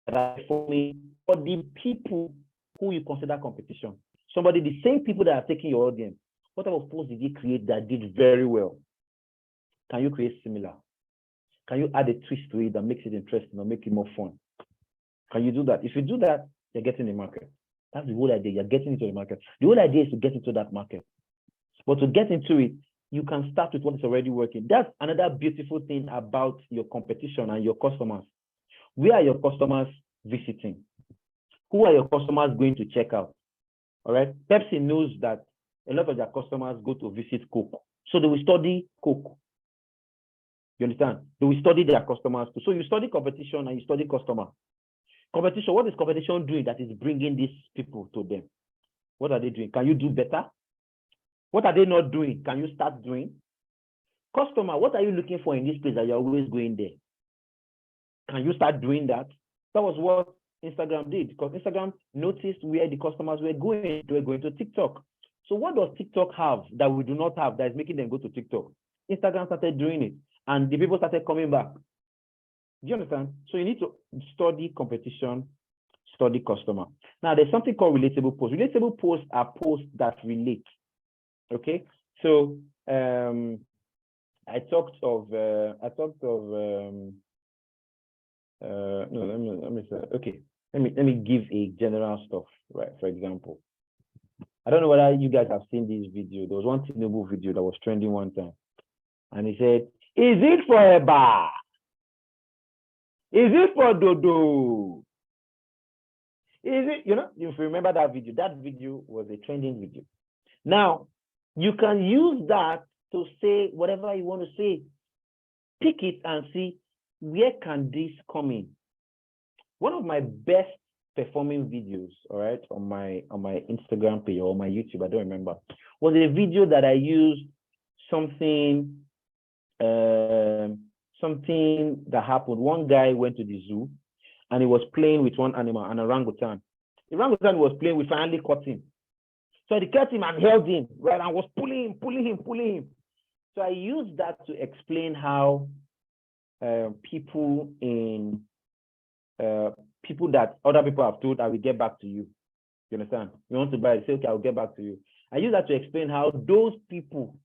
S7: that are performing for the people who you consider competition? The same people that are taking your audience. What type of posts did you create that did very well? Can you create similar? Can you add a twist to it that makes it interesting or make it more fun? Can you do that? If you do that, you're getting the market. That's the whole idea. You're getting into the market. The whole idea is to get into that market. But to get into it, you can start with what is already working. That's another beautiful thing about your competition and your customers. Where are your customers visiting? Who are your customers going to check out? All right. Pepsi knows that a lot of their customers go to visit Coke. So they will study Coke. You understand? They will study their customers too. So you study competition and you study customer. Competition, what is competition doing that is bringing these people to them? What are they doing? Can you do better? What are they not doing? Can you start doing? Customer, what are you looking for in this place that you're always going there? Can you start doing that? That was what Instagram did, because Instagram noticed where the customers were going. They were going to TikTok. So what does TikTok have that we do not have that is making them go to TikTok? Instagram started doing it, and the people started coming back. Do you understand? So you need to study competition, study customer. Now, there's something called relatable posts. Relatable posts are posts that relate. Okay, so let me give a general stuff, right? For example, I don't know whether you guys have seen this video. There was one Tinubu video that was trending one time. And he said, is it for a bar? Is it for Dodo? Is it, you know, if you remember that video was a trending video. Now, you can use that to say whatever you want to say. Pick it and see, where can this come in? One of my best performing videos, all right, on my Instagram page or my YouTube, I don't remember, was a video that I used something that happened. One guy went to the zoo and he was playing with one animal, an orangutan. The orangutan was playing, we finally caught him. So I caught him and held him, right, and was pulling him. So I used that to explain how people that other people have told, I will get back to you. You understand? You want to buy it, say, okay, I will get back to you. I use that to explain how those people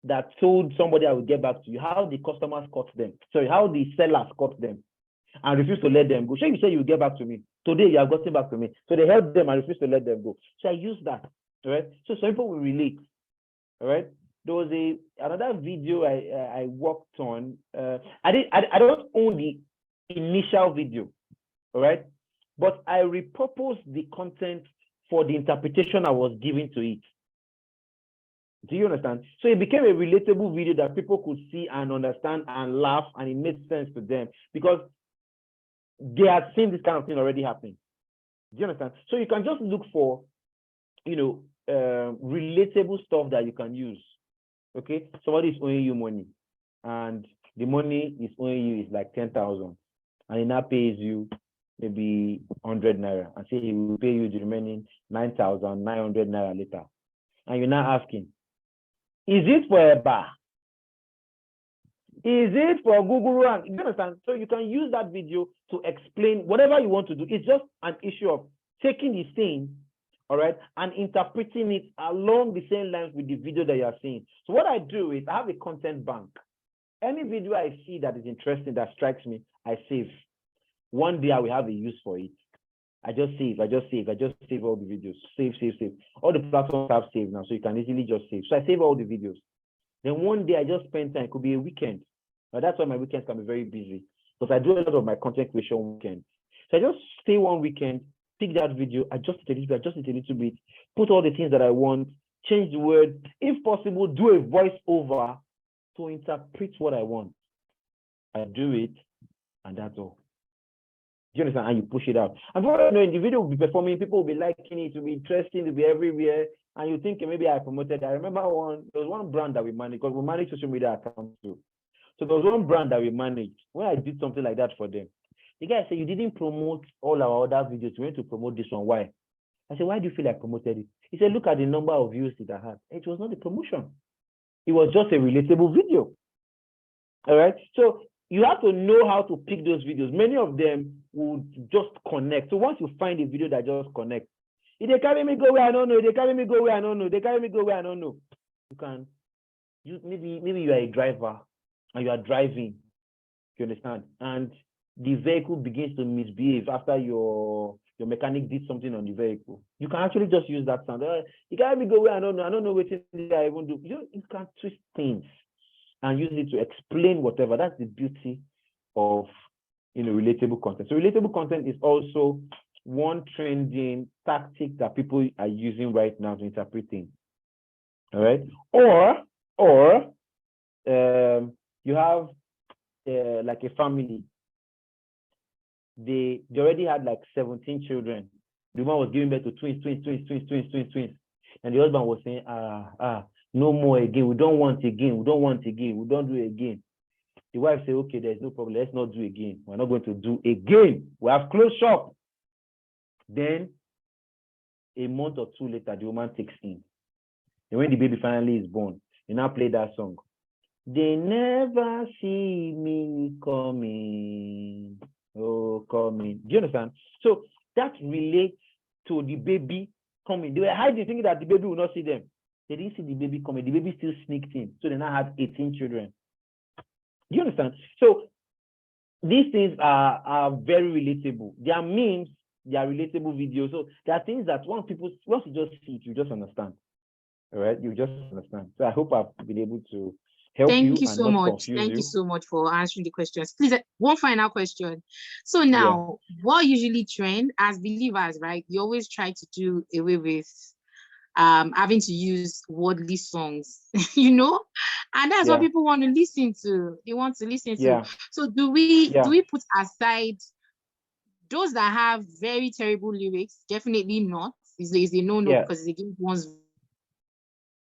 S7: that told somebody I will get back to you, how the customers caught them. Sorry, how the sellers caught them and refused to let them go. So you say you will get back to me. Today you have gotten back to me. So they held them and refused to let them go. So I use that. All right. So some people will relate. All right. There was another video I worked on. I don't own the initial video. All right. But I repurposed the content for the interpretation I was giving to it. Do you understand? So it became a relatable video that people could see and understand and laugh, and it made sense to them because they had seen this kind of thing already happening. Do you understand? So you can just look for, you know, relatable stuff that you can use. Okay, somebody is owing you money, and the money is owing you is like 10,000, and he now pays you maybe 100 naira, and say he will pay you the remaining 9,900 naira later, and you're now asking, is it for a bar? Is it for Google Rank? You understand? So you can use that video to explain whatever you want to do. It's just an issue of taking the thing, all right, and interpreting it along the same lines with the video that you are seeing. So what I do is I have a content bank. Any video I see that is interesting, that strikes me, I save. One day I will have a use for it. I just save all the videos. Save. All the platforms have saved now, so you can easily just save. So I save all the videos. Then one day I just spend time, it could be a weekend. But that's why my weekends can be very busy, because I do a lot of my content creation weekends. So I just stay one weekend, pick that video, adjust it a little bit, put all the things that I want, change the word, if possible, do a voiceover to interpret what I want. I do it, and that's all. Do you understand? And you push it out. And before you know, the video will be performing, people will be liking it, it will be interesting, it will be everywhere. And you think maybe I promoted. I remember there was one brand that we managed, because we manage social media accounts too. So there was one brand that we managed. When I did something like that for them, the guy said, you didn't promote all our other videos. You went to promote this one. Why? I said, why do you feel I promoted it? He said, look at the number of views it had. It was not a promotion. It was just a relatable video. All right. So you have to know how to pick those videos. Many of them would just connect. So once you find a video that just connects, if they carry me go where I don't know, they carry me go where I don't know, they carry me go where I don't know. Maybe you are a driver and you are driving, you understand? And the vehicle begins to misbehave after your mechanic did something on the vehicle. You can actually just use that sound. You carry me go where I don't know what I even do. You can twist things and use it to explain whatever. That's the beauty of, you know, relatable content. So relatable content is also one trending tactic that people are using right now to interpret things. All right. Or you have like a family. They already had like 17 children. The woman was giving birth to twins. And the husband was saying, no more again. We don't want again. We don't do it again. The wife said, okay, there's no problem. Let's not do again. We're not going to do again. We have closed shop. Then a month or two later, the woman takes in. And when the baby finally is born, they now play that song. They never see me coming. Oh, coming. Do you understand? So that relates to the baby coming. They were hiding, thinking that the baby will not see them. They didn't see the baby coming. The baby still sneaked in. So they now have 18 children. Do you understand? So these things are very relatable. They are memes They are relatable videos. So there are things that once you just see it, you just understand. All right, you just understand. So I hope I've been able to help you.
S10: Thank you
S7: and
S10: so
S7: not
S10: much.
S7: confuse
S10: Thank you
S7: you.
S10: so much for answering the questions. Please, one final question. So now, what usually trend as believers, right? You always try to do away with having to use worldly songs, you know, and that's what people want to listen to. They want to listen to. So do we put aside those that have very terrible lyrics? Definitely not. Is a no-no because it's against one's.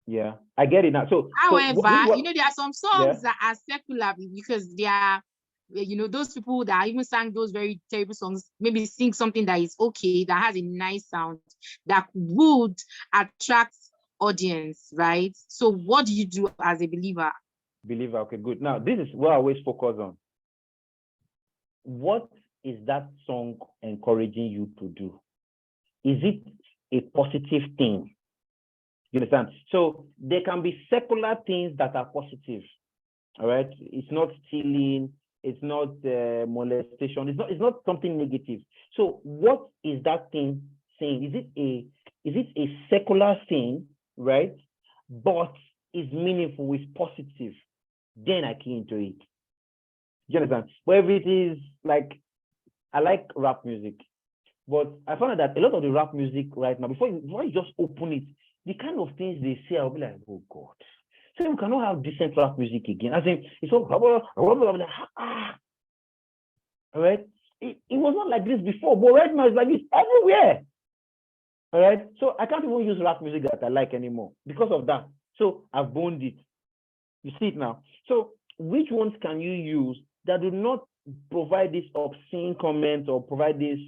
S7: Yeah, I get it now. So,
S10: however, you know, there are some songs that are secular because they are, you know, those people that even sang those very terrible songs, maybe sing something that is okay, that has a nice sound, that would attract audience, right? So what do you do as a believer?
S7: Okay, good. Now, this is what I always focus on. What is that song encouraging you to do? Is it a positive thing? You understand? So there can be secular things that are positive. All right. It's not stealing. It's not molestation. It's not something negative. So what is that thing saying? Is it a secular thing, right? But it's meaningful, it's positive. Then I key into it. You understand? But if it is like, I like rap music, but I found out that a lot of the rap music right now, before you just open it, the kind of things they say, I'll be like, oh God. So we cannot have decent rap music again. I think it's all all right. It was not like this before, but right now it's like this everywhere. All right. So I can't even use rap music that I like anymore because of that. So I've boned it. You see it now. So which ones can you use that do not provide this obscene comment or provide this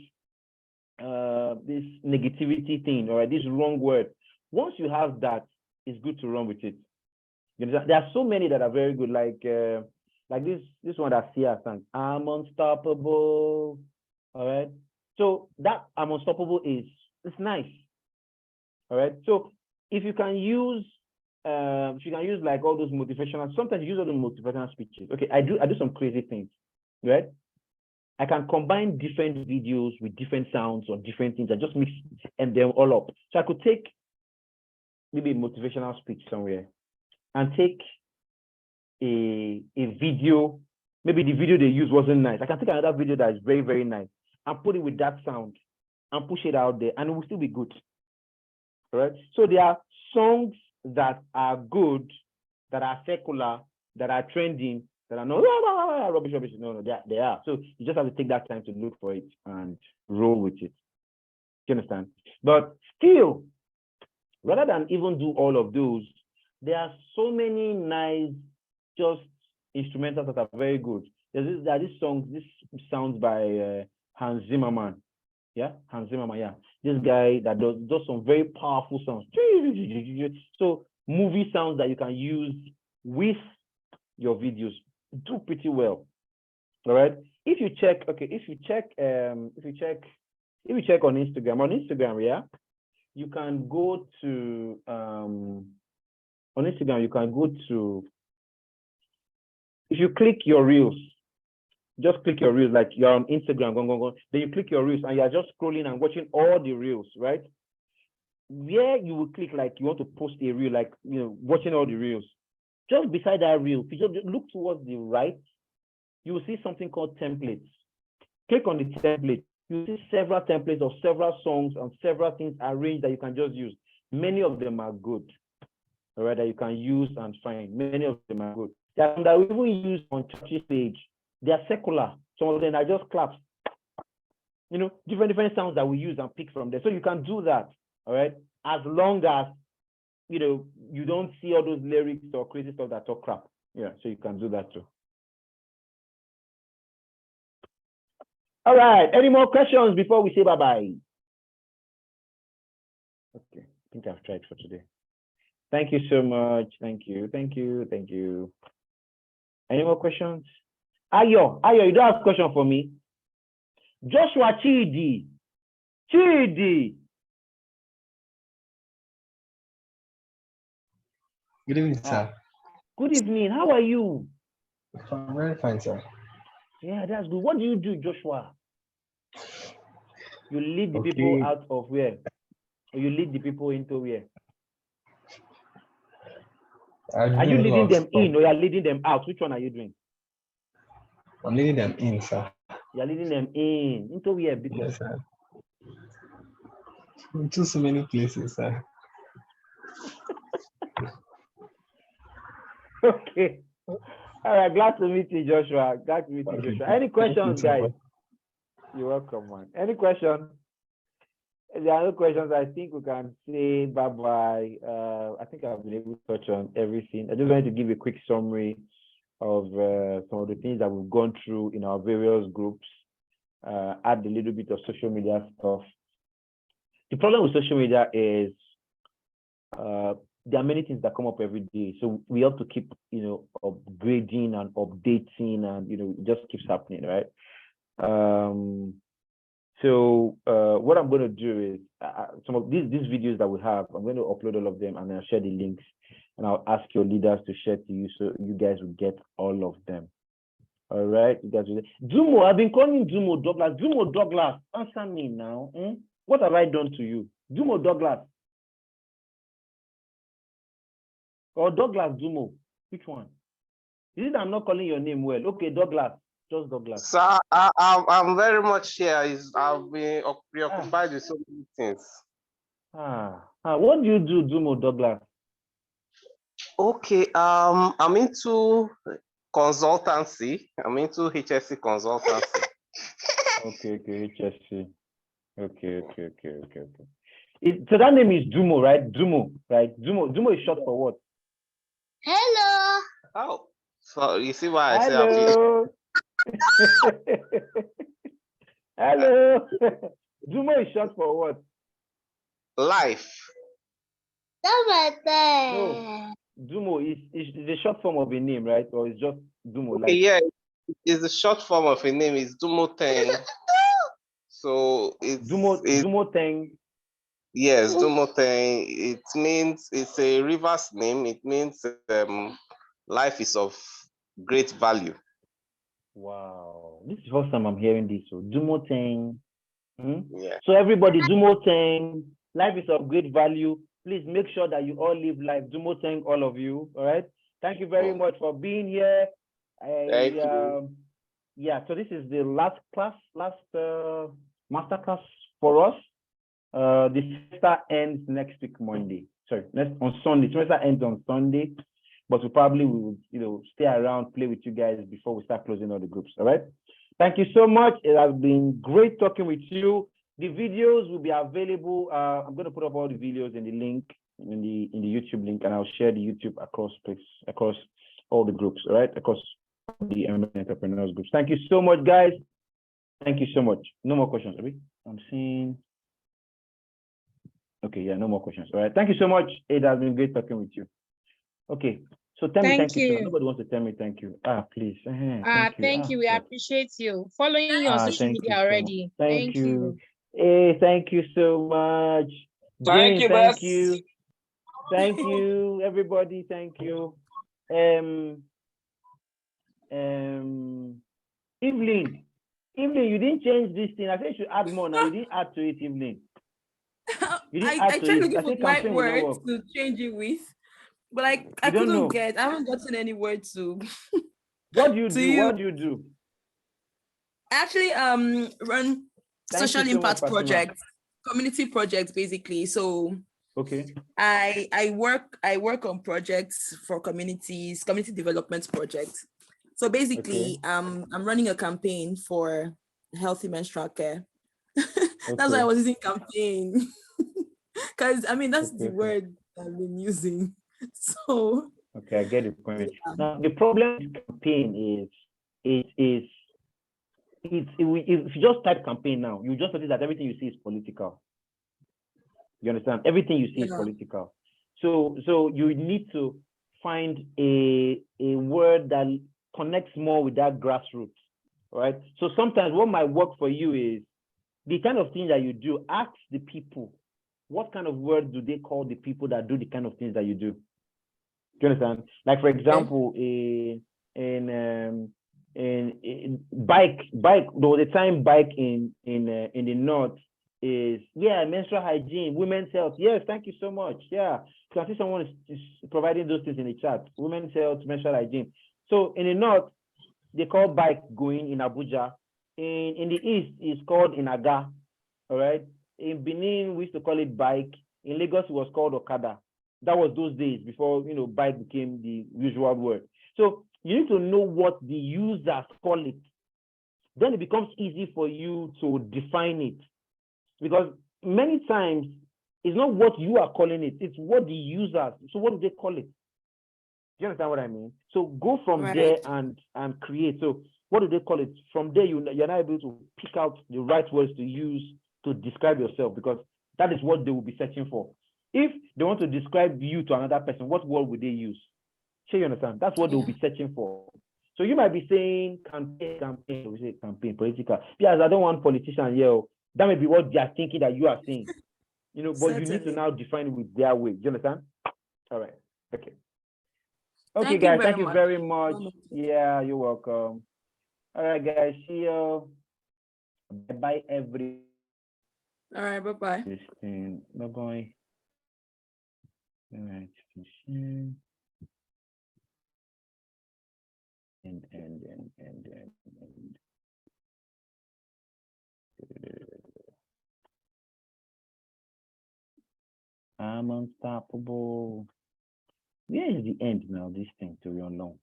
S7: this negativity thing, or this wrong word? Once you have that, it's good to run with it. You know, there are so many that are very good, like this one that Sia sang, I'm unstoppable. All right. So that I'm unstoppable it's nice. All right. So if you can use like all those motivational, sometimes you use all the motivational speeches. Okay, I do some crazy things, right? I can combine different videos with different sounds or different things. I just mix and them all up. So I could take maybe a motivational speech somewhere and take a video. Maybe the video they used wasn't nice. I can take another video that is very, very nice and put it with that sound and push it out there, and it will still be good. All right. So there are songs that are good, that are secular, that are trending, that are not rubbish. No, they are. So you just have to take that time to look for it and roll with it. Do you understand? But still, rather than even do all of those, there are so many nice, just instrumentals that are very good. There are these songs, this sounds by Hans Zimmerman. Yeah, Hans Zimmerman, yeah. This guy that does some very powerful sounds. So movie sounds that you can use with your videos do pretty well. All right. If you check on Instagram, yeah, you can go to on Instagram, you can go to, if you click your reels, just click your reels, like you're on Instagram, then you click your reels and you're just scrolling and watching all the reels, right? Where you will click like you want to post a reel, like, you know, watching all the reels. Just beside that reel, if you just look towards the right, you will see something called templates. Click on the template. You see several templates of several songs and several things arranged that you can just use. Many of them are good, all right, that you can use and find. Many of them are good. That we even use on church stage. They are secular. Some of them are just claps. You know, different sounds that we use and pick from there. So you can do that, all right, as long as, you know, you don't see all those lyrics or crazy stuff that talk crap. Yeah, so you can do that too. All right, any more questions before we say bye-bye? Okay, I think I've tried for today. Thank you so much. Thank you. Any more questions? Ayo, you don't have a question for me? Joshua Chidi.
S12: Good evening, sir.
S7: Good evening. How are you?
S12: I'm very fine, sir.
S7: Yeah, that's good. What do you do, Joshua? You lead the people out of where? Or you lead the people into where? Are you leading them in or you are leading them out? Which one are you doing?
S12: I'm leading them in, sir.
S7: You're leading them in into where?
S12: Yes, sir. Into so many places, sir.
S7: Okay. All right. Glad to meet you, Joshua. Glad to meet you, Joshua. Any questions, guys? You're welcome, man. Any questions? If there are no questions, I think we can say bye-bye. I think I've been able to touch on everything. I just wanted to give a quick summary of some of the things that we've gone through in our various groups, add a little bit of social media stuff. The problem with social media is there are many things that come up every day. So we have to keep, upgrading and updating and, it just keeps happening, right? So what I'm going to do is some of these videos that we have, I'm going to upload all of them and I'll share the links and I'll ask your leaders to share to you so you guys will get all of them. All right, you guys will. Dumo, I've been calling Dumo Douglas. Dumo Douglas, answer me now. What have I done to you? Dumo Douglas. Or Douglas Dumo? Which one? Is it I'm not calling your name well? Okay, Douglas. Just Douglas.
S13: Sir, I'm very much here. I've been preoccupied with so many things.
S7: What do you do, Dumo Douglas?
S13: Okay, I'm into consultancy. I'm into HSC consultancy.
S7: Okay, HSC. Okay. So that name is Dumo, right? Dumo, right? Dumo is short for what?
S2: Hello.
S13: Oh, so you see why I say
S7: Hello. Hello. Dumo is short for what?
S13: Life.
S7: No. Dumo is the short form of a name, right? Or it's just Dumo?
S13: Okay, yeah, it's the short form of a name. It's Dumo Teng. So it's
S7: Dumo Teng.
S13: Yes, Dumo Teng. It means it's a reverse name. It means life is of great value.
S7: Wow, this is the first time I'm hearing this. So Dumo Teng.
S13: Yeah.
S7: So everybody, Dumo Teng. Life is of great value. Please make sure that you all live life. Dumo Teng, all of you. All right. Thank you very much for being here.
S13: Thank you.
S7: Yeah. So this is the last master class for us. The semester ends next week Monday. Sorry, on Sunday. The semester ends on Sunday, but we probably will, stay around, play with you guys before we start closing all the groups. All right. Thank you so much. It has been great talking with you. The videos will be available. I'm going to put up all the videos in the link in the YouTube link, and I'll share the YouTube across all the groups. All right, across the entrepreneurs groups. Thank you so much, guys. Thank you so much. No more questions, Abi? I'm seeing. Okay, yeah, no more questions. All right. Thank you so much. It has been great talking with you. Okay. So tell me thank you. Nobody wants to tell me thank you. Please.
S10: Thank you. We appreciate you. Following you on social media already.
S7: Thank you. Hey, thank you so much.
S8: Thank
S7: Jane,
S8: you,
S7: thank
S8: boss.
S7: you. Thank you, everybody. Thank you. Evelyn, you didn't change this thing. I think you should add more now. You didn't add to it, Evelyn.
S14: I tried looking for the right words to change it with, but I couldn't get. I haven't gotten any words to.
S7: What do you do? What do you do?
S14: I actually run social impact projects, community projects, basically. So
S7: okay,
S14: I work on projects for communities, community development projects. So basically, I'm running a campaign for healthy menstrual care. That's why I was using campaign, because I mean that's the word I've been using. So
S7: okay, I get the point. Yeah. Now the problem with campaign is if you just type campaign now, you just notice that everything you see is political. You understand? Everything you see is political. So you need to find a word that connects more with that grassroots, right? So sometimes what might work for you is the kind of thing that you do. Ask the people, what kind of word do they call the people that do the kind of things that you do? Do you understand? Like for example, in bike, there was a time bike in the north, is, yeah, menstrual hygiene, women's health. Yes, thank you so much. Yeah, you can see someone is providing those things in the chat. Women's health, menstrual hygiene. So in the north, they call bike going in Abuja. In the east, it's called Inaga. All right. In Benin, we used to call it bike. In Lagos, it was called Okada. That was those days before, you know, bike became the usual word. So you need to know what the users call it. Then it becomes easy for you to define it. Because many times, it's not what you are calling it, it's what the users, so what do they call it? Do you understand what I mean? So go from there and create. So what do they call it? From there, you're not able to pick out the right words to use to describe yourself, because that is what they will be searching for. If they want to describe you to another person, what word would they use? Sure, you understand? That's what they will be searching for. So you might be saying campaign, we say campaign, political. Yes, I don't want politician here. That may be what they are thinking that you are saying. You know, but you need to now define it with their way. Do you understand? All right. Okay. Okay, guys, thank you very much. Yeah, you're welcome. All right, guys, see you. Bye-bye, every.
S14: All right, bye-bye.
S7: Bye-bye. All right. And. I'm unstoppable. Where is the end now? This thing to run long.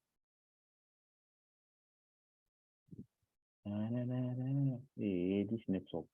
S7: Hey, this network.